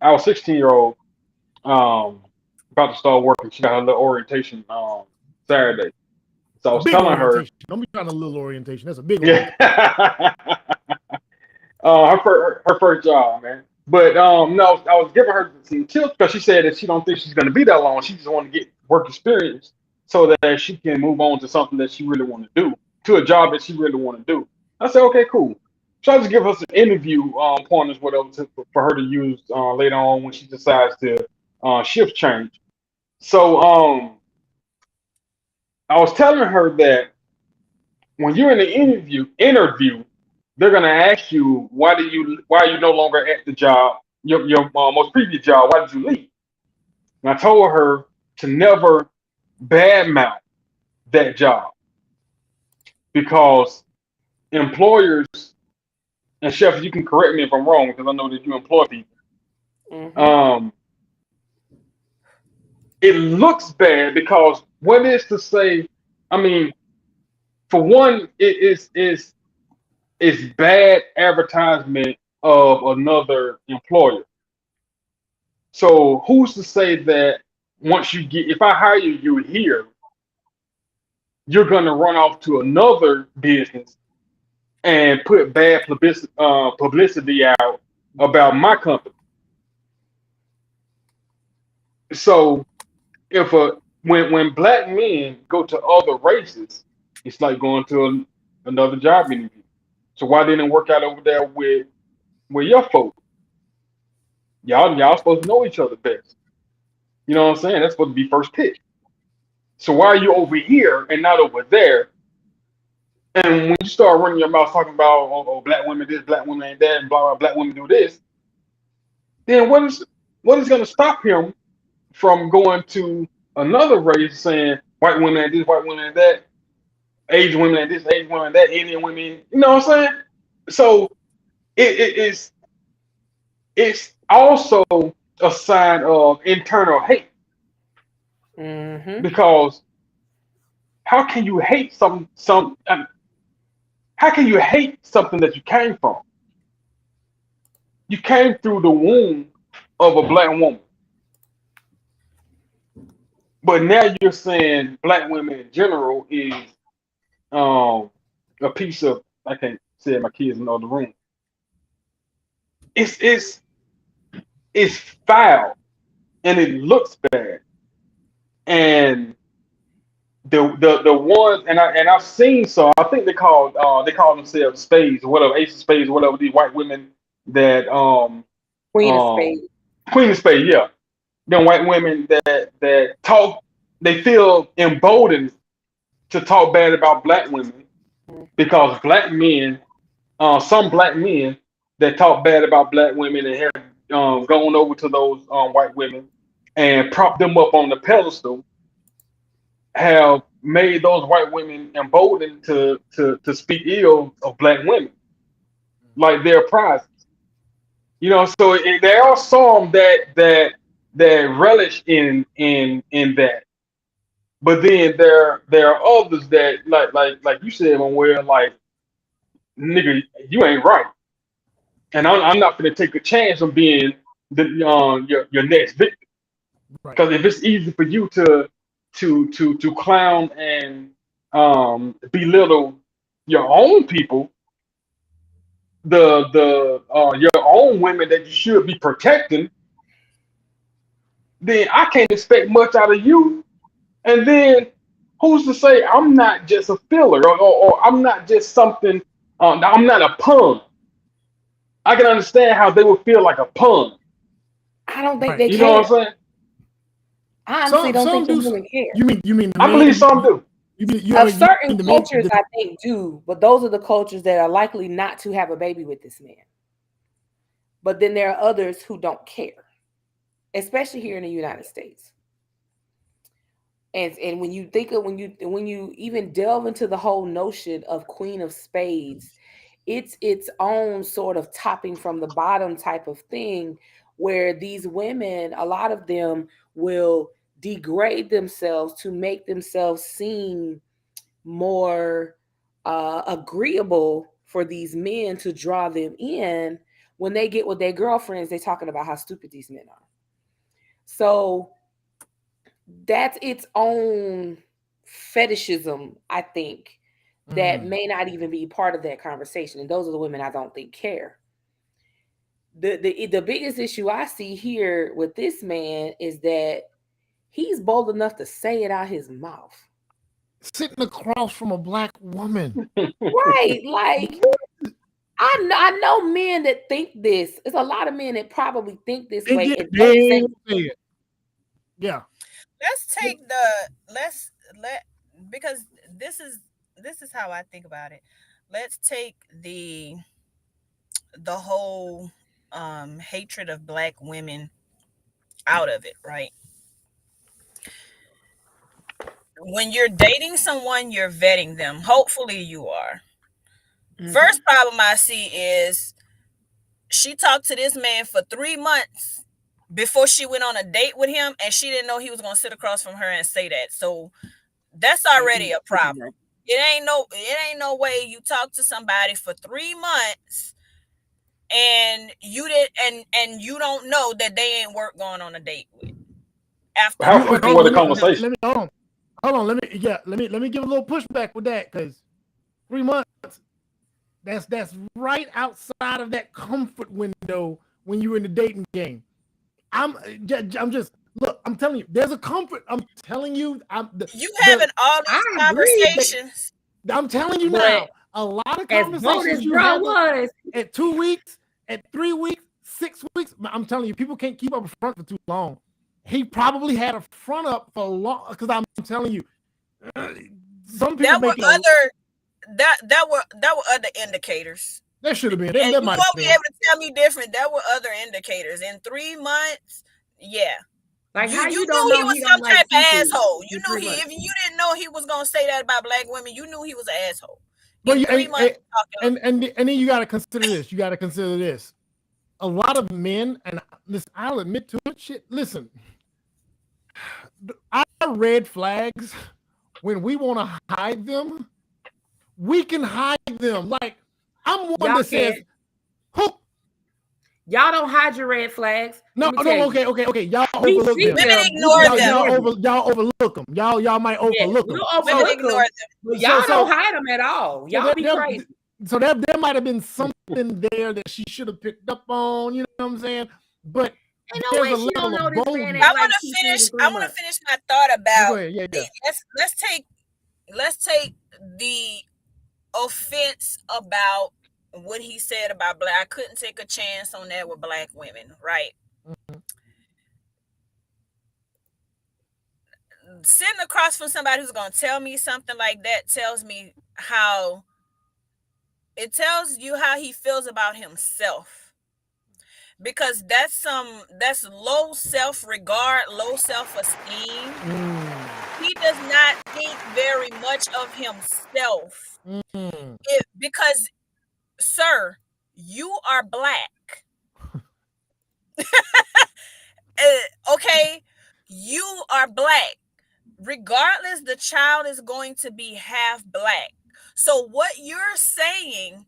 our 16-year-old about to start working. She got her little orientation Saturday. So I was Big telling her. orientation. Don't be trying a little orientation. That's a big Yeah. her first job, man. But no, I was giving her some tips because she said that she don't think she's going to be that long. She just want to get work experience so that she can move on to something that she really want to do, to a job that she really want to do. I said, okay, cool. So I just give her some interview pointers, whatever, for her to use later on when she decides to shift change. So I was telling her that when you're in the interview, they're gonna ask you why are you no longer at the job, your most previous job? Why did you leave? And I told her to never badmouth that job because employers, and Chef, you can correct me if I'm wrong because I know that you employ people. Mm-hmm. It looks bad because what is to say? I mean, for one, it is bad advertisement of another employer. So who's to say that if I hire you here, you're gonna run off to another business and put bad publicity out about my company? So when black men go to other races, it's like going to another job interview. So why didn't it work out over there with your folks? Y'all supposed to know each other best. You know what I'm saying? That's supposed to be first pick. So why are you over here and not over there? And when you start running your mouth talking about black women this, black women ain't that, and blah blah, black women do this, then what is going to stop him from going to another race saying white women ain't this, white women ain't that, Asian women ain't this, Asian women ain't that, Indian women, you know what I'm saying? So it's also a sign of internal hate. Mm-hmm. Because how can you hate how can you hate something that you came from? You came through the womb of a black woman. But now you're saying black women in general is a piece of, I can't say it, my kids in the other room. It's it's foul and it looks bad. And the ones, and I've seen, so I think they call themselves spades or whatever, ace of spades or whatever, these white women that Queen of um Spades. Queen of Spades, yeah. Them white women that talk, they feel emboldened to talk bad about black women because black men, some black men that talk bad about black women and have gone over to those white women and prop them up on the pedestal, have made those white women emboldened to speak ill of black women like they're prizes. You know, so there are some that relish in that, but then there are others that like you said, on where like, nigga, you ain't right, and I'm not gonna take a chance on being the your next victim. Right. Because if it's easy for you to clown and belittle your own people, the your own women that you should be protecting, then I can't expect much out of you. And then who's to say I'm not just a filler, or I'm not just something? I'm not a pawn. I can understand how they would feel like a pawn. I don't think Right. they You care. know what I'm saying? I honestly don't think do. the women care. You mean the I men, believe some do. Of certain the cultures, I think do, but those are the cultures that are likely not to have a baby with this man. But then there are others who don't care, especially here in the United States. And when you think of when you even delve into the whole notion of Queen of Spades, it's its own sort of topping from the bottom type of thing, where these women, a lot of them will degrade themselves to make themselves seem more agreeable for these men to draw them in. When they get with their girlfriends, they're talking about how stupid these men are. So that's its own fetishism, I think, that may not even be part of that conversation. And those are the women I don't think care. The biggest issue I see here with this man is that he's bold enough to say it out his mouth. Sitting across from a black woman. Right. Like, I know men that think this. There's a lot of men that probably think this way. And don't say it. Yeah. Because this is how I think about it. Let's take the whole hatred of black women out of it, right? When you're dating someone, you're vetting them. Hopefully you are. Mm-hmm. First problem I see is she talked to this man for 3 months before she went on a date with him, and she didn't know he was going to sit across from her and say that. So that's already a problem. It ain't no way you talk to somebody for 3 months and you you don't know that they ain't worth going on a date with. After how freaky was the conversation? Hold on. Let me give a little pushback with that, because 3 months, that's right outside of that comfort window when you're in the dating game. I'm just look. I'm telling you, there's a comfort. I'm telling you, having all these conversations. I'm telling you now, a lot of conversations you have at 2 weeks, at 3 weeks, 6 weeks. I'm telling you, people can't keep up a front for too long. He probably had a front up for long, because I'm telling you, some people that were other indicators. There should have been. And you won't be able to tell me different. There were other indicators. In 3 months, yeah. Like, you how knew don't know he was he some don't type like of asshole. You knew if you didn't know he was gonna say that about black women, you knew he was an asshole. But 3 months, and then you got to consider this. You got to consider this. A lot of men, and listen, I'll admit to it. Shit, listen, our red flags, when we want to hide them, we can hide them. Like, I'm one that says, "Who? Y'all don't hide your red flags. No, okay. Y'all overlook them. Women ignore them. Y'all overlook them. Y'all might overlook them. Women ignore them. But y'all don't hide them at all. Y'all be crazy. So there might have been something there that she should have picked up on. You know what I'm saying? But ain't no way she don't know this man. I want to finish my thought about. Go ahead. Yeah. Let's take the offense about what he said about black. I couldn't take a chance on that with black women, right? Mm-hmm. Sitting across from somebody who's going to tell me something like that tells me how it tells you how he feels about himself, because that's low self-regard, low self-esteem. He does not think very much of himself. Because, sir, you are black. Okay, you are black. Regardless, the child is going to be half black. So what you're saying,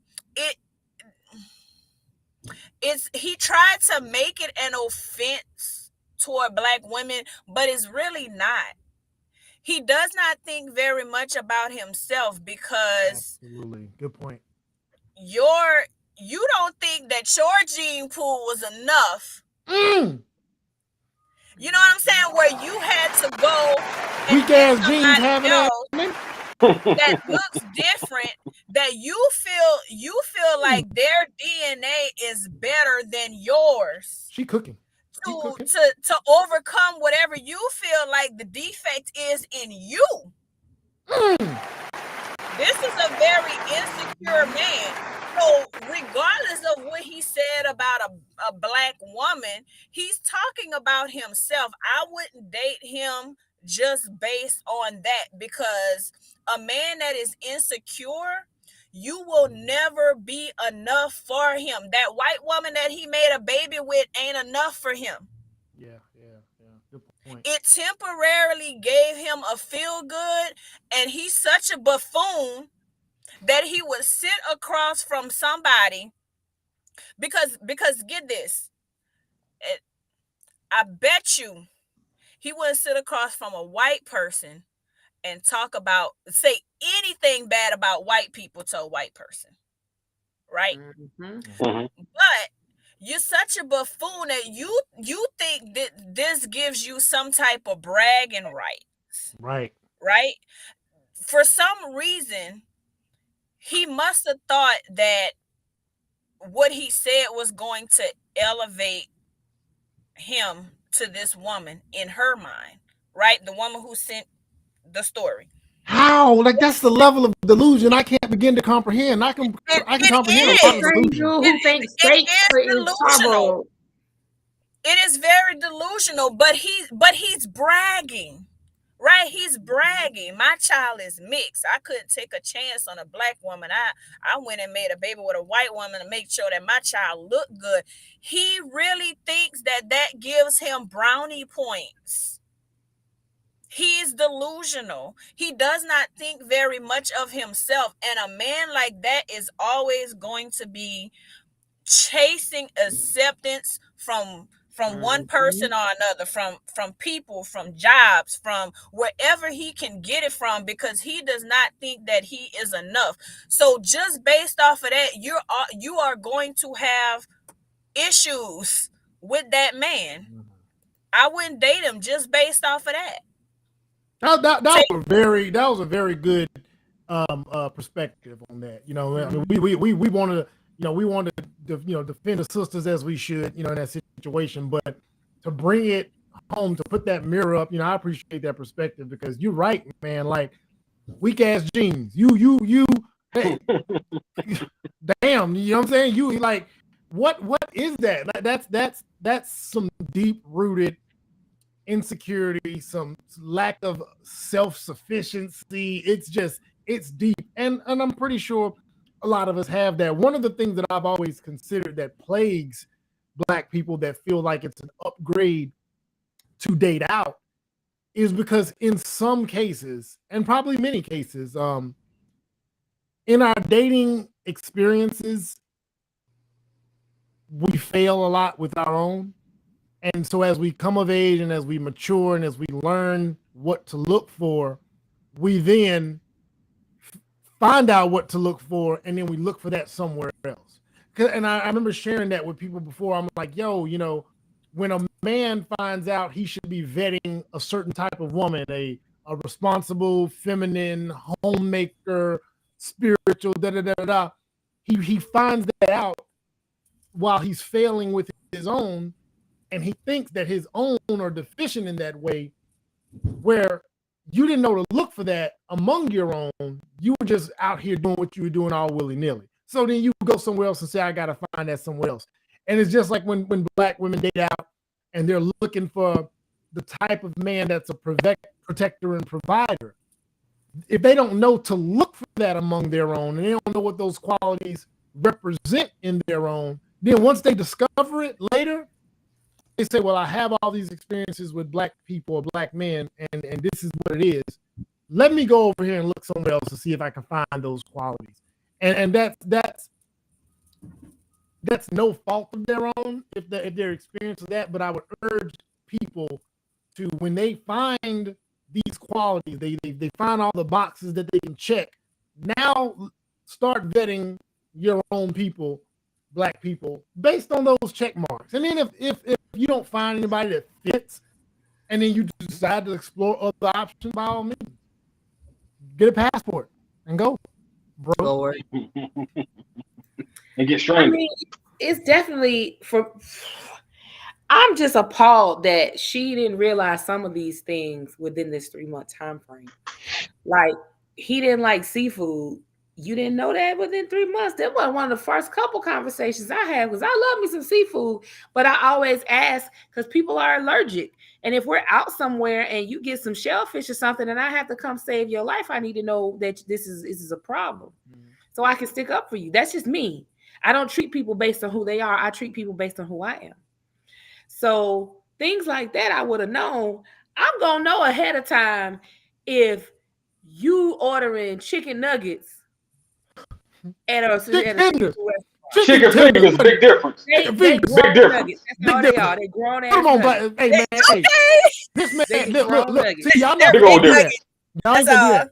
he tried to make it an offense toward black women, but it's really not. He does not think very much about himself, because absolutely good point. You don't think that your gene pool was enough. You know what I'm saying? Where you had to go and weak-ass genes having that looks different, that you feel like their DNA is better than yours. She cooking. To overcome whatever you feel like the defect is in you. This is a very insecure man. So regardless of what he said about a black woman, he's talking about himself. I wouldn't date him just based on that, because a man that is insecure, you will never be enough for him. That white woman that he made a baby with ain't enough for him. Yeah. Good point. It temporarily gave him a feel good, and he's such a buffoon that he would sit across from somebody, because get this, I bet you he wouldn't sit across from a white person and say anything bad about white people to a white person, right? But you're such a buffoon that you think that this gives you some type of bragging rights, right? For some reason, he must have thought that what he said was going to elevate him to this woman in her mind, right? The woman who sent the story. How? Like, that's the level of delusion I can't begin to comprehend. I can comprehend a lot of delusion. Who thinks delusional. It is very delusional, but he's bragging. Right, he's bragging. My child is mixed. I couldn't take a chance on a black woman. I went and made a baby with a white woman to make sure that my child looked good. He really thinks that gives him brownie points. He is delusional. He does not think very much of himself. And a man like that is always going to be chasing acceptance from one person or another, from people, from jobs, from wherever he can get it from, because he does not think that he is enough. So just based off of that, you are going to have issues with that man. I wouldn't date him just based off of that. That was a very good perspective on that. You know, I mean, we wanted to, we wanted to, defend the sisters as we should, in that situation, but to bring it home, to put that mirror up, I appreciate that perspective, because you're right, man. Like, weak ass genes. Hey, damn, you know what I'm saying? You like, what is that? Like, that's some deep rooted insecurity, some lack of self-sufficiency. It's deep, and I'm pretty sure a lot of us have that. One of the things that I've always considered that plagues Black people that feel like it's an upgrade to date out is because in some cases, and probably many cases, in our dating experiences, we fail a lot with our own. And so as we come of age and as we mature and as we learn what to look for, we then find out what to look for, and then we look for that somewhere else. And I remember sharing that with people before. I'm like, yo, you know, when a man finds out he should be vetting a certain type of woman, a responsible, feminine, homemaker, spiritual, he finds that out while he's failing with his own, and he thinks that his own are deficient in that way, where you didn't know to look for that among your own. You were just out here doing what you were doing all willy-nilly. So then you go somewhere else and say, I got to find that somewhere else. And it's just like when Black women date out and they're looking for the type of man that's a protector and provider. If they don't know to look for that among their own, and they don't know what those qualities represent in their own, then once they discover it later, they say, well, I have all these experiences with Black people or Black men, and this is what it is. Let me go over here and look somewhere else to see if I can find those qualities. And that's no fault of their own if they're experiencing that. But I would urge people to, when they find these qualities, they find all the boxes that they can check. Now start vetting your own people, Black people, based on those check marks. And then if you don't find anybody that fits, and then you decide to explore other options, by all means, get a passport and go, bro. Lord. And get stranded. I mean, it's definitely I'm just appalled that she didn't realize some of these things within this 3-month time frame. Like, he didn't like seafood. You didn't know that within 3 months? That was one of the first couple conversations I had, because I love me some seafood, but I always ask because people are allergic. And if we're out somewhere and you get some shellfish or something and I have to come save your life, I need to know that this is a problem. So I can stick up for you. That's just me. I don't treat people based on who they are. I treat people based on who I am. So things like that I would have known. I'm going to know ahead of time if you ordering chicken nuggets at a chicken fingers, big difference. Big difference. That's all they are. They grown ass nuggets. Hey, man. Okay. This man, look. See, y'all big old difference. Y'all ain't gonna do that.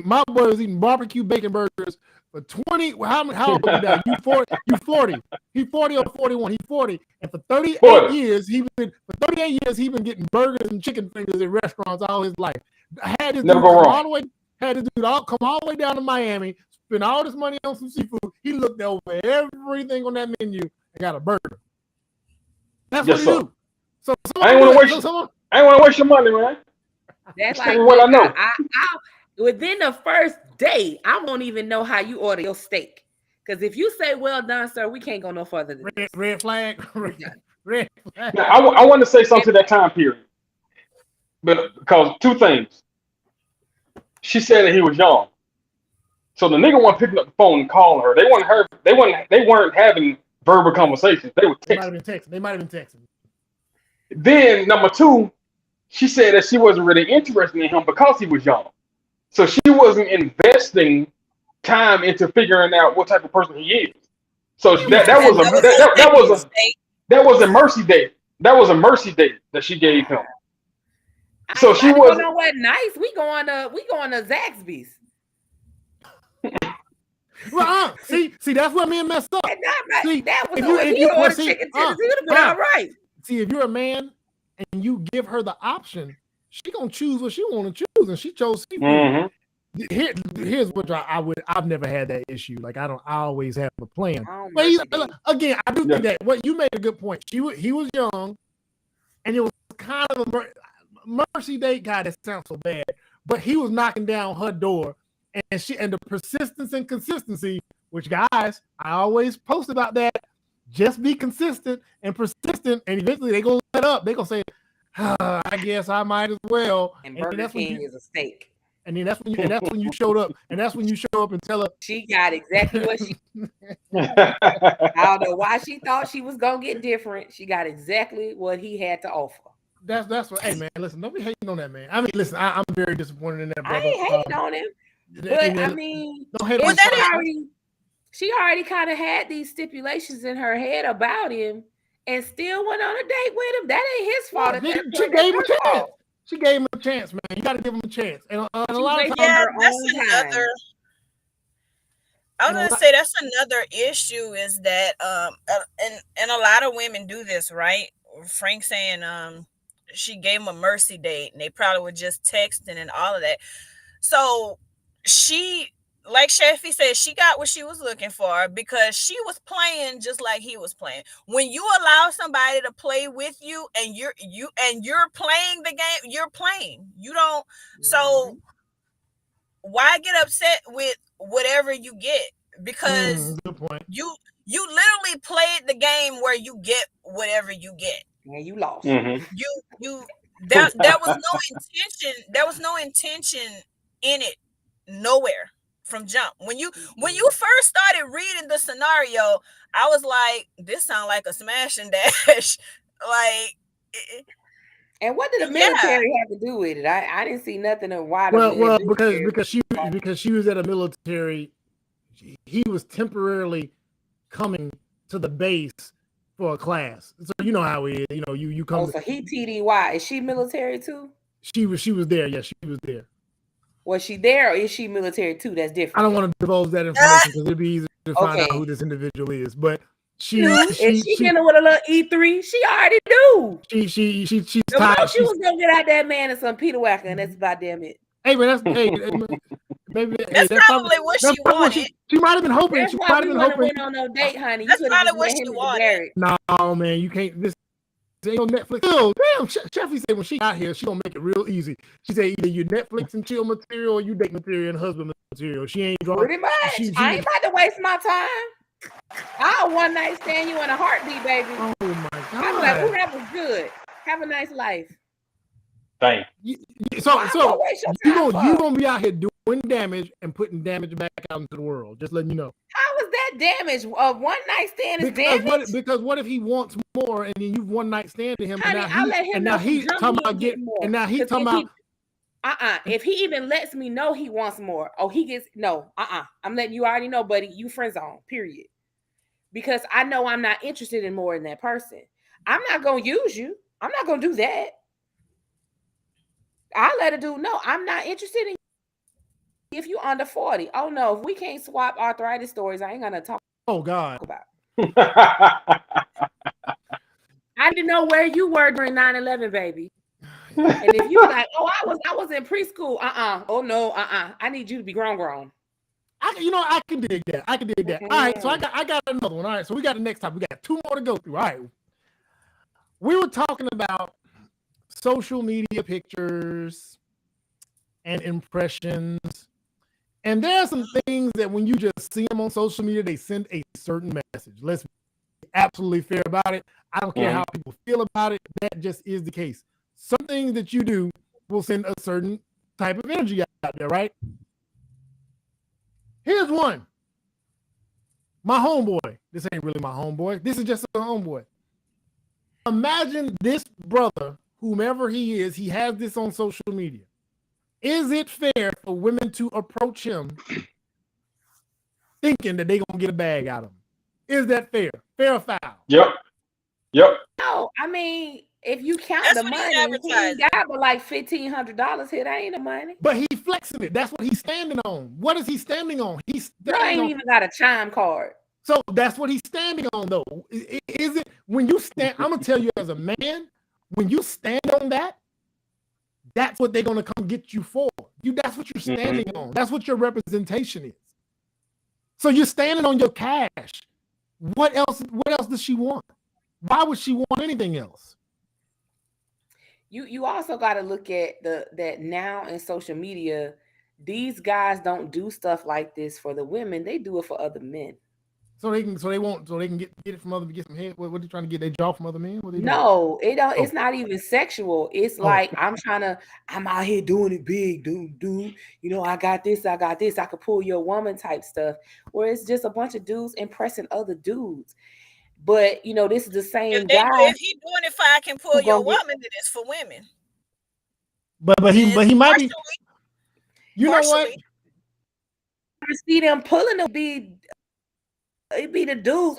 My boy was eating barbecue bacon burgers for 20. How old are you now? You 40. He 40 or 41. He 40. And for 38 years, he's been getting burgers and chicken fingers in restaurants all his life. I had this dude come all the way down to Miami, spend all this money on some seafood. He looked over everything on that menu and got a burger. That's what he do. So I ain't want to waste your money, man. That's like what I know. I within the first day, I won't even know how you order your steak. Because if you say, well done, sir, we can't go no further than this. Red flag. Red flag. Now, I want to say something to that time period. But because two things. She said that he was young. So the nigga wasn't picking up the phone and calling her. They weren't having verbal conversations. They were texting. They might have been texting. Then number two, she said that she wasn't really interested in him because he was young. So she wasn't investing time into figuring out what type of person he is. So that was a mercy date. That was a mercy date that she gave him. So she was. You know what? Nice. We going to Zaxby's. Well, see, that's where me and messed up. If you order chicken tenders, he would have been all right. See, if you're a man and you give her the option, she gonna choose what she want to choose, and she chose seafood. Mm-hmm. Here's what I've never had that issue. Like I always have a plan. But again, I do think that what you made a good point. He was young, and it was kind of a mercy date. God, that sounds so bad, but he was knocking down her door, and the persistence and consistency. Which guys, I always post about that. Just be consistent and persistent, and eventually they gonna let up. They gonna say, "I guess I might as well." And Burger King is a steak. And then that's when you showed up, and that's when you show up and tell her she got exactly what she. I don't know why she thought she was gonna get different. She got exactly what he had to offer. That's what. Hey man, listen, don't be hating on that man. I mean, listen, I'm very disappointed in that brother. I ain't hating on him, but I mean, don't hate on She already kind of had these stipulations in her head about him and still went on a date with him. That ain't his fault. She gave him a chance. She gave him a chance, man. You got to give him a chance. And a lot of times, yeah, that's another. I was gonna say that's another issue is that and a lot of women do this, right? Frank saying she gave him a mercy date and they probably were just texting and all of that. So she, like Sheffy said, she got what she was looking for because she was playing just like he was playing. When you allow somebody to play with you and you're playing the game, you're playing. You don't. So why get upset with whatever you get? Because good point. You literally played the game where you get whatever you get. And you lost. You there was no intention. There was no intention in it. Nowhere from jump. When you first started reading the scenario, I was like, this sounds like a smash and dash. Like, and what did the military have to do with it? I didn't see nothing of why. Well, because she was at a military. He was temporarily coming to the base for a class, so you know how it is. You know, you come. Oh, so he TDY. Is she military too? She was there. Yeah, she was there. Was she there, or is she military too? That's different. I don't want to divulge that information because it'd be easy to find out who this individual is. But she dealing with a little E3. She already knew. She's the tired. She was gonna get out that man and some Peter Wacker, and that's about damn it. Hey, man, that's probably what she wanted. She might have been hoping. That's why we went on no date, honey. That's probably what she wanted. No, man, you can't. This ain't on Netflix. Oh, damn, Sheffy said when she got here, she gonna make it real easy. She said either you Netflix and chill material or you date material and husband material. She ain't drawing. Pretty much. I ain't about to waste my time. I'll one night stand you in a heartbeat, baby. Oh my God. I'm like, oh, that was good. Have a nice life. Thank you. So you gonna be out here doing damage and putting damage back out into the world. Just letting you know. How is that damage? One night stand is damage. Because what if he wants more and then you one night stand to him, honey, and now he's talking about getting more. And now he's talking about. If he even lets me know he wants more, he gets no. I'm letting you already know, buddy. You friend zone. Period. Because I know I'm not interested in more than that person. I'm not gonna use you. I'm not gonna do that. I'll let a dude know I'm not interested in you if you're under 40. Oh no, if we can't swap arthritis stories, I ain't gonna talk. Oh God. About. I didn't know where you were during 9/11, baby. And if you like, I was in preschool. Oh no, I need you to be grown. I can dig that. All right, so I got another one. All right, so we got the next topic. We got two more to go through. All right. We were talking about social media pictures and impressions. And there are some things that when you just see them on social media, they send a certain message. Let's be absolutely fair about it. I don't care how people feel about it. That just is the case. Some things that you do will send a certain type of energy out there, right? Here's one. My homeboy. This ain't really my homeboy. This is just a homeboy. Imagine this brother, whomever he is, he has this on social media. Is it fair for women to approach him thinking that they're going to get a bag out of him? Is that fair? Fair or foul? Yep. No, I mean, if you count the money, he ain't got but like $1,500 here. That ain't the money. But he flexing it. That's what he's standing on. What is he standing on? He's ain't even got a chime card. So that's what he's standing on, though. Is it when you stand? I'm gonna tell you as a man, when you stand on that, that's what they're gonna come get you for. That's what you're standing on. That's what your representation is. So you're standing on your cash. What else? What else does she want? Why would she want anything else? You also got to look at that now in social media. These guys don't do stuff like this for the women. They do it for other men. So they can get it from other, get some head. What are they trying to get? They jaw from other men? No, it don't. It's not even sexual. It's like I'm out here doing it big, dude. You know, I got this. I could pull your woman type stuff. Where it's just a bunch of dudes impressing other dudes. But you know, this is the same guy. If he doing it for I can pull your woman, then it's for women. But he might be. You know what? I see them pulling a big. it be the dudes.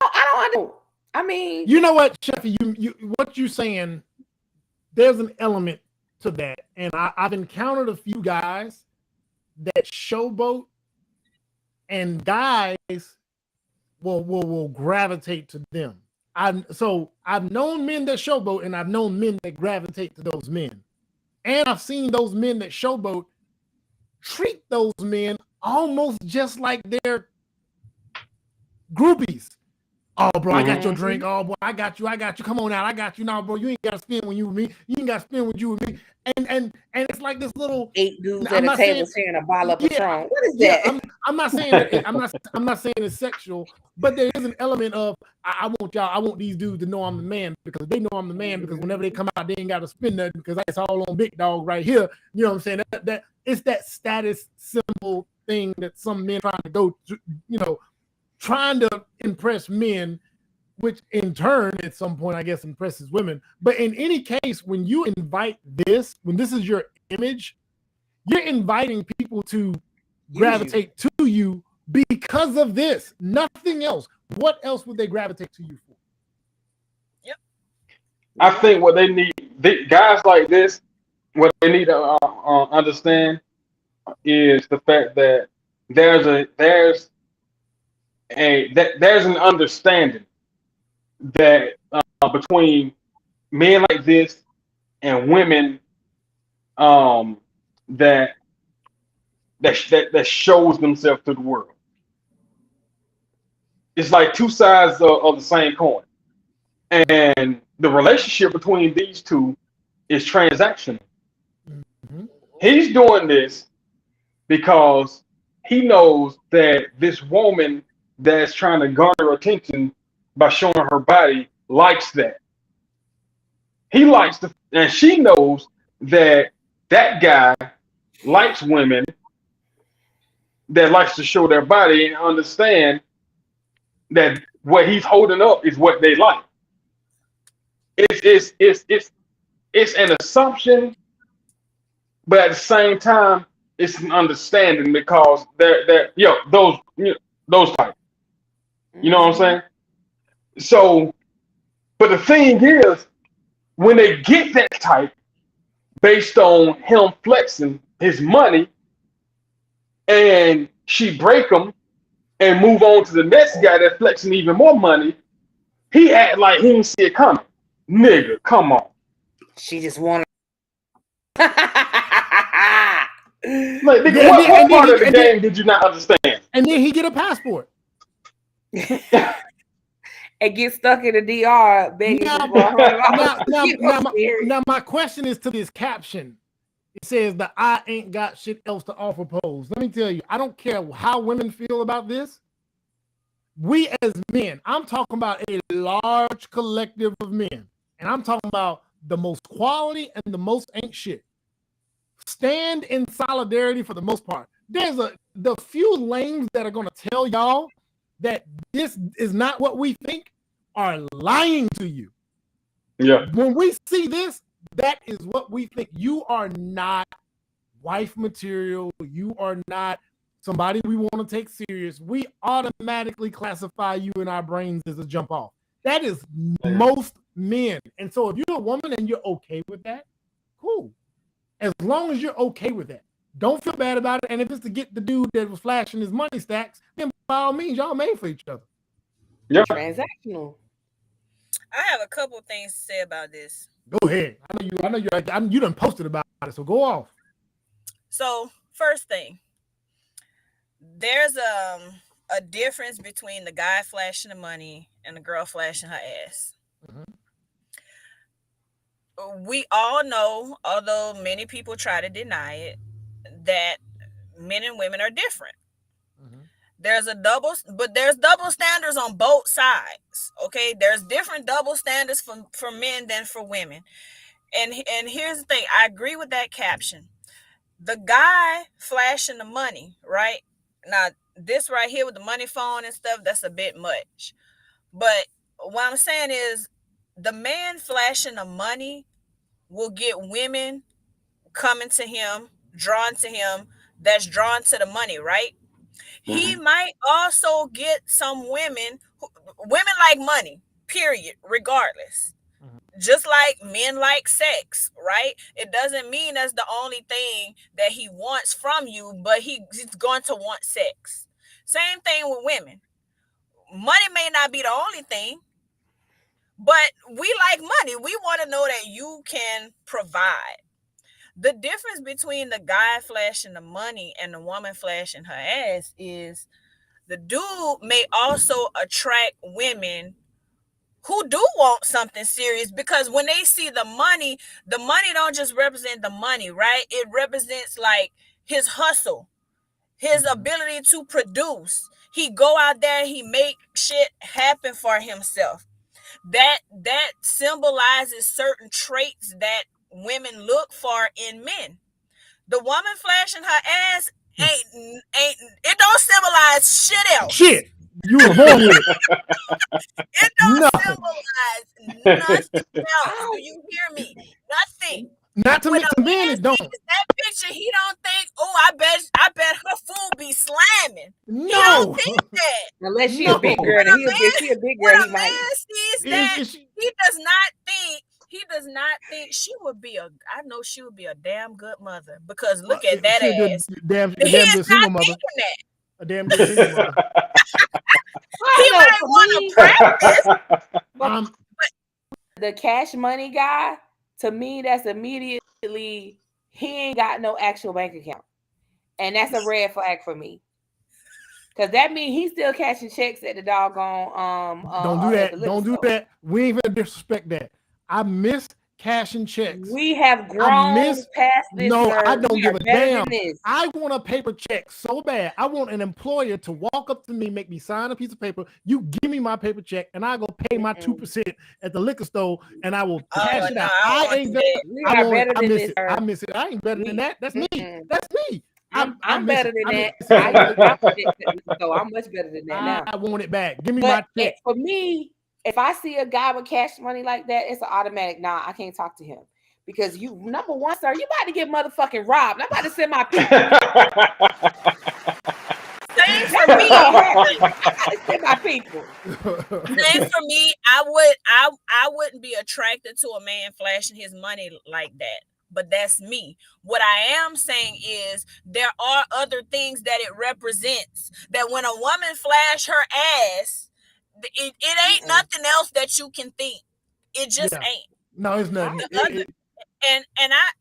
I don't. I mean, you know what, Sheffy, you what you saying? There's an element to that, and I've encountered a few guys that showboat, and guys will gravitate to them. I've known men that showboat, and I've known men that gravitate to those men, and I've seen those men that showboat treat those men almost just like they're groupies. Oh, bro, I got your drink. Oh, boy, I got you. Come on out. I got you now, bro. You ain't got to spend when you with me. You ain't got to spend when you with me. And it's like this little 8 dudes at a table sharing a bottle of Patron. What is that? I'm not saying that. I'm not saying it's sexual, but there is an element of I want these dudes to know I'm the man, because they know I'm the man, because whenever they come out, they ain't got to spend nothing, because it's all on big dog right here. You know what I'm saying? That it's that status symbol thing that some men trying to go to, trying to impress men, which in turn at some point I guess impresses women. But in any case, when you invite this, when this is your image, you're inviting people to gravitate to you because of this, nothing else. What else would they gravitate to you for? Yep. I think what they need, guys like this, what they need to understand is the fact that there's an understanding that between men like this and women that shows themselves to the world. It's like two sides of the same coin, and the relationship between these two is transactional. Mm-hmm. He's doing this because he knows that this woman that's trying to garner attention by showing her body likes that. He likes and she knows that guy likes women that likes to show their body, and understand that what he's holding up is what they like. It's an assumption, but at the same time, it's an understanding, because they're those type. You know what I'm saying? So, but the thing is, when they get that type based on him flexing his money, and she break him and move on to the next guy that's flexing even more money, he act like he didn't see it coming. Nigga, come on. She just wanted. Like, what part of the game did you not understand? And then he get a passport. And get stuck in the DR begging. Now, my question is to this caption. It says the "I ain't got shit else to offer" pose. Let me tell you, I don't care how women feel about this. We as men, I'm talking about a large collective of men, and I'm talking about the most quality and the most ain't shit, stand in solidarity for the most part. There's the few lames that are going to tell y'all that this is not what we think are lying to you. Yeah. When we see this, that is what we think. You are not wife material. You are not somebody we want to take serious. We automatically classify you in our brains as a jump off. That is most men. And so if you're a woman and you're okay with that, cool. As long as you're okay with that, don't feel bad about it. And if it's to get the dude that was flashing his money stacks, then by all means, y'all made for each other. Yeah. Transactional. I have a couple of things to say about this. Go ahead. I know you done posted about it, so go off. So first thing, there's a difference between the guy flashing the money and the girl flashing her ass. Mm-hmm. We all know, although many people try to deny it, that men and women are different. Mm-hmm. There's double standards on both sides. Okay, there's different double standards for men than for women. And here's the thing, I agree with that caption. The guy flashing the money, right? Now, this right here with the money phone and stuff, that's a bit much. But what I'm saying is, the man flashing the money will get women coming to him, drawn to him, that's drawn to the money, right? He might also get some women like money, period, regardless. Just like men like sex, right? It doesn't mean that's the only thing that he wants from you, but he's going to want sex. Same thing with women. Money may not be the only thing, but we like money. We want to know that you can provide. The difference between the guy flashing the money and the woman flashing her ass is the dude may also attract women who do want something serious, because when they see the money don't just represent the money, right? It represents like his hustle, his ability to produce. He go out there, he make shit happen for himself. That symbolizes certain traits that women look for in men. The woman flashing her ass ain't it don't symbolize shit else. Shit. You were born with it. It don't symbolize nothing else. Do you hear me? Nothing. Not to me. To men, it don't. That picture, he don't think, oh, I bet her food be slamming. No. He don't think that. Unless she a big girl, she a big girl. When a man sees that, he does not think she would be I know she would be a damn good mother, because look at that ass. He is not thinking that. A damn good single mother. He might want to practice. But the cash money guy, to me, that's immediately, he ain't got no actual bank account. And that's a red flag for me. Because that means he's still cashing checks at the doggone don't do that. Don't do that. We ain't gonna disrespect that. I missed cashing checks. We have grown past this. No, I don't give a damn. This. I want a paper check so bad. I want an employer to walk up to me, make me sign a piece of paper. You give me my paper check, and I go pay my 2% at the liquor store, and I will cash it out. I ain't better. I miss it. I ain't better than that. That's me. That's me. I'm better than that. So I'm much better than that now. I want it back. Give me my check. For me, if I see a guy with cash money like that, it's an automatic. Nah, I can't talk to him, because you, number one, sir, you about to get motherfucking robbed. I'm about to send my people. Same for me. Send my people. Same for me. I wouldn't be attracted to a man flashing his money like that. But that's me. What I am saying is there are other things that it represents. That when a woman flash her ass, it ain't nothing else that you can think. It just ain't. No, it's nothing. And I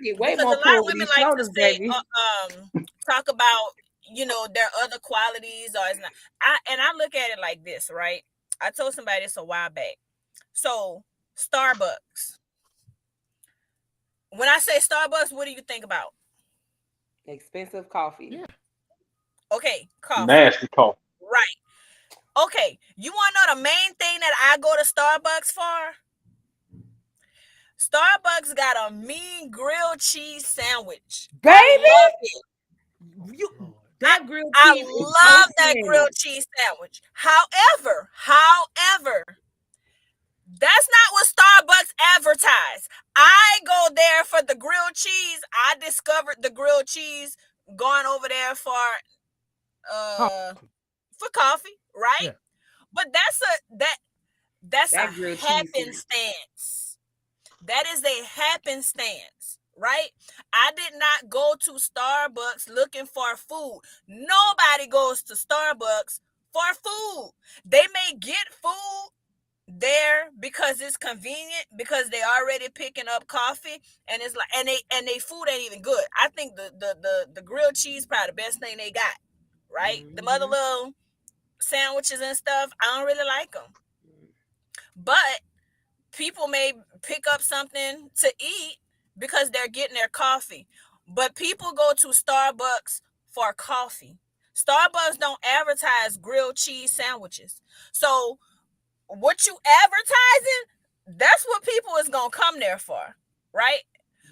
get way more cool with these shoulders, baby. Talk about, their other qualities, or it's not. I look at it like this, right? I told somebody this a while back. So Starbucks. When I say Starbucks, what do you think about? Expensive coffee. Yeah. Okay, coffee. Nasty coffee. Right. Okay, you want to know the main thing that I go to Starbucks for? Starbucks got a mean grilled cheese sandwich. Baby! I love it. I love that grilled cheese sandwich. However, that's not what Starbucks advertise. I go there for the grilled cheese. I discovered the grilled cheese going over there for coffee, right? Yeah. But that's a happenstance. That is a happenstance, right? I did not go to Starbucks looking for food. Nobody goes to Starbucks for food. They may get food there because it's convenient, because they already picking up coffee, and it's like, and they food ain't even good. I think the grilled cheese probably the best thing they got, right? The other little sandwiches and stuff, I don't really like them. But people may pick up something to eat because they're getting their coffee. But people go to Starbucks for coffee. Starbucks don't advertise grilled cheese sandwiches. So what you advertising, that's what people is gonna come there for, right?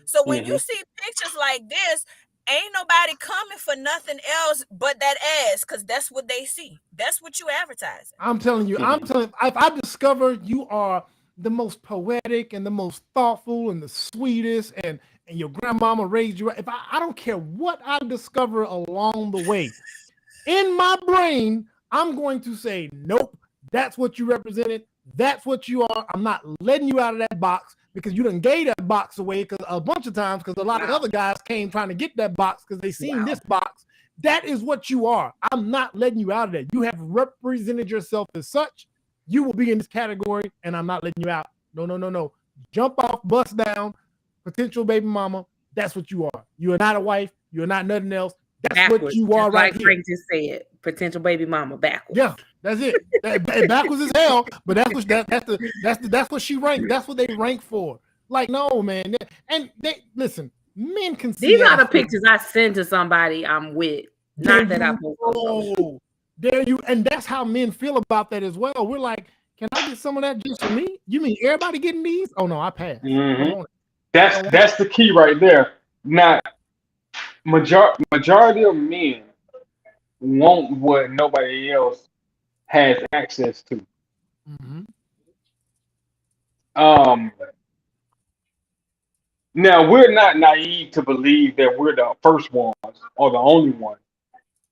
So when you see pictures like this, ain't nobody coming for nothing else but that ass, because that's what they see. That's what you advertising. I'm telling you, if I discover you are the most poetic and the most thoughtful and the sweetest, and and your grandmama raised you right, if I don't care what I discover along the way, in my brain, I'm going to say, nope, that's what you represented. That's what you are. I'm not letting you out of that box because you done gave that box away because a bunch of times because a lot of other guys came trying to get that box because they seen this box. That is what you are. I'm not letting you out of that. You have represented yourself as such. You will be in this category, and I'm not letting you out. No. Jump off, bust down, potential baby mama. That's what you are. You are not a wife. You are not nothing else. That's backwards, what you are right like here. Frank just said, potential baby mama backwards. Yeah, that's it. Backwards as hell, but that's what she ranked. That's what they rank for. Like, no, man. And they listen, men can see. These are the pictures I send to somebody I'm with. Not that I post. There you, and that's how men feel about that as well. We're like, can I get some of that just for me? You mean everybody getting these? Oh no, I passed. Mm-hmm. That's the key right there. Not majority of men want what nobody else has access to. Mm-hmm. Now we're not naive to believe that we're the first ones or the only one,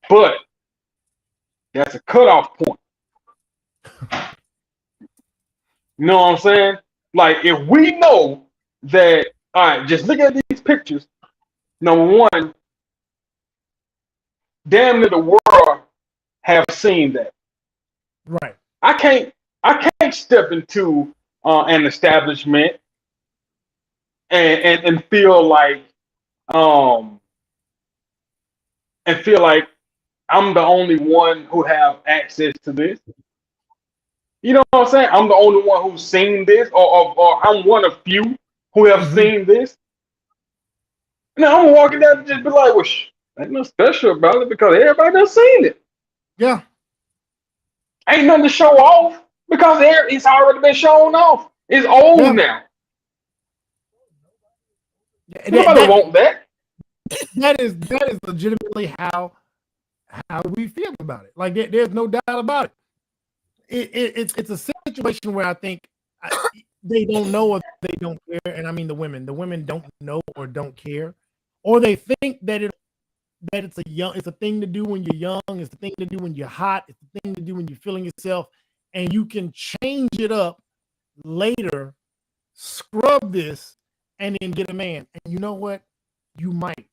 but that's a cutoff point. You know what I'm saying? Like if we know that, all right, just look at these pictures. Number one, damn near the world have seen that. Right. I can't step into an establishment and feel like I'm the only one who have access to this. You know what I'm saying? I'm the only one who's seen this, or I'm one of few who have seen this. Now I'm walking down and just be like, well, ain't nothing special about it because everybody done seen it. Yeah. Ain't nothing to show off because it's already been shown off. It's old now. Nobody want that. That is legitimately how we feel about it. Like there's no doubt about it. It's a situation where I think they don't know or they don't care, and I mean the women don't know or don't care, or they think that it's a thing to do when you're young, it's a thing to do when you're hot, it's a thing to do when you're feeling yourself, and you can change it up later, scrub this, and then get a man. And you know what? You might.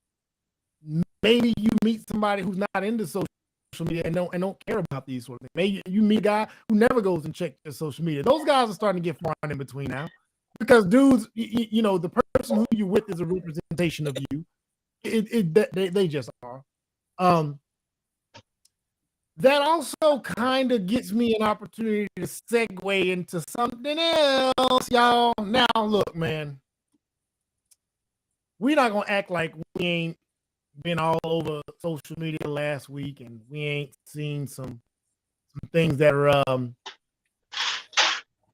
Maybe you meet somebody who's not into social media and don't care about these sort of things. Maybe you meet a guy who never goes and checks their social media. Those guys are starting to get far in between now, because dudes, you know, the person who you're with is a representation of you. They just are. That also kind of gets me an opportunity to segue into something else, y'all. Now, look, man, we're not gonna act like we ain't been all over social media last week and we ain't seen some things that are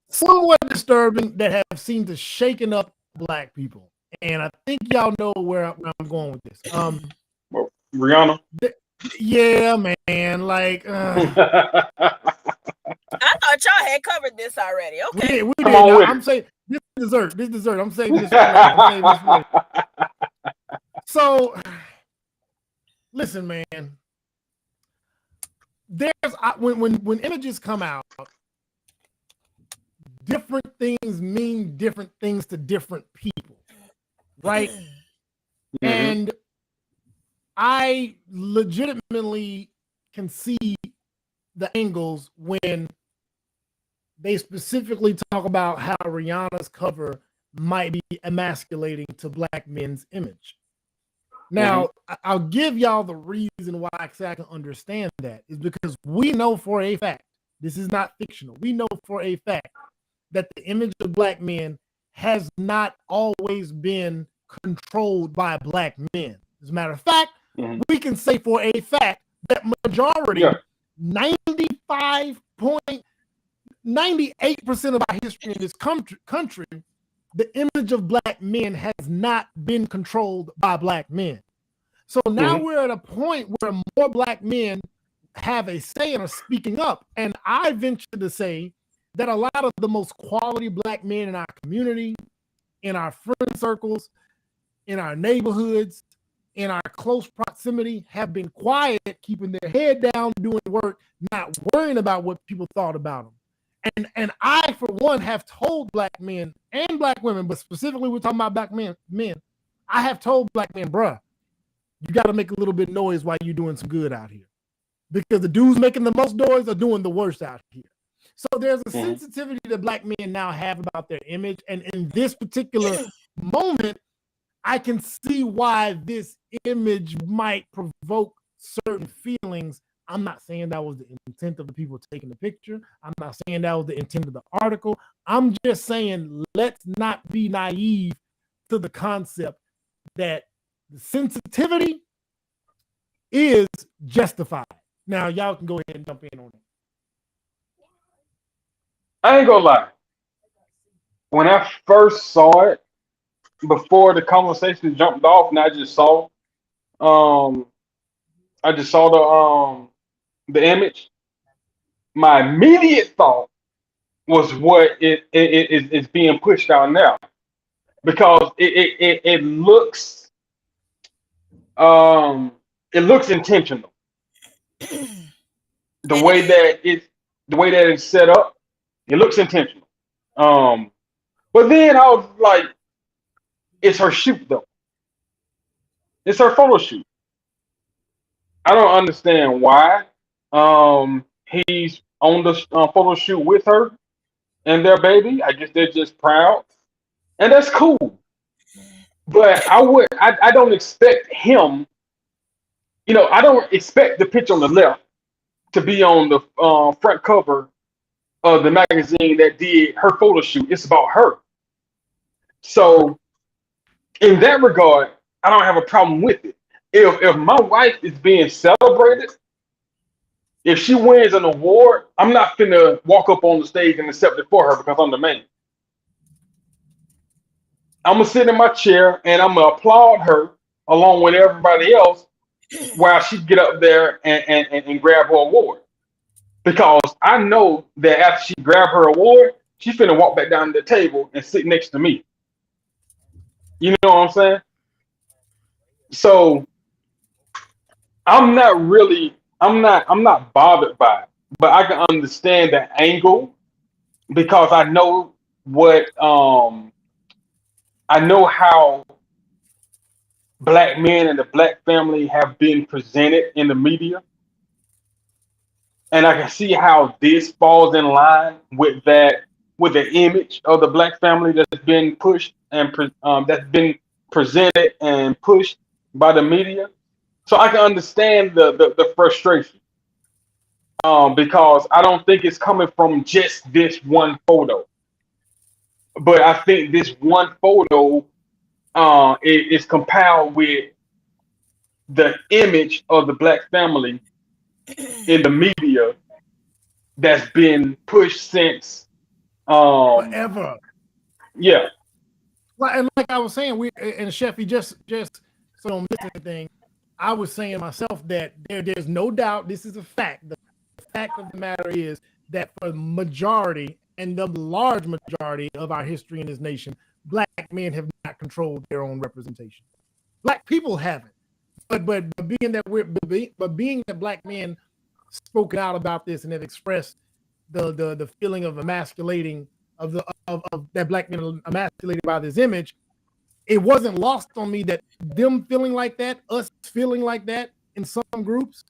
somewhat disturbing that have seemed to shaken up Black people. And I think y'all know where I'm going with this. Rhianna. Yeah, man. Like, I thought y'all had covered this already. Okay, we did. I'm saying this dessert. I'm saying this. For So, listen, man. There's when images come out, different things mean different things to different people, right? Mm-hmm. And I legitimately can see the angles when they specifically talk about how Rihanna's cover might be emasculating to Black men's image. Now, I'll give y'all the reason why I can understand that is because we know for a fact, this is not fictional, we know for a fact that the image of Black men has not always been controlled by Black men. As a matter of fact, we can say for a fact that majority, 98% of our history in this country, the image of Black men has not been controlled by Black men. So now we're at a point where more Black men have a say and are speaking up. And I venture to say that a lot of the most quality Black men in our community, in our friend circles, in our neighborhoods, in our close proximity, have been quiet, keeping their head down, doing work, not worrying about what people thought about them. And I, for one, have told black men and black women, but specifically we're talking about black men. I have told black men, bruh, you got to make a little bit of noise while you're doing some good out here, because the dudes making the most noise are doing the worst out here. So there's a sensitivity that black men now have about their image, and in this particular moment, I can see why this image might provoke certain feelings. I'm not saying that was the intent of the people taking the picture. I'm not saying that was the intent of the article. I'm just saying, let's not be naive to the concept that the sensitivity is justified. Now, y'all can go ahead and jump in on it. I ain't gonna lie. When I first saw it, before the conversation jumped off, and I just saw the image. My immediate thought was what is being pushed out now, because it looks intentional. The way that it's set up, it looks intentional. But then I was like, it's her shoot though. It's her photo shoot. I don't understand why. He's on the photo shoot with her and their baby. I guess they're just proud, and that's cool. But I don't expect him. I don't expect the picture on the left to be on the front cover of the magazine that did her photo shoot. It's about her. So in that regard, I don't have a problem with it. If my wife is being celebrated, if she wins an award, I'm not finna walk up on the stage and accept it for her because I'm the man. I'm gonna sit in my chair and I'm gonna applaud her along with everybody else while she get up there and grab her award. Because I know that after she grab her award, she's finna walk back down to the table and sit next to me. You know what I'm saying? So I'm not bothered by it, but I can understand the angle because I know how black men and the black family have been presented in the media. And I can see how this falls in line with the image of the black family that's been pushed and that's been presented and pushed by the media. So I can understand the frustration, because I don't think it's coming from just this one photo, but I think this one photo is compiled with the image of the black family in the media that's been pushed since forever. Yeah. And like I was saying, Sheffy, just so don't miss anything, I was saying myself that there's no doubt, this is a fact. The fact of the matter is that for the majority and the large majority of our history in this nation, black men have not controlled their own representation. Black people haven't. But being that black men spoken out about this and have expressed the feeling of emasculating of that black men are emasculated by this image, it wasn't lost on me that them feeling like that, us feeling like that in some groups,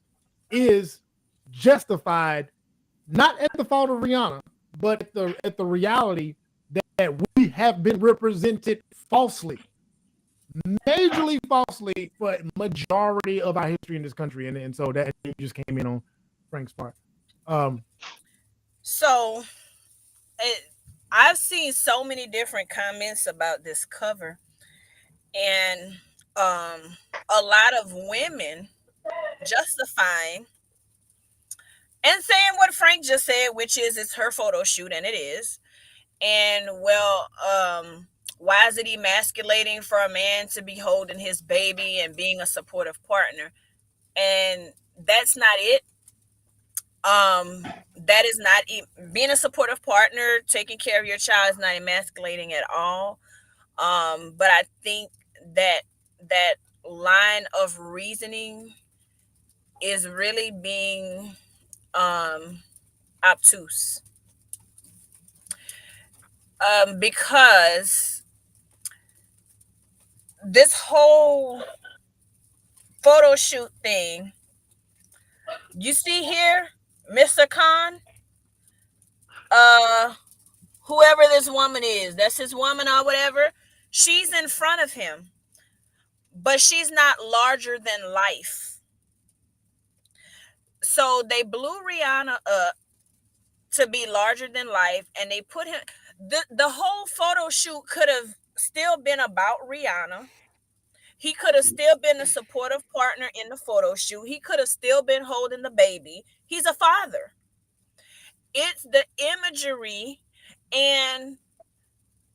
is justified, not at the fault of Rhianna, but at the reality that we have been represented falsely, majorly falsely, for majority of our history in this country, and so that just came in on Frank's part. So I've seen so many different comments about this cover, and a lot of women justifying and saying what Frank just said, which is it's her photo shoot, and it is. And well, why is it emasculating for a man to be holding his baby and being a supportive partner? And that's not it. That is not being a supportive partner. Taking care of your child is not emasculating at all. But I think that line of reasoning is really being obtuse. Because this whole photo shoot thing, you see here, Mr. Khan, whoever this woman is, that's his woman or whatever, she's in front of him, but she's not larger than life. So they blew Rhianna up to be larger than life, and they put him. The whole photo shoot could have still been about Rhianna. He could have still been a supportive partner in the photo shoot. He could have still been holding the baby. He's a father. It's the imagery, and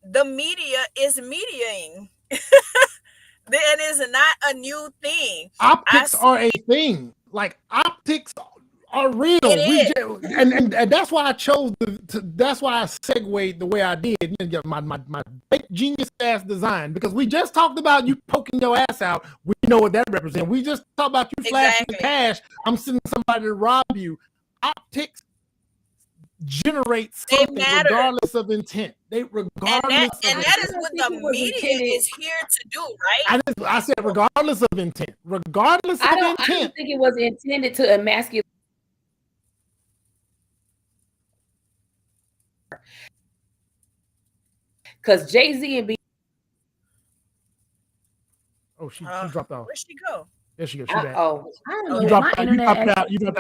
the media is mediating. That is not a new thing. Optics are a thing. Like, optics are real. And that's why I chose that's why I segued the way I did. My genius ass design, because we just talked about you poking your ass out. We know what that represents. We just talked about you flashing the cash. I'm sending somebody to rob you. Optics generate something regardless of intent. That is what the media is here to do, right? I said regardless of intent. Regardless of intent. I don't think it was intended to emasculate. Because Jay-Z and B. Oh, she dropped off. Where'd she go? There she goes. She's back. Oh, I don't know. You dropped out. You back.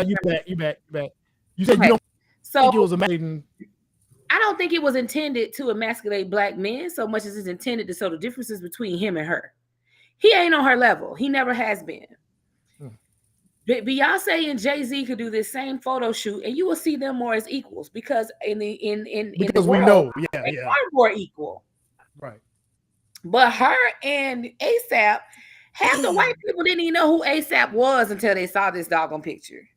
You said you don't think it was amazing. I don't think it was intended to emasculate black men so much as it's intended to show the differences between him and her. He ain't on her level. He never has been. Beyonce and Jay-Z could do this same photo shoot, and you will see them more as equals because in the world, they are more equal. Right. But her and ASAP, half the white people didn't even know who ASAP was until they saw this doggone picture.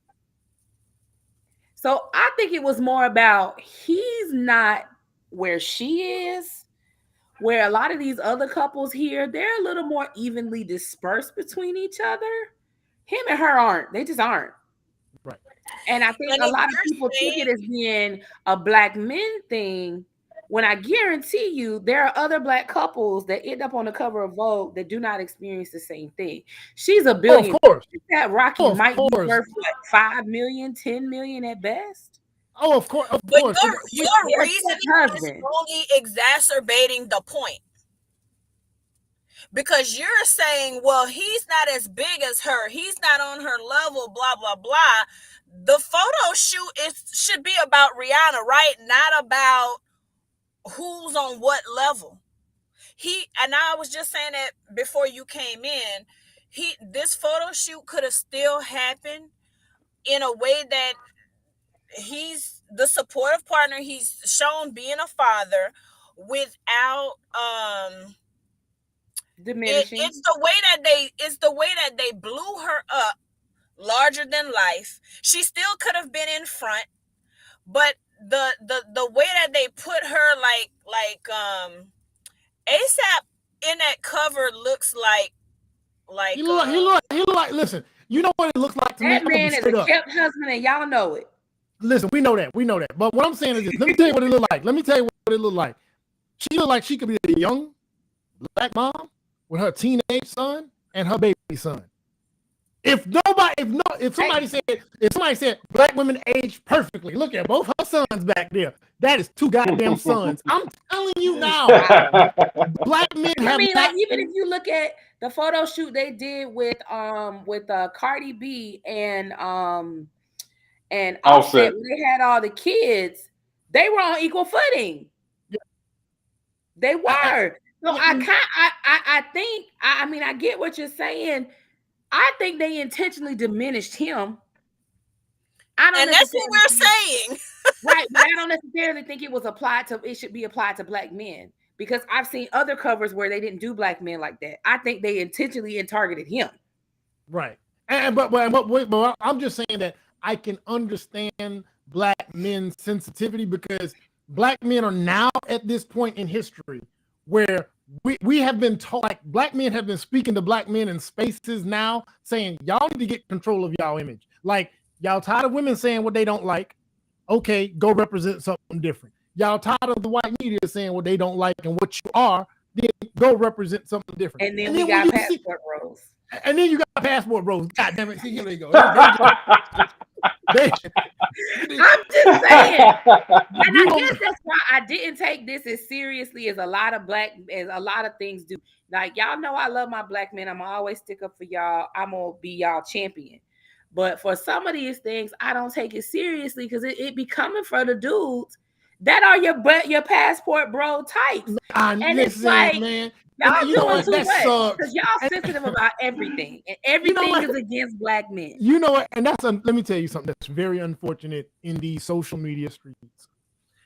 So I think it was more about he's not where she is, where a lot of these other couples here, they're a little more evenly dispersed between each other. Him and her aren't. They just aren't. Right. And I think a lot of people take it as being a black men thing, when I guarantee you there are other black couples that end up on the cover of Vogue that do not experience the same thing. She's a billionaire. Of course. That Rocky might be worth like 5 million, 10 million at best. Oh, of course. Of but course. Your reasoning is only exacerbating the point. Because you're saying, well, he's not as big as her. He's not on her level, blah, blah, blah. The photo shoot should be about Rhianna, right? Not about who's on what level. And I was just saying that before you came in, this photo shoot could have still happened in a way that he's the supportive partner. He's shown being a father without diminishing. It's the way that they blew her up larger than life. She still could have been in front, but the way that they put her like ASAP in that cover looks like he look like, listen, you know what it looks like to me? That man is a kept husband, and y'all know it. Listen, we know that. But what I'm saying is this. Let me tell you what it looked like. She looked like she could be a young black mom with her teenage son and her baby son. If somebody said black women age perfectly, look at both her sons back there. That is 2 goddamn sons. I'm telling you now, black men have. I mean, like, even if you look at the photo shoot they did with Cardi B and Offset, when they had all the kids, they were on equal footing. Yeah. They were. So I think I get what you're saying. I think they intentionally diminished him. And that's what we're saying. Right. But I don't necessarily think it should be applied to black men, because I've seen other covers where they didn't do black men like that. I think they intentionally targeted him. Right. But I'm just saying that I can understand black men's sensitivity, because black men are now at this point in history where we have been told, like black men have been speaking to black men in spaces now, saying y'all need to get control of y'all image. Like y'all tired of women saying what they don't like. Okay, go represent something different. Y'all tired of the white media saying what they don't like and what you are, then go represent something different. And then we got passport bros. And then you got passport bros. God damn it. See, here they go. I'm just saying. And I guess that's why I didn't take this as seriously as a lot of things do. Like, y'all know I love my black men. I'm gonna always stick up for y'all. I'm gonna be y'all champion. But for some of these things, I don't take it seriously because it be coming for the dudes that are your passport bro types. And it's like, man, y'all doing too much because y'all sensitive about everything, and everything is against black men. You know what? And let me tell you something that's very unfortunate in these social media streets.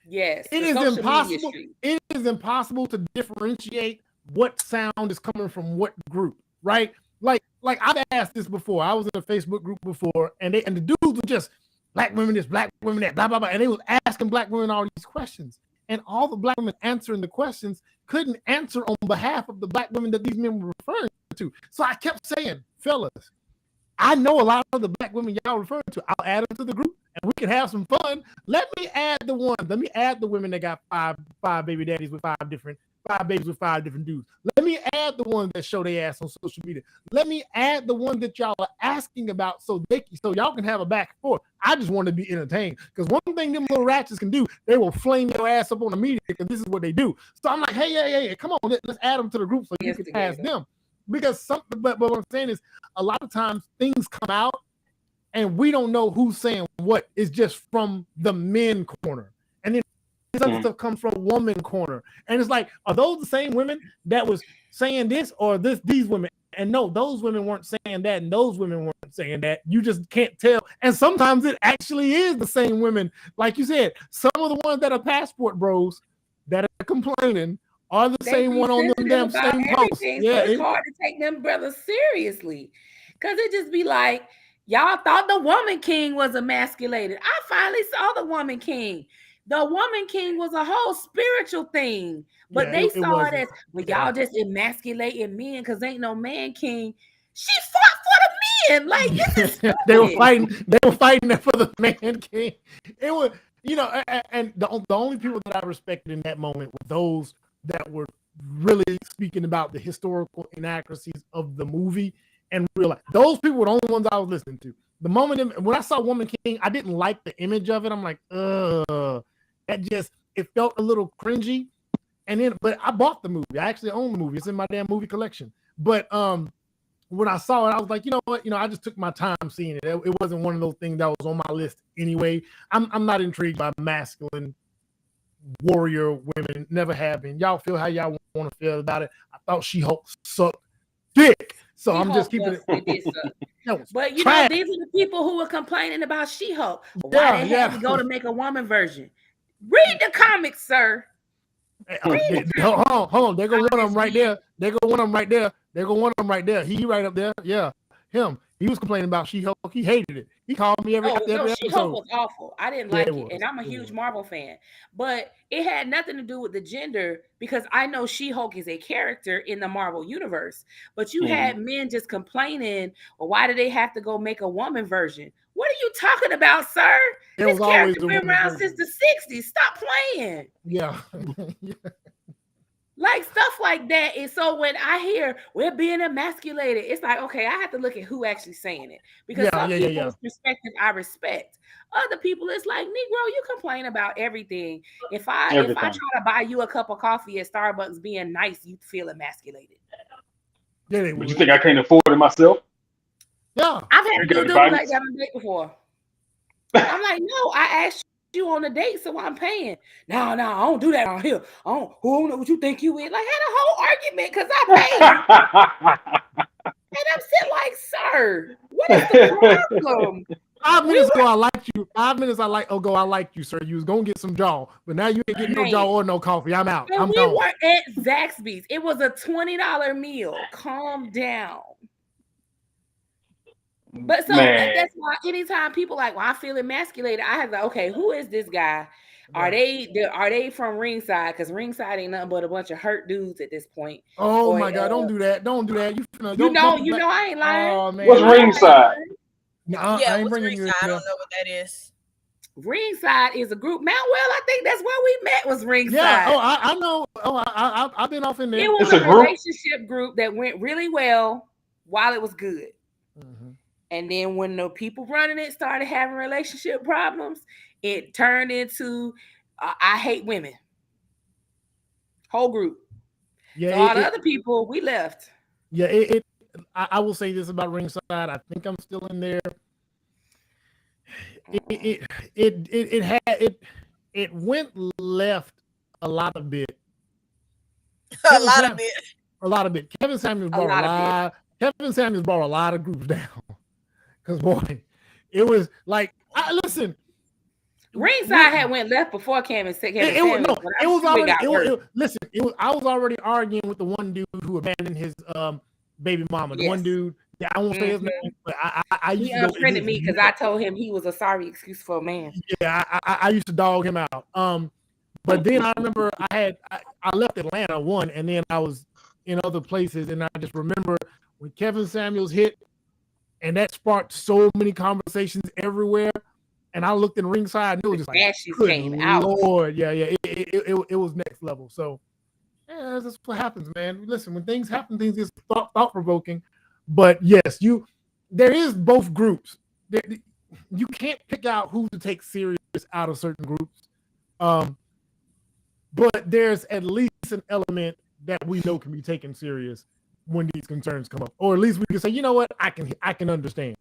Yes, it is impossible. It is impossible to differentiate what sound is coming from what group, right? Like I've asked this before. I was in a Facebook group before, and the dudes were just black women this, black women that, blah blah blah, and they was asking black women all these questions, and all the black women answering the questions couldn't answer on behalf of the black women that these men were referring to. So I kept saying, fellas, I know a lot of the black women y'all referring to. I'll add them to the group, and we can have some fun. Let me add the ones. Let me add the women that got five baby daddies with five babies with five different dudes. Let me add the ones that show their ass on social media. Let me add the one that y'all are asking about so y'all can have a back and forth. I just want to be entertained, because one thing them little ratchets can do, they will flame your ass up on the media, because this is what they do. So I'm like, hey, come on, let's add them to the group so you can pass them. Because but what I'm saying is, a lot of times things come out and we don't know who's saying what. It's just from the men corner, and then other stuff comes from woman corner, and it's like, are those the same women that was saying this, or these women? And no, those women weren't saying that, and those women weren't saying that. You just can't tell. And sometimes it actually is the same women. Like you said, some of the ones that are passport bros that are complaining are the same one on them damn same posts. Yeah, so it's hard to take them brothers seriously, because it just be like, y'all thought the woman king was emasculated. I finally saw the woman king. The woman king was a whole spiritual thing, but they saw it as, well, y'all just emasculating men because ain't no man king. She fought for the men. Like, this is stupid. They were fighting for the man king. It was, and the only people that I respected in that moment were those that were really speaking about the historical inaccuracies of the movie and realize those people were the only ones I was listening to. The moment when I saw Woman King, I didn't like the image of it. I'm like, it felt a little cringy. But I bought the movie. I actually own the movie. It's in my damn movie collection. But when I saw it, I was like, you know what? I just took my time seeing it. It wasn't one of those things that was on my list anyway. I'm not intrigued by masculine warrior women. Never have been. Y'all feel how y'all want to feel about it. I thought She-Hulk sucked dick. So I'm just keeping it. But these are the people who were complaining about She-Hulk. Why they had to go to make a woman version? Read the comics, sir. Hold on. There go one of them right there. There go one of them right there. He right up there. Yeah, him. He was complaining about She-Hulk. He hated it. He called me every episode. She-Hulk was awful. I didn't like it. And I'm a huge Marvel fan. But it had nothing to do with the gender, because I know She-Hulk is a character in the Marvel universe. But you had men just complaining, well, why do they have to go make a woman version? What are you talking about, sir? This character been around since the 60s. Stop playing. Yeah. Like stuff like that. And so when I hear we're being emasculated, it's like, okay, I have to look at who actually saying it, because some people's perspective I respect. Other people, it's like, Negro, you complain about everything. If I try to buy you a cup of coffee at Starbucks being nice, you feel emasculated. Yeah, but you think I can't afford it myself? Yeah, I've had a dude like that on a date before. I'm like, no, I asked you on a date, so I'm paying. No, I don't do that on here. Who know what you think you is? Like, had a whole argument because I paid. And I'm sitting like, sir, what is the problem? 5 minutes ago, I liked you. 5 minutes I liked you, sir. You was gonna get some jaw, but now you ain't getting no jaw or no coffee. I'm out. We were at Zaxby's. It was a $20 meal. Calm down. But so that's why anytime people like, well, I feel emasculated, I have like, okay, who is this guy? Are they from Ringside? Because Ringside ain't nothing but a bunch of hurt dudes at this point. Oh my God! Don't do that! Don't do that! You know, I ain't lying. Oh man, what's Ringside? No, Yeah, I ain't what's bringing you in Ringside? I there. don't know what that is. Ringside is a group. Mount Well, I think that's where we met. Was Ringside? Yeah. Oh, I know. Oh, I've been off in there. It was a relationship group that went really well while it was good. Mm-hmm. And then when the people running it started having relationship problems, it turned into I hate women. Whole group. Yeah. So all the other people, we left. Yeah. I will say this about Ringside. I think I'm still in there. It went left a lot of bit. A lot of bit. Kevin Samuels brought a lot of groups down. Because boy, it was like listen. Ringside had went left before Kevin Samuels. I was already arguing with the one dude who abandoned his baby mama. The one dude. Yeah, I won't say his name, but he unfriended me because I told him he was a sorry excuse for a man. Yeah, I used to dog him out. But then I remember I left Atlanta and then I was in other places, and I just remember when Kevin Samuels hit, and that sparked so many conversations everywhere. And I looked in Ringside, and it was just like, good came out. Lord, yeah, it was next level. So, yeah, that's what happens, man. Listen, when things happen, things get thought provoking. But yes, there is both groups. You can't pick out who to take serious out of certain groups. But there's at least an element that we know can be taken serious when these concerns come up. Or at least we can say, you know what, I can understand.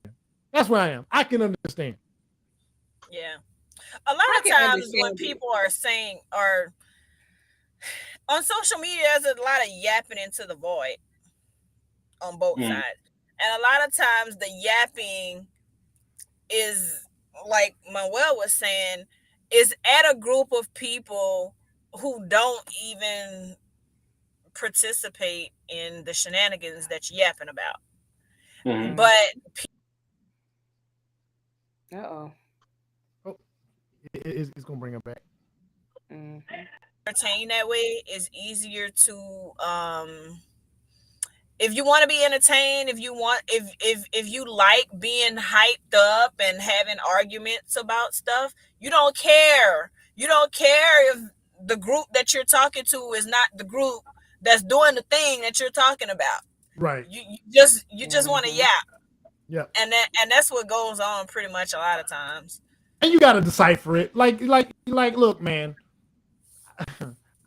That's where I am. I can understand. Yeah. A lot of times when people are saying on social media, there's a lot of yapping into the void on both sides. And a lot of times the yapping is, like Manuel was saying, is at a group of people who don't even participate in the shenanigans that you're yapping about. Mm-hmm. But it's gonna bring it back. Entertain that way is easier to if you want to be entertained, if you like being hyped up and having arguments about stuff, you don't care if the group that you're talking to is not the group that's doing the thing that you're talking about. Right. You just want to yap. Yeah. And that's what goes on pretty much a lot of times. And you got to decipher it. Like, look, man,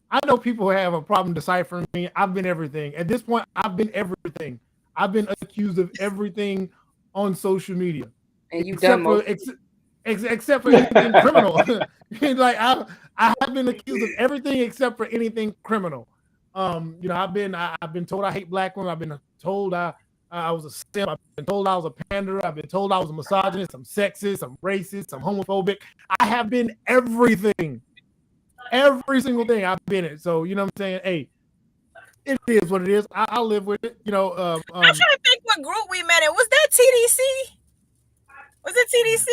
I know people have a problem deciphering me. I've been everything. At this point, I've been everything. I've been accused of everything on social media. And you've done most. Except for anything criminal. Like I have been accused of everything except for anything criminal. I've been told I hate black women. I've been told I was a simp. I've been told I was a panderer. I've been told I was a misogynist, I'm sexist, I'm racist, I'm homophobic. I have been everything. Every single thing I've been in. So, you know what I'm saying? Hey, it is what it is. I'll live with it. I'm trying to think what group we met in. Was that TDC? Was it TDC?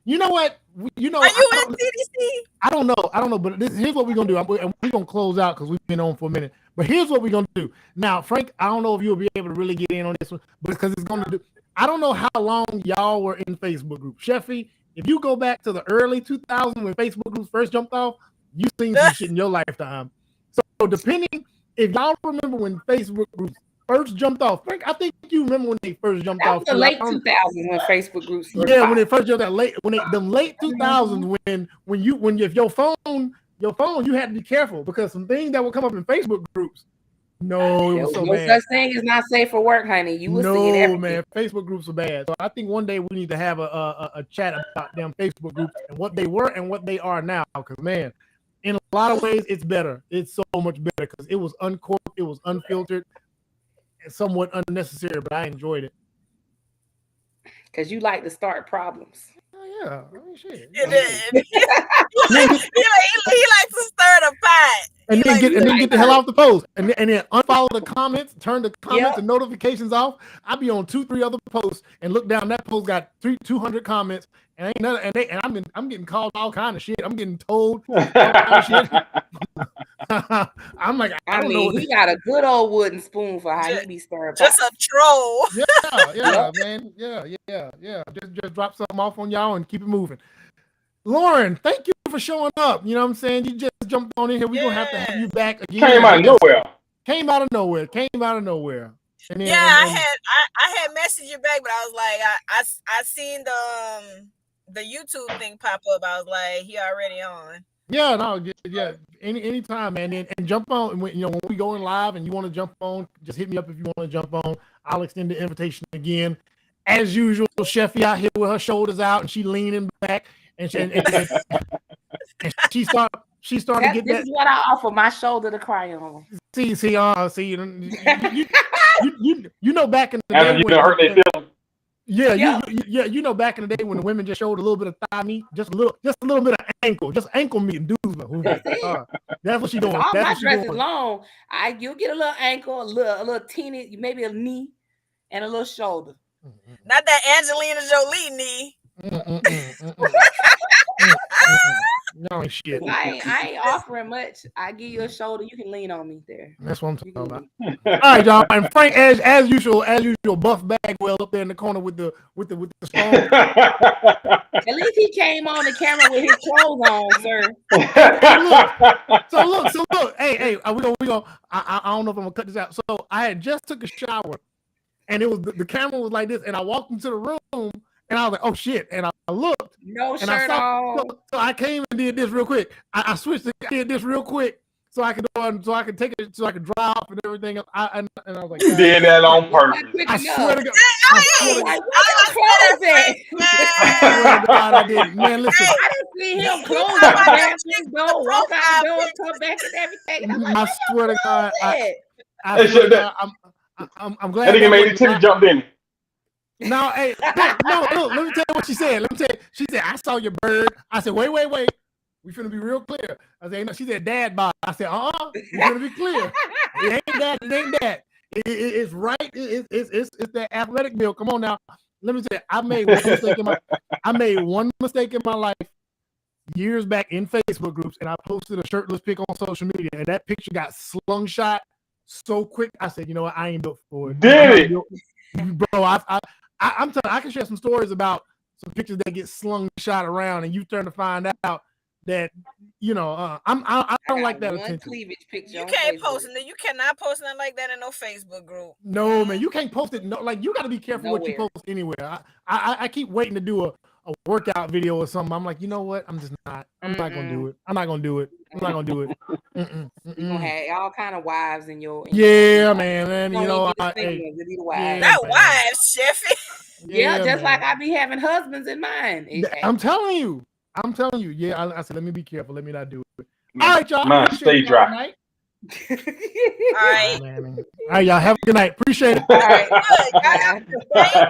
You know what? Are you in TDC? I don't know. But here's what we're going to do. And we're going to close out because we've been on for a minute. But here's what we're going to do. Now, Frank, I don't know if you'll be able to really get in on this one, because it's going to do. I don't know how long y'all were in Facebook groups. Sheffy, if you go back to the early 2000s when Facebook groups first jumped off, you've seen some shit in your lifetime. So depending, if y'all remember when Facebook groups first jumped off, Frank, I think you remember when they first jumped off. That was the late 2000s when Facebook groups. When they first jumped out, the late 2000s when if your phone, you had to be careful because some things that would come up in Facebook groups. No, it was so bad. No such thing is not safe for work, honey. You will see it everything. Man, Facebook groups are bad. So I think one day we need to have a chat about them Facebook groups and what they were and what they are now. Because man, in a lot of ways, it's better. It's so much better because it was uncorked, it was unfiltered, and somewhat unnecessary. But I enjoyed it. Because you like to start problems. Oh, yeah, I mean, shit. He likes to stir the pot. And then get the hell off the post, and then unfollow the comments, turn the comments and notifications off. I be on 2-3 other posts and look down. That post got 200 comments, and ain't none. And I'm getting called all kind of shit. I'm getting told all kind of shit. I'm like, I don't know. He got a good old wooden spoon for how he be stirring. Just a troll. Yeah, man. Yeah. Just drop something off on y'all and keep it moving. Lauren, thank you for showing up. You know what I'm saying? You just jumped on in here. We're gonna have to have you back again. Came out of nowhere. Came out of nowhere. And then, I had messaged you back, but I was like, I seen the YouTube thing pop up. I was like, he already on. Yeah, no, yeah. Anytime, man. And jump on. When we going live and you want to jump on, just hit me up if you want to jump on. I'll extend the invitation again. As usual, Sheffy out here with her shoulders out and she leaning back and she started to get that. This is what I offer, my shoulder to cry on. See, you know back in the day when hurt their feelings. Yeah, you know back in the day when the women just showed a little bit of thigh meat, just a little bit of ankle, just ankle meat, and dudes. That's what she doing. All my dress is long. You'll get a little ankle, a little teeny, maybe a knee, and a little shoulder. Not that Angelina Jolie knee. No shit. I ain't offering much. I give you a shoulder. You can lean on me there. That's what I'm talking about. All right, y'all. And Frank, as usual, Buff Bagwell up there in the corner with the stone. At least he came on the camera with his clothes on, sir. So look. Hey, we go. I don't know if I'm gonna cut this out. So I had just took a shower, and it was the camera was like this, and I walked into the room. And I was like, oh shit. And I looked. No and shirt on. So I came and did this real quick. I switched it, did this real quick so I could take it, so I could dry off and everything. And I was like, you did that on purpose. I swear to God. I did. Man, listen. I didn't see him close the bathroom door, walk out the door, come back and everything. And I swear to God. I'm glad. I think it made the titty jump in. No, hey, no, look, let me tell you what she said. She said, I saw your bird. I said, wait. We finna be real clear. I said, no, she said, dad bod. I said, we finna be clear. It ain't that. It's right. It's that athletic build. Come on now. Let me tell you, I made one mistake in my life years back in Facebook groups, and I posted a shirtless pic on social media, and that picture got slung shot so quick. I said, you know what? I ain't built for it. Did it? Bro, I'm telling you, I can share some stories about some pictures that get slung shot around, and you turn to find out that I don't like that attention. Cleavage picture. You can't post it. You cannot post nothing like that in no Facebook group. No, man, you can't post it. No, like you got to be careful what you post anywhere. I keep waiting to do a workout video or something. I'm like, you know what? I'm just not. I'm not gonna do it. I'm not gonna do it. You gonna have all kind of wives in your. Man. You know, that wives, Sheffy. Yeah, just like I be having husbands in mine. I'm telling you. Yeah, I said, let me be careful. Let me not do it. All right, y'all. Mine stay dry. All right. All right, y'all. Have a good night. Appreciate it. All right.